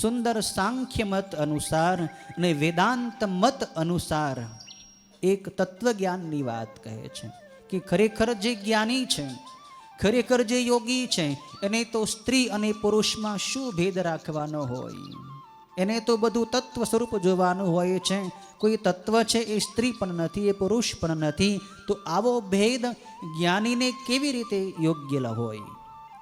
સુંદર સાંખ્ય મત અનુસાર અને વેદાંત મત અનુસાર એક તત્વજ્ઞાનની વાત કહે છે કે ખરેખર જે જ્ઞાની છે, ખરેખર જે યોગી છે, એને તો સ્ત્રી અને પુરુષમાં શું ભેદ રાખવાનો હોય, એને તો બધું તત્વ સ્વરૂપ જોવાનું હોય છે. કોઈ તત્વ છે એ સ્ત્રી પણ નથી, એ પુરુષ પણ નથી, તો આવો ભેદ જ્ઞાનીને કેવી રીતે યોગ્ય હોય?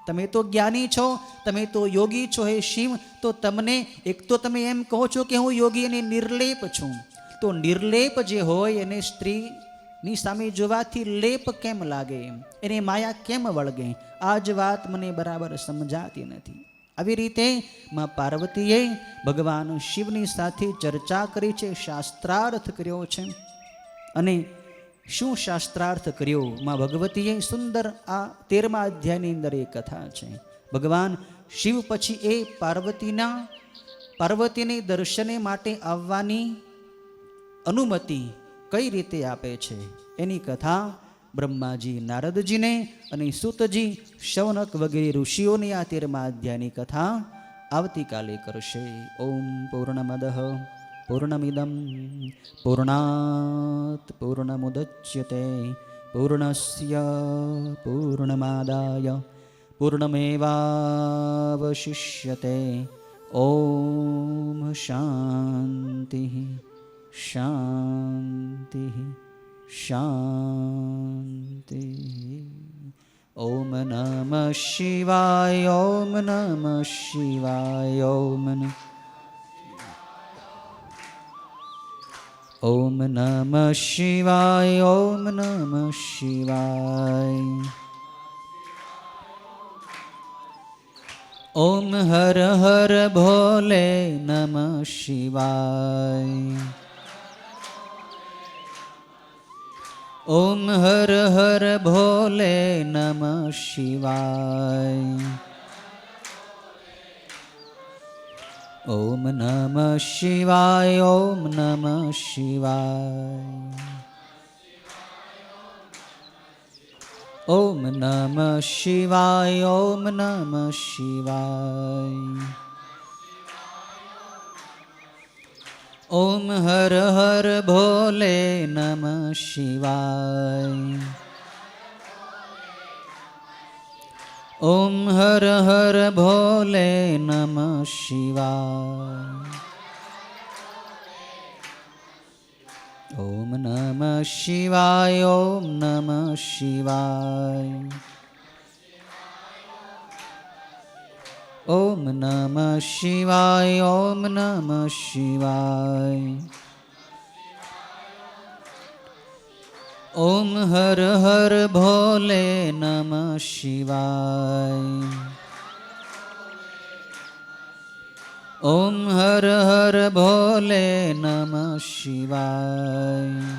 તમે તો જ્ઞાની છો, તમે તો યોગી છો હે શિવ, તો તમને એક તો તમે એમ કહો છો કે હું યોગી અને નિર્લેપ છું, તો નિર્લેપ જે હોય એને સ્ત્રીની સામે જોવાથી લેપ કેમ લાગે, એને માયા કેમ વળગે? આ જ વાત મને બરાબર સમજાતી નથી. આવી રીતે માં પાર્વતીએ ભગવાન શિવની સાથે ચર્ચા કરી છે, શાસ્ત્રાર્થ કર્યો છે. અને શું શાસ્ત્રાર્થ કર્યો? માં ભગવતીએ સુંદર આ 13મા અધ્યાયની અંદર એ કથા છે. ભગવાન શિવ પછી એ પાર્વતીને દર્શને માટે આવવાની અનુમતિ કઈ રીતે આપે છે એની કથા બ્રહ્માજી નારદજીને અને સૂતજી શૌનક વગેરે ઋષિઓની આ 13મા અધ્યાયની કથા આવતીકાલે કરશે. ઓમ પૂર્ણમદ પૂર્ણમિદમ પૂર્ણાત પૂર્ણમુદચ્યતે પૂર્ણસ્ય પૂર્ણમાદાય પૂર્ણમેવાવશિષ્યતે. ઓમ શાંતિ શાંતિ શાંતિ. ઓમ નમઃ શિવાય. ઓમ નમઃ શિવાય. ઓમ નમઃ શિવાય. ઓમ નમઃ શિવાય. ઓમ હર હર ભોલે નમઃ શિવાય. ઓમ હર હર ભોલે નમઃ શિવાય. ઓમ નમઃ શિવાય. ઓમ નમઃ શિવાય. ઓમ નમઃ શિવાય. ઓમ નમઃ શિવાય. ઓમ હર હર ભોલે નમઃ શિવાય. ઓમ હર હર ભોલે નમઃ શિવાય. ઓમ નમઃ શિવાય. ઓમ નમઃ શિવાય. ઓમ નમઃ શિવાય. ઓમ નમઃ શિવાય. ઓમ હર હર ભોલે નમઃ શિવાય. ઓમ હર હર ભોલે નમઃ શિવાય.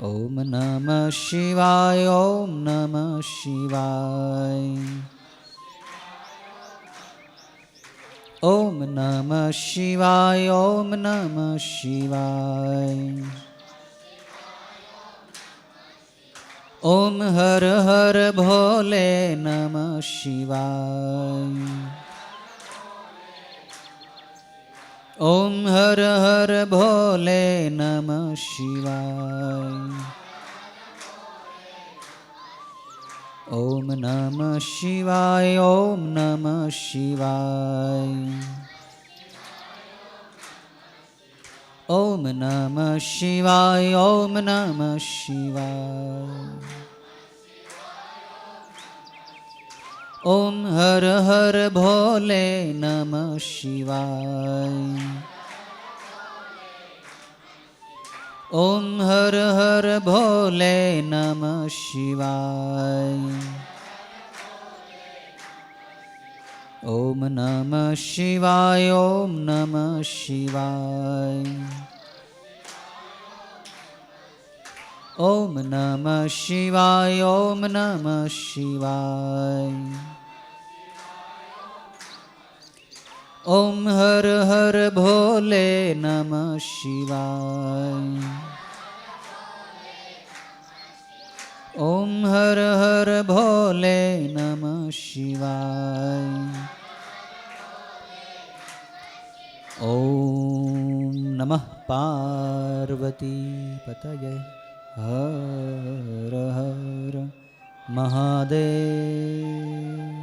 ઓમ નમઃ શિવાય. ઓમ નમઃ શિવાય. ઓમ નમઃ શિવાય. ઓમ નમઃ શિવાય. ઓમ હર હર ભોલે નમઃ શિવાય. ઓમ હર હર ભોલે નમઃ શિવાય. ઓમ નમઃ શિવાય. ઓમ નમઃ શિવાય. ઓમ નમઃ શિવાય. ઓમ નમઃ શિવાય. ઓમ હર હર ભોલે નમઃ શિવાય. ઓમ હર હર ભોલે નમઃ શિવાય. ઓમ નમઃ શિવાય. ઓમ નમઃ શિવાય. ઓમ નમઃ શિવાય. ઓમ નમઃ શિવાય. ઓમ હર હર ભોલે નમઃ શિવાય. ઓમ હર હર ભોલે નમઃ શિવાય. ઓમ નમઃ પાર્વતી પતયે. હર હર મહાદેવ.